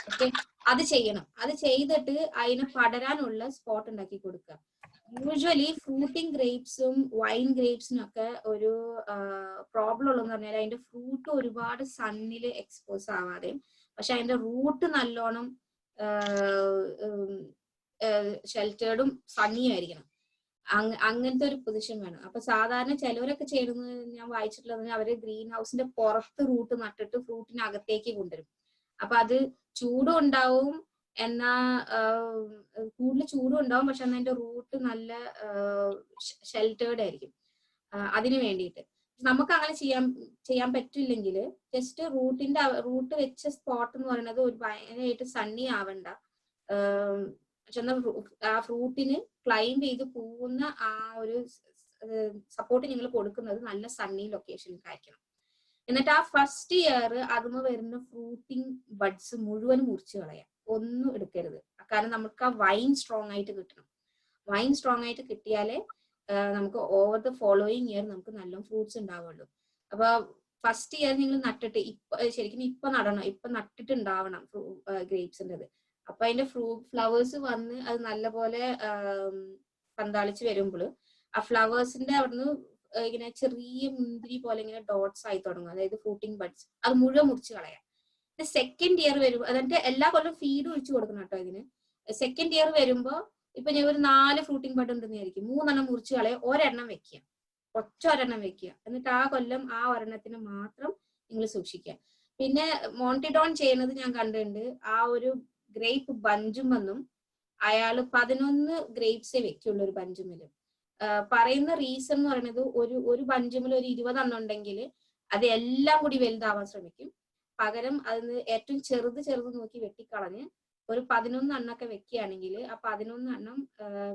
ഓക്കെ, അത് ചെയ്യണം. അത് ചെയ്തിട്ട് അതിന് പടരാനുള്ള സ്പോട്ട് ഉണ്ടാക്കി കൊടുക്കുക. യൂഷ്വലി ഫ്രൂട്ടിംഗ് ഗ്രേപ്സും വൈൻ ഗ്രേപ്സിനും ഒക്കെ ഒരു പ്രോബ്ലം ഉള്ളതെന്ന് പറഞ്ഞാൽ അതിന്റെ ഫ്രൂട്ട് ഒരുപാട് സണ്ണിൽ എക്സ്പോസ് ആവാതെ, പക്ഷെ അതിന്റെ റൂട്ട് നല്ലോണം ഷെൽറ്റേർഡും സണ്ണിയും ആയിരിക്കണം. അങ്ങനത്തെ ഒരു പൊസിഷൻ വേണം. അപ്പൊ സാധാരണ ചിലവരൊക്കെ ചെയ്യുന്നത് ഞാൻ വായിച്ചിട്ടുള്ളത്, അവര് ഗ്രീൻ ഹൗസിന്റെ പുറത്ത് റൂട്ട് നട്ടിട്ട് ഫ്രൂട്ടിനകത്തേക്ക് കൊണ്ടുവരും. അപ്പൊ അത് ചൂടും ഉണ്ടാവും, എന്നാ കൂടുതൽ ചൂടും ഉണ്ടാവും, പക്ഷെ എന്നാൽ അതിന്റെ റൂട്ട് നല്ല ഷെൽറ്റേർഡ് ആയിരിക്കും. അതിന് വേണ്ടിയിട്ട് നമുക്ക് അങ്ങനെ ചെയ്യാൻ പറ്റില്ലെങ്കിൽ ജസ്റ്റ് റൂട്ട് വെച്ച സ്പോട്ട് എന്ന് പറയുന്നത് ഒരു ഭയങ്കരമായിട്ട് സണ്ണി ആവണ്ട, പക്ഷെ എന്നാൽ ആ ഫ്രൂട്ടിന് ക്ലൈംബ് ചെയ്ത് പോകുന്ന ആ ഒരു സപ്പോർട്ട് നിങ്ങൾ കൊടുക്കുന്നത് നല്ല സണ്ണി ലൊക്കേഷനിലായിരിക്കണം. എന്നിട്ട് ആ ഫസ്റ്റ് ഇയർ അതുമ്പോൾ വരുന്ന ഫ്രൂട്ടിംഗ് ബഡ്സ് മുഴുവൻ മുറിച്ച് കളയാം, ഒന്നും എടുക്കരുത്. കാരണം നമുക്ക് ആ വൈൻ സ്ട്രോങ് ആയിട്ട് കിട്ടണം. വൈൻ സ്ട്രോങ് ആയിട്ട് കിട്ടിയാലേ നമുക്ക് ഓവർ ദ ഫോളോയിങ് ഇയർ നമുക്ക് നല്ല ഫ്രൂട്ട്സ് ഉണ്ടാവുള്ളൂ. അപ്പൊ ഫസ്റ്റ് ഇയർ നിങ്ങൾ നട്ടിട്ട് ശരിക്കും ഇപ്പൊ നടണം, ഇപ്പൊ നട്ടിട്ട് ഉണ്ടാവണം ഗ്രേപ്സിൻ്റെത്. അപ്പൊ അതിന്റെ ഫ്ലവേഴ്സ് വന്ന് അത് നല്ലപോലെ പന്താളിച്ച് വരുമ്പോൾ ആ ഫ്ലവേഴ്സിന്റെ അവിടുന്ന് ഇങ്ങനെ ചെറിയ മുന്തിരി പോലെ ഇങ്ങനെ ഡോട്ട്സ് ആയി തുടങ്ങും, അതായത് ഫ്രൂട്ടിംഗ് ബഡ്സ്. അത് മുഴുവൻ മുറിച്ച് കളയാം. സെക്കൻഡ് ഇയർ വരുമ്പോൾ അതിന്റെ എല്ലാ കൊല്ലം ഫീഡ് ഒഴിച്ചു കൊടുക്കണം കേട്ടോ ഇതിന്. സെക്കൻഡ് ഇയർ വരുമ്പോ ഇപ്പൊ ഞാൻ ഒരു 4 ഫ്രൂട്ടിംഗ് ബഡ് ഉണ്ടെന്നായിരിക്കും, 3 മുറിച്ച് കളയാം, ഒരെണ്ണം വെക്കുക, ഒരെണ്ണം വെക്കുക. എന്നിട്ട് ആ കൊല്ലം ആ ഒരെണ്ണത്തിന് മാത്രം നിങ്ങൾ സൂക്ഷിക്കുക. പിന്നെ മോണ്ടിഡോൺ ചെയ്യുന്നത് ഞാൻ കണ്ടിട്ടുണ്ട്. ആ ഒരു ഗ്രേപ്പ് ബഞ്ചുമെന്നും അയാള് 11 ഗ്രേപ്സേ വെക്കുള്ളൂ ഒരു ബഞ്ചുമില്. പറയുന്ന റീസൺ എന്ന് പറയുന്നത് ഒരു ബഞ്ചുമിൽ ഒരു 20 എണ്ണം ഉണ്ടെങ്കിൽ അത് എല്ലാം കൂടി വലുതാവാൻ ശ്രമിക്കും. പകരം അതിന് ഏറ്റവും ചെറുത് നോക്കി വെട്ടിക്കളഞ്ഞ് ഒരു 11 എണ്ണൊക്കെ വെക്കുകയാണെങ്കിൽ ആ 11 എണ്ണം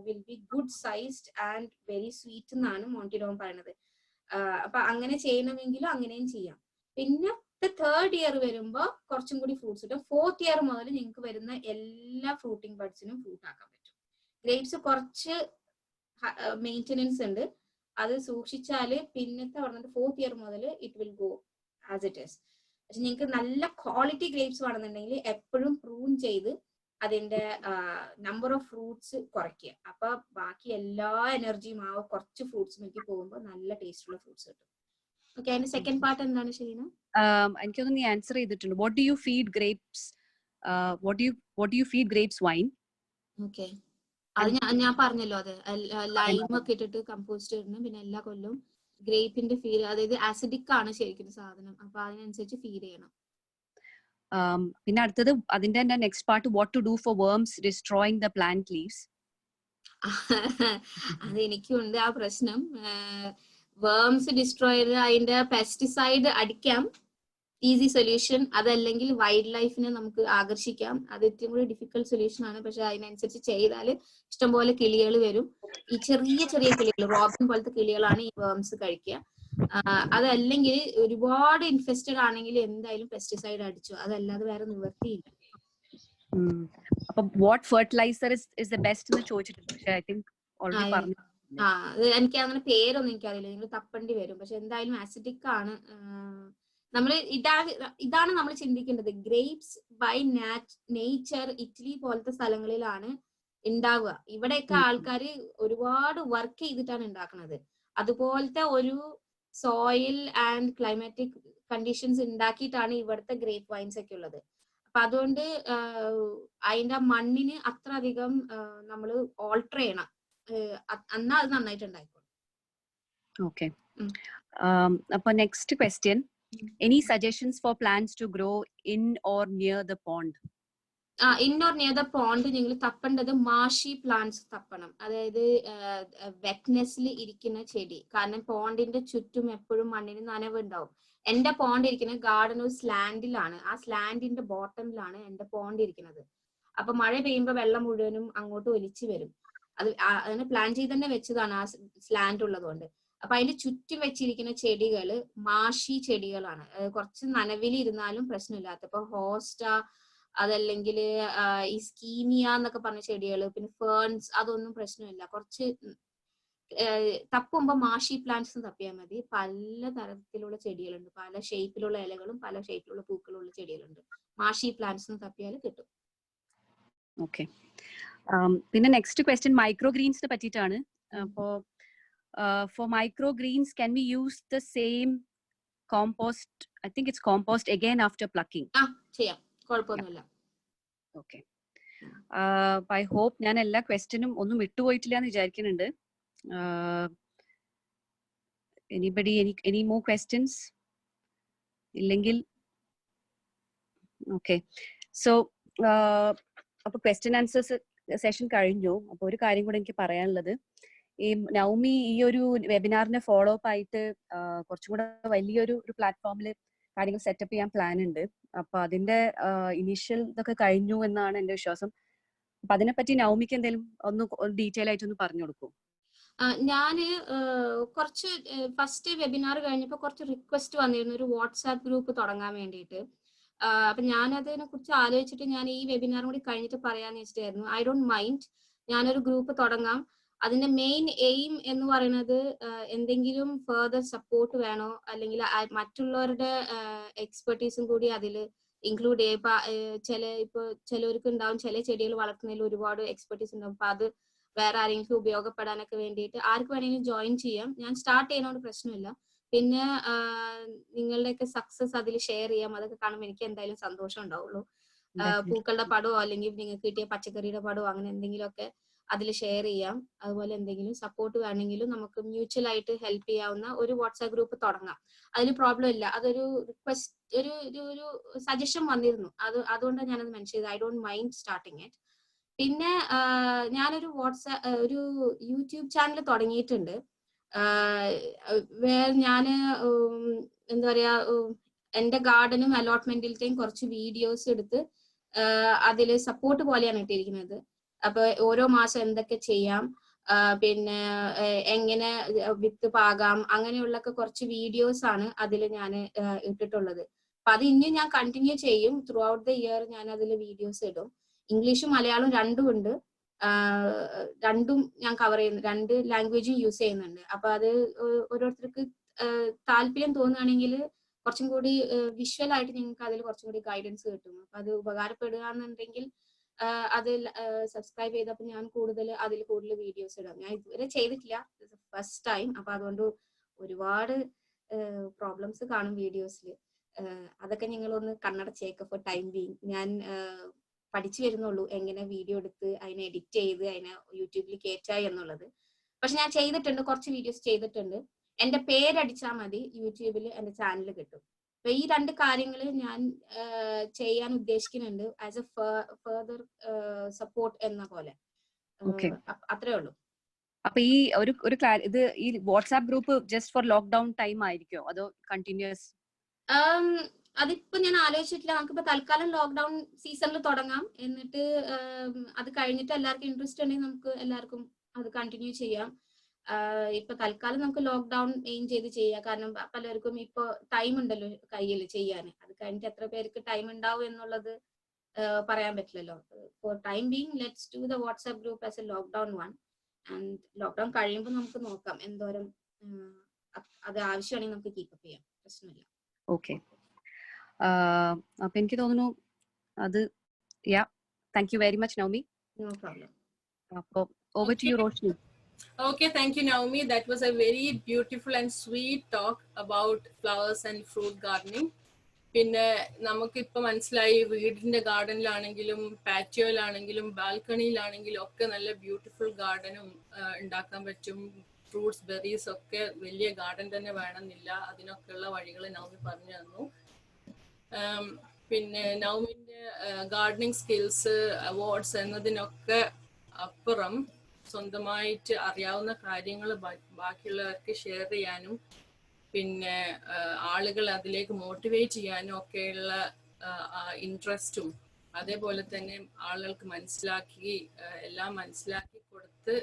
will be good sized and very sweet എന്നാണ് മോണ്ടിഡോൺ പറയുന്നത്. അപ്പൊ അങ്ങനെ ചെയ്യണമെങ്കിലും അങ്ങനെയും ചെയ്യാം. പിന്നെ തേർഡ് ഇയർ വരുമ്പോ കുറച്ചും കൂടി ഫ്രൂട്ട്സ് കിട്ടും. ഫോർത്ത് ഇയർ മുതൽ നിങ്ങൾക്ക് വരുന്ന എല്ലാ ഫ്രൂട്ടിംഗ് ബഡ്സിനും ഫ്രൂട്ട് ആക്കാൻ പറ്റും. ഗ്രേപ്സ് കുറച്ച് മെയിൻ്റെനൻസ് ഉണ്ട്, അത് സൂക്ഷിച്ചാല് പിന്നത്തെ പറഞ്ഞിട്ട് ഫോർത്ത് ഇയർ മുതൽ it will go as it is. പക്ഷെ നിങ്ങൾക്ക് നല്ല ക്വാളിറ്റി ഗ്രേപ്സ് വേണമെന്നുണ്ടെങ്കിൽ എപ്പോഴും പ്രൂൺ ചെയ്ത് അതിന്റെ നമ്പർ ഓഫ് ഫ്രൂട്ട്സ് കുറയ്ക്കുക. അപ്പൊ ബാക്കി എല്ലാ എനർജിയും ആ കുറച്ച് ഫ്രൂട്ട്സിലേക്ക് പോകുമ്പോൾ നല്ല ടേസ്റ്റുള്ള ഫ്രൂട്ട്സ് കിട്ടും. ഓക്കെ, അതിന്റെ സെക്കൻഡ് പാർട്ട് എന്താണ് ശരിന? എനിക്കൊന്ന് നീ ആൻസർ ചെയ്തിട്ടുണ്ട്. What do you feed grapes, what do you feed grapes wine? Okay, അത് ഞാൻ പറഞ്ഞല്ലോ, അത് ലൈം ഒക്കെ ഇട്ടിട്ട് കമ്പോസ്റ്റ് ഇടണം. പിന്നെ എല്ലാ കൊല്ലവും ഗ്രേപ്പിന്റെ ഫീഡ്, അതായത് ആസിഡിക് ആണ് ശരിക്കും സാധനം, അപ്പൊ അതിനനുസരിച്ച് ഫീഡ് ചെയ്യണം. പിന്നെ അടുത്തത് അതിന്റെ തന്നെ next part, what to do for worms destroying the plant leaves. അത് എനിക്കുണ്ട് ആ പ്രശ്നം. വേംസ് ഡിസ്ട്രോയ് ചെയ്ത് അതിന്റെ പെസ്റ്റിസൈഡ് അടിക്കാം. Easy solution. അതല്ലെങ്കിൽ വൈൽഡ് ലൈഫിനെ നമുക്ക് ആകർഷിക്കാം. അത് ഏറ്റവും കൂടി ഡിഫിക്കൽട്ട് സൊല്യൂഷൻ ആണ്. പക്ഷെ അതിനനുസരിച്ച് ചെയ്താൽ ഇഷ്ടംപോലെ കിളികൾ വരും. ഈ ചെറിയ ചെറിയ കിളികൾ, റോബിൻ പോലത്തെ കിളികളാണ് ഈ വേംസ് കഴിക്കുക. അതല്ലെങ്കിൽ ഒരുപാട് ഇൻഫെസ്റ്റഡ് ആണെങ്കിൽ എന്തായാലും പെസ്റ്റിസൈഡ് അടിച്ചു, അതല്ലാതെ വേറെ നിവർത്തിയില്ല. അപ്പൊ what fertiliser is the best എന്ന് ചോദിച്ചിട്ടുണ്ട്. പക്ഷെ ഐ തിങ്ക് ഓൾറെഡി പറഞ്ഞു. എനിക്ക് അങ്ങനെ പേരൊന്നും എനിക്കറിയില്ല, നിങ്ങൾ തപ്പേണ്ടി വരും. പക്ഷെ എന്തായാലും ആസിഡിക് ആണ്. നമ്മൾ ഇതാണ് നമ്മൾ ചിന്തിക്കേണ്ടത്. ഗ്രേപ്സ് ബൈ നേച്ചർ ഇറ്റലി പോലത്തെ സ്ഥലങ്ങളിലാണ് ഉണ്ടാവുക. ഇവിടെയൊക്കെ ആൾക്കാർ ഒരുപാട് വർക്ക് ചെയ്തിട്ടാണ് ഉണ്ടാക്കുന്നത്. അതുപോലത്തെ ഒരു സോയിൽ ആൻഡ് ക്ലൈമാറ്റിക് കണ്ടീഷൻസ് ഉണ്ടാക്കിയിട്ടാണ് ഇവിടുത്തെ ഗ്രേപ്പ് വൈൻസ് ഒക്കെ ഉള്ളത്. അപ്പൊ അതുകൊണ്ട് അതിന്റെ മണ്ണിന് അത്ര അധികം നമ്മൾ ഓൾട്ടർ ചെയ്യണം, എന്നാ അത് നന്നായിട്ടുണ്ടായിക്കോളും. ഓക്കെ. അപ്പൊ next question, any suggestions for plants to grow in or near the pond? In or near the pond നിങ്ങൾ തപ്പേണ്ടത് മാഷി പ്ലാന്റ്സ് തപ്പണം. അതായത് വെറ്റ്നെസ്സിൽ ഇരിക്കുന്ന ചെടി. കാരണം പോണ്ടിന്റെ ചുറ്റും എപ്പോഴും മണ്ണിന് നനവ് ഉണ്ടാവും. എന്റെ പോണ്ട് ഇരിക്കുന്ന ഗാർഡൻ ഒരു സ്ലാൻഡിലാണ്. ആ സ്ലാൻഡിന്റെ ബോട്ടമിലാണ് എന്റെ പോണ്ട് ഇരിക്കുന്നത്. അപ്പൊ മഴ പെയ്യുമ്പോൾ വെള്ളം മുഴുവനും അങ്ങോട്ട് ഒലിച്ചു വരും. അതിനെ പ്ലാൻ ചെയ്ത് തന്നെ വെച്ചതാണ് ആ സ്ലാൻഡ് ഉള്ളതുകൊണ്ട്. അപ്പൊ അതിന്റെ ചുറ്റും വെച്ചിരിക്കുന്ന ചെടികള് മാഷി ചെടികളാണ്. കുറച്ച് നനവിലിരുന്നാലും പ്രശ്നമില്ലാത്ത, ഇപ്പൊ ഹോസ്റ്റ, അതല്ലെങ്കിൽ ഈ സ്കീമിയ എന്നൊക്കെ പറഞ്ഞ ചെടികള്, പിന്നെ ഫേൺസ്, അതൊന്നും പ്രശ്നമില്ല. കുറച്ച് തപ്പുമ്പോ മാഷി പ്ലാന്റ്സ് തപ്പിയാൽ മതി. പല തരത്തിലുള്ള ചെടികളുണ്ട്, പല ഷേപ്പിലുള്ള ഇലകളും പല ഷേപ്പിലുള്ള പൂക്കളുള്ള ചെടികളുണ്ട്. മാഷി പ്ലാന്റ്സ് തപ്പിയാൽ കിട്ടും. ഓക്കെ. പിന്നെ നെക്സ്റ്റ് ക്വസ്റ്റ്യൻ മൈക്രോ ഗ്രീൻസിനെ പറ്റിയിട്ടാണ്. അപ്പോ for micro greens can we use the same compost? I think it's compost again after plucking. ചെയ്യാം, കുഴപ്പമൊന്നുമില്ല. ഓക്കെ. ഐ ഹോപ്പ് ഞാൻ എല്ലാ ക്വസ്റ്റ്യനും ഒന്നും വിട്ടുപോയിട്ടില്ല എന്ന് വിചാരിക്കുന്നുണ്ട്. Anybody any more questions? ഇല്ലെങ്കിൽ ഓക്കെ. സോ അപ്പൊ ക്വസ്റ്റ്യൻ ആൻസേഴ്സ് സെഷൻ കഴിഞ്ഞു. അപ്പൊ ഒരു കാര്യം കൂടെ എനിക്ക് പറയാനുള്ളത്, ഈ നൗമി ഈ ഒരു വെബിനാറിനെ ഫോളോ അപ്പ് ആയിട്ട് കുറച്ചും കൂടെ വലിയൊരു പ്ലാറ്റ്ഫോമിൽ കാര്യങ്ങൾ സെറ്റപ്പ് ചെയ്യാൻ പ്ലാൻ ഉണ്ട്. അപ്പൊ അതിന്റെ ഇനീഷ്യൽ ഇതൊക്കെ കഴിഞ്ഞു എന്നാണ് എന്റെ വിശ്വാസം. അപ്പൊ അതിനെപ്പറ്റി നൗമിക്ക് എന്തെങ്കിലും ഒന്ന് ഡീറ്റെയിൽ ആയിട്ട് ഒന്ന് പറഞ്ഞു കൊടുക്കൂ. ഞാന് കുറച്ച് ഫസ്റ്റ് വെബിനാർ കഴിഞ്ഞപ്പോൾ കുറച്ച് റിക്വസ്റ്റ് വന്നിരുന്നു ഒരു വാട്സാപ്പ് ഗ്രൂപ്പ് തുടങ്ങാൻ വേണ്ടിയിട്ട്. അപ്പൊ ഞാൻ അതിനെ കുറിച്ച് ആലോചിച്ചിട്ട് ഞാൻ ഈ വെബിനാറും കൂടി കഴിഞ്ഞിട്ട് പറയാന്ന് വെച്ചിട്ടായിരുന്നു. ഐ ഡോണ്ട് മൈൻഡ്, ഞാനൊരു ഗ്രൂപ്പ് തുടങ്ങാം. അതിന്റെ മെയിൻ എയിം എന്ന് പറയുന്നത് എന്തെങ്കിലും ഫെർദർ സപ്പോർട്ട് വേണോ, അല്ലെങ്കിൽ മറ്റുള്ളവരുടെ എക്സ്പെർട്ടീസും കൂടി അതിൽ ഇൻക്ലൂഡ് ചെയ്യും. ഇപ്പൊ ചിലവർക്ക് ഉണ്ടാവും ചില ചെടികൾ വളർത്തുന്നതിൽ ഒരുപാട് എക്സ്പെർട്ടീസ് ഉണ്ടാവും. അപ്പൊ അത് വേറെ ആരെങ്കിലും ഉപയോഗപ്പെടാനൊക്കെ വേണ്ടിയിട്ട് ആർക്ക് വേണമെങ്കിലും ജോയിൻ ചെയ്യാം. ഞാൻ സ്റ്റാർട്ട് ചെയ്യുന്നതുകൊണ്ട് പ്രശ്നമില്ല. പിന്നെ നിങ്ങളുടെയൊക്കെ സക്സസ് അതിൽ ഷെയർ ചെയ്യാം. അതൊക്കെ കാണുമ്പോൾ എനിക്ക് എന്തായാലും സന്തോഷം ഉണ്ടാവുള്ളൂ. പൂക്കളുടെ പടമോ അല്ലെങ്കിൽ നിങ്ങൾക്ക് കിട്ടിയ പച്ചക്കറിയുടെ പടമോ അങ്ങനെ എന്തെങ്കിലുമൊക്കെ അതിൽ ഷെയർ ചെയ്യാം. അതുപോലെ എന്തെങ്കിലും സപ്പോർട്ട് വേണമെങ്കിലും നമുക്ക് മ്യൂച്വൽ ആയിട്ട് ഹെൽപ്പ് ചെയ്യാവുന്ന ഒരു വാട്സാപ്പ് ഗ്രൂപ്പ് തുടങ്ങാം. അതിന് പ്രോബ്ലം ഇല്ല. അതൊരു റിക്വസ്റ്റ്, ഒരു സജഷൻ വന്നിരുന്നു. അതുകൊണ്ടാണ് ഞാനത് മെൻഷൻ ചെയ്തത്. I don't mind starting it. പിന്നെ ഞാനൊരു ഒരു യൂട്യൂബ് ചാനൽ തുടങ്ങിയിട്ടുണ്ട്. ഞാന് എന്താ പറയാ, എന്റെ ഗാർഡനും അലോട്ട്മെന്റിലത്തെയും കുറച്ച് വീഡിയോസ് എടുത്ത് അതില് സപ്പോർട്ട് പോലെയാണ് ഇട്ടിരിക്കുന്നത്. അപ്പൊ ഓരോ മാസം എന്തൊക്കെ ചെയ്യാം, പിന്നെ എങ്ങനെ വിത്ത് പാകാം, അങ്ങനെയുള്ളൊക്കെ കുറച്ച് വീഡിയോസ് ആണ് അതിൽ ഞാൻ ഇട്ടിട്ടുള്ളത്. അപ്പൊ അത് ഇനിയും ഞാൻ കണ്ടിന്യൂ ചെയ്യും. ത്രൂ ഔട്ട് ദ ഇയർ ഞാൻ അതിൽ വീഡിയോസ് ഇടും. ഇംഗ്ലീഷും മലയാളവും രണ്ടും ഉണ്ട്. രണ്ടും ഞാൻ കവർ ചെയ്യുന്നു, രണ്ട് ലാംഗ്വേജും യൂസ് ചെയ്യുന്നുണ്ട്. അപ്പൊ അത് ഓരോരുത്തർക്ക് താല്പര്യം തോന്നുകയാണെങ്കിൽ കുറച്ചും കൂടി വിഷ്വൽ ആയിട്ട് നിങ്ങൾക്ക് അതിൽ കുറച്ചും കൂടി ഗൈഡൻസ് കിട്ടും. അപ്പൊ അത് ഉപകാരപ്പെടുക എന്നുണ്ടെങ്കിൽ അതിൽ സബ്സ്ക്രൈബ് ചെയ്തപ്പോൾ ഞാൻ അതിൽ കൂടുതൽ വീഡിയോസ് ഇടാം. ഞാൻ ഇതുവരെ ചെയ്തിട്ടില്ല, ഫസ്റ്റ് ടൈം. അപ്പൊ അതുകൊണ്ട് ഒരുപാട് പ്രോബ്ലംസ് കാണും വീഡിയോസിൽ. അതൊക്കെ നിങ്ങളൊന്ന് കണ്ണടച്ചേക്ക് ഫോർ ടൈം ബീങ്. ഞാൻ പഠിച്ചു വരുന്നുള്ളൂ എങ്ങനെ വീഡിയോ എടുത്ത് അതിനെ എഡിറ്റ് ചെയ്ത് അതിനെ യൂട്യൂബിൽ കയറ്റായി എന്നുള്ളത്. പക്ഷെ ഞാൻ ചെയ്തിട്ടുണ്ട്, കുറച്ച് വീഡിയോസ് ചെയ്തിട്ടുണ്ട്. എന്റെ പേരടിച്ചാൽ മതി യൂട്യൂബിൽ എന്റെ ചാനൽ കിട്ടും. അപ്പൊ ഈ രണ്ട് കാര്യങ്ങൾ ഞാൻ ചെയ്യാൻ ഉദ്ദേശിക്കുന്നുണ്ട് ആസ് എ ഫർദർ സപ്പോർട്ട് എന്ന പോലെ. അത്രേ ഉള്ളൂ. അപ്പൊ ഈ ഇത് ഈ WhatsApp group just for lockdown time ആയിരിക്കോ അതോ കണ്ടിന്യൂസ്? അതിപ്പോ ഞാൻ ആലോചിച്ചിട്ടില്ല. നമുക്കിപ്പോ തൽക്കാലം ലോക്ക്ഡൌൺ സീസണിൽ തുടങ്ങാം. എന്നിട്ട് അത് കഴിഞ്ഞിട്ട് എല്ലാവർക്കും ഇൻട്രസ്റ്റ് ഉണ്ടെങ്കിൽ നമുക്ക് എല്ലാവർക്കും അത് കണ്ടിന്യൂ ചെയ്യാം. ഇപ്പൊ തൽക്കാലം നമുക്ക് ലോക്ക്ഡൌൺ എയിം ചെയ്ത് ചെയ്യാം. കാരണം പലർക്കും ഇപ്പൊ ടൈം ഉണ്ടല്ലോ കയ്യിൽ ചെയ്യാൻ. അത് കഴിഞ്ഞിട്ട് എത്ര പേർക്ക് ടൈം ഉണ്ടാവും എന്നുള്ളത് പറയാൻ പറ്റില്ലല്ലോ. For time being let's do the WhatsApp group as a lockdown one. And lockdown കഴിയുമ്പോൾ നമുക്ക് നോക്കാം എന്തോരം അത് ആവശ്യമാണെങ്കിൽ നമുക്ക് കീപ്പപ്പ് ചെയ്യാം. പ്രശ്നമില്ല. ഓക്കെ, അപ്പൊ എനിക്ക് തോന്നുന്നു അത് thank you very much Navami. No problem. അപ്പൊ over to you Roshni. Okay, thank you, Naomi. That was a very beautiful and sweet talk about flowers and fruit gardening. പിന്നെ നമുക്കിപ്പോൾ മനസ്സിലായി വീടിന്റെ ഗാർഡനിലാണെങ്കിലും പാറ്റിയോയിലാണെങ്കിലും ബാൽക്കണിയിലാണെങ്കിലും ഒക്കെ നല്ല ബ്യൂട്ടിഫുൾ ഗാർഡനും ഉണ്ടാക്കാൻ പറ്റും. ഫ്രൂട്ട്സ്, ബെറീസ് ഒക്കെ വലിയ ഗാർഡൻ തന്നെ വേണമെന്നില്ല. അതിനൊക്കെയുള്ള വഴികൾ നവമി പറഞ്ഞു തന്നു. പിന്നെ നവമിന്റെ ഗാർഡനിങ് സ്കിൽസ്, അവാർഡ്സ് എന്നതിനൊക്കെ അപ്പുറം സ്വന്തമായിട്ട് അറിയാവുന്ന കാര്യങ്ങൾ ബാക്കിയുള്ളവർക്ക് ഷെയർ ചെയ്യാനും പിന്നെ ആളുകൾ അതിലേക്ക് മോട്ടിവേറ്റ് ചെയ്യാനും ഒക്കെയുള്ള ഇൻട്രസ്റ്റും, അതേപോലെ തന്നെ ആളുകൾക്ക് എല്ലാം മനസ്സിലാക്കി കൊടുത്ത്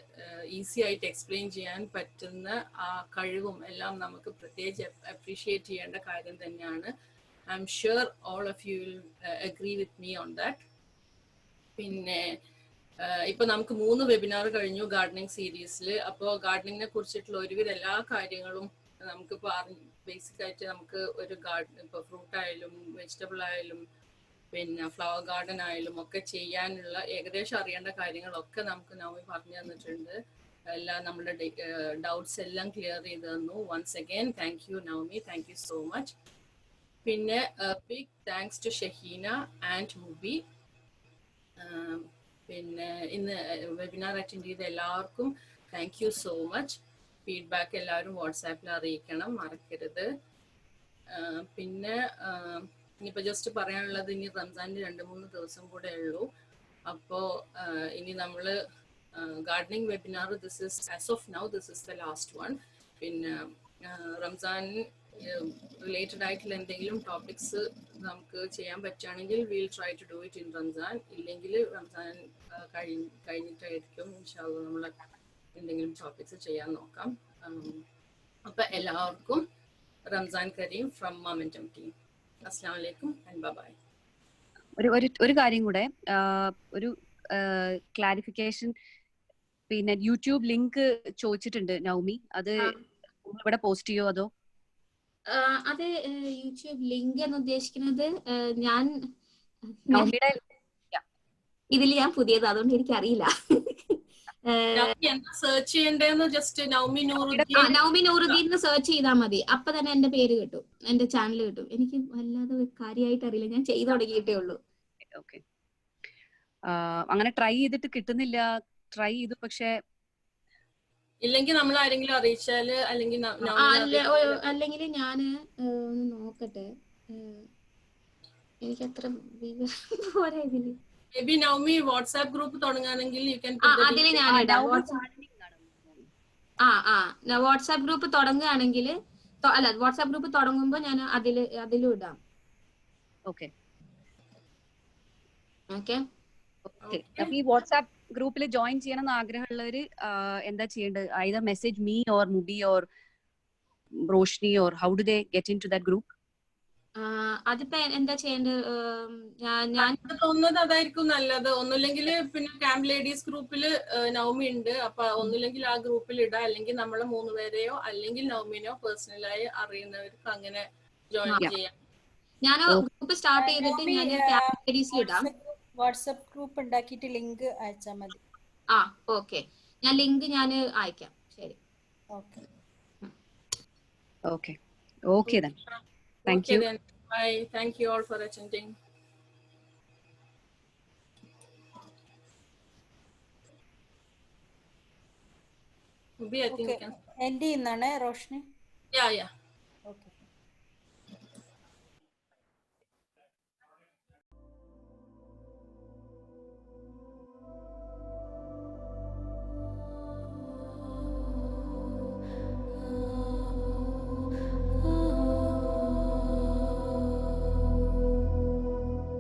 ഈസി ആയിട്ട് എക്സ്പ്ലെയിൻ ചെയ്യാൻ പറ്റുന്ന ആ കഴിവും എല്ലാം നമുക്ക് പ്രത്യേകിച്ച് അപ്രീഷിയേറ്റ് ചെയ്യേണ്ട കാര്യം തന്നെയാണ്. I am sure all of you will agree with me on that. പിന്നെ ഇപ്പൊ നമുക്ക് 3 വെബിനാർ കഴിഞ്ഞു ഗാർഡനിങ് സീരീസിൽ. അപ്പോൾ ഗാർഡനിങ്ങിനെ കുറിച്ചിട്ടുള്ള ഒരുവിധ എല്ലാ കാര്യങ്ങളും നമുക്കിപ്പോൾ ബേസിക് ആയിട്ട് നമുക്ക് ഒരു ഗാർഡൻ ഇപ്പോൾ ഫ്രൂട്ട് ആയാലും വെജിറ്റബിൾ ആയാലും പിന്നെ ഫ്ലവർ ഗാർഡൻ ആയാലും ഒക്കെ ചെയ്യാനുള്ള ഏകദേശം അറിയേണ്ട കാര്യങ്ങളൊക്കെ നമുക്ക് നവമി പറഞ്ഞു തന്നിട്ടുണ്ട്. എല്ലാം നമ്മുടെ ഡൗട്ട്സ് എല്ലാം ക്ലിയർ ചെയ്ത് തന്നു. Once again thank you Navami, thank you so much. പിന്നെ big thanks to Shaheena and Mubi. പിന്നെ ഇന്ന് വെബിനാർ അറ്റൻഡ് ചെയ്ത എല്ലാവർക്കും thank you so much. Feedback എല്ലാവരും വാട്സാപ്പിൽ അറിയിക്കണം, മറക്കരുത്. പിന്നെ ഇനിയിപ്പോൾ ജസ്റ്റ് പറയാനുള്ളത്, ഇനി റംസാൻ്റെ 2-3 ദിവസം കൂടെ ഉള്ളൂ. അപ്പോൾ ഇനി നമ്മൾ gardening webinar as of now this is the last one. പിന്നെ റംസാൻ റിലേറ്റഡ് ആയിട്ടുള്ള എന്തെങ്കിലും ടോപ്പിക്സ് നമുക്ക് ചെയ്യാൻ പറ്റുകയാണെങ്കിൽ will try to do it in Ramzan. ഇല്ലെങ്കിൽ റംസാൻ കഴിഞ്ഞിട്ടായിരിക്കും ഇൻഷാല്ലാ നമ്മൾ എന്തെങ്കിലും ടോപ്പിക്സ് ചെയ്യാൻ നോക്കാം. അപ്പം എല്ലാവർക്കും Ramzan Kareem from momentum team. അസ്സലാമു അലൈക്കും ആൻഡ് ബൈ. ഒരു കാര്യം കൂടെ, ഒരു ക്ലാരിഫിക്കേഷൻ. പിന്നെ യൂട്യൂബ് ലിങ്ക് ചോദിച്ചിട്ടുണ്ട് നവമി, അത് ഇവിടെ പോസ്റ്റ് ചെയ്യോ അതോ? അത് യൂട്യൂബ് ലിങ്ക് എന്ന് ഉദ്ദേശിക്കുന്നത് ഇതിൽ ഞാൻ പുതിയത്, അതുകൊണ്ട് എനിക്ക് അറിയില്ല. സെർച്ച് ചെയ്യേണ്ടതെന്ന് ജസ്റ്റ് നവമി നൂറുദ്ദീൻ സെർച്ച് ചെയ്താൽ മതി. അപ്പൊ തന്നെ എന്റെ പേര് കിട്ടും, എന്റെ ചാനൽ കിട്ടും. എനിക്ക് വല്ലാതെ കാര്യമായിട്ട് അറിയില്ല, ഞാൻ ചെയ്തു തുടങ്ങിയിട്ടേ ഉള്ളൂ. അങ്ങനെ ട്രൈ ചെയ്തിട്ട് കിട്ടുന്നില്ല. ട്രൈ ചെയ്തു, പക്ഷെ ഇല്ലെങ്കിൽ നമ്മൾ ആരെങ്കിലും അറിയിച്ചാല് അല്ലെങ്കിൽ ഞാന് ഒന്ന് നോക്കട്ടെ. എനിക്ക് അത്ര പോരാ ഇതില്. Maybe Naomi WhatsApp group തുടങ്ങാനെങ്കിൽ you can അതില് ഞാൻ വാട്സാപ്പ് ഗ്രൂപ്പ് തുടങ്ങുകയാണെങ്കിൽ അല്ല, വാട്സാപ്പ് ഗ്രൂപ്പ് തുടങ്ങുമ്പോ ഞാൻ അതിലും ഇടാം. ഓക്കെ. അപ്പൊ ഈ വാട്സാപ്പ് ഗ്രൂപ്പിൽ ജോയിൻ ചെയ്യണം എന്ന് ആഗ്രഹമുള്ളവര് എന്താ ചെയ്യേണ്ടത്? Either message me or Mubi or Roshni or how do they get into that group? അതിപ്പോ എന്താ ചെയ്യേണ്ടത്? ഞാൻ തോന്നുന്നത് അതായിരിക്കും നല്ലത്. ഒന്നുമില്ലെങ്കിൽ പിന്നെ ക്യാമ്പ് ലേഡീസ് ഗ്രൂപ്പിൽ നവമി ഉണ്ട്. അപ്പൊ ഒന്നുമില്ലെങ്കിൽ ആ ഗ്രൂപ്പിൽ ഇടാം, അല്ലെങ്കിൽ നമ്മളെ 3 പേരെയോ അല്ലെങ്കിൽ നവമിനോ പേഴ്സണലായി അറിയുന്നവർക്ക് അങ്ങനെ ജോയിൻ ചെയ്യാം. ഞാൻ ഗ്രൂപ്പ് സ്റ്റാർട്ട് ചെയ്തിട്ട് ഞാൻ ക്യാമ്പ് ലേഡീസിൽ ഇടാം. വാട്സ്ആപ്പ് ഗ്രൂപ്പ് ഉണ്ടാക്കിയിട്ട് ലിങ്ക് അയച്ചാൽ മതി. ഓക്കെ, ഞാൻ ലിങ്ക് അയക്കാം. ശരി, okay okay okay then. Thank you. Then. Bye. Thank you all for attending. Maybe I think Andy, Nana, Roshni. Yeah.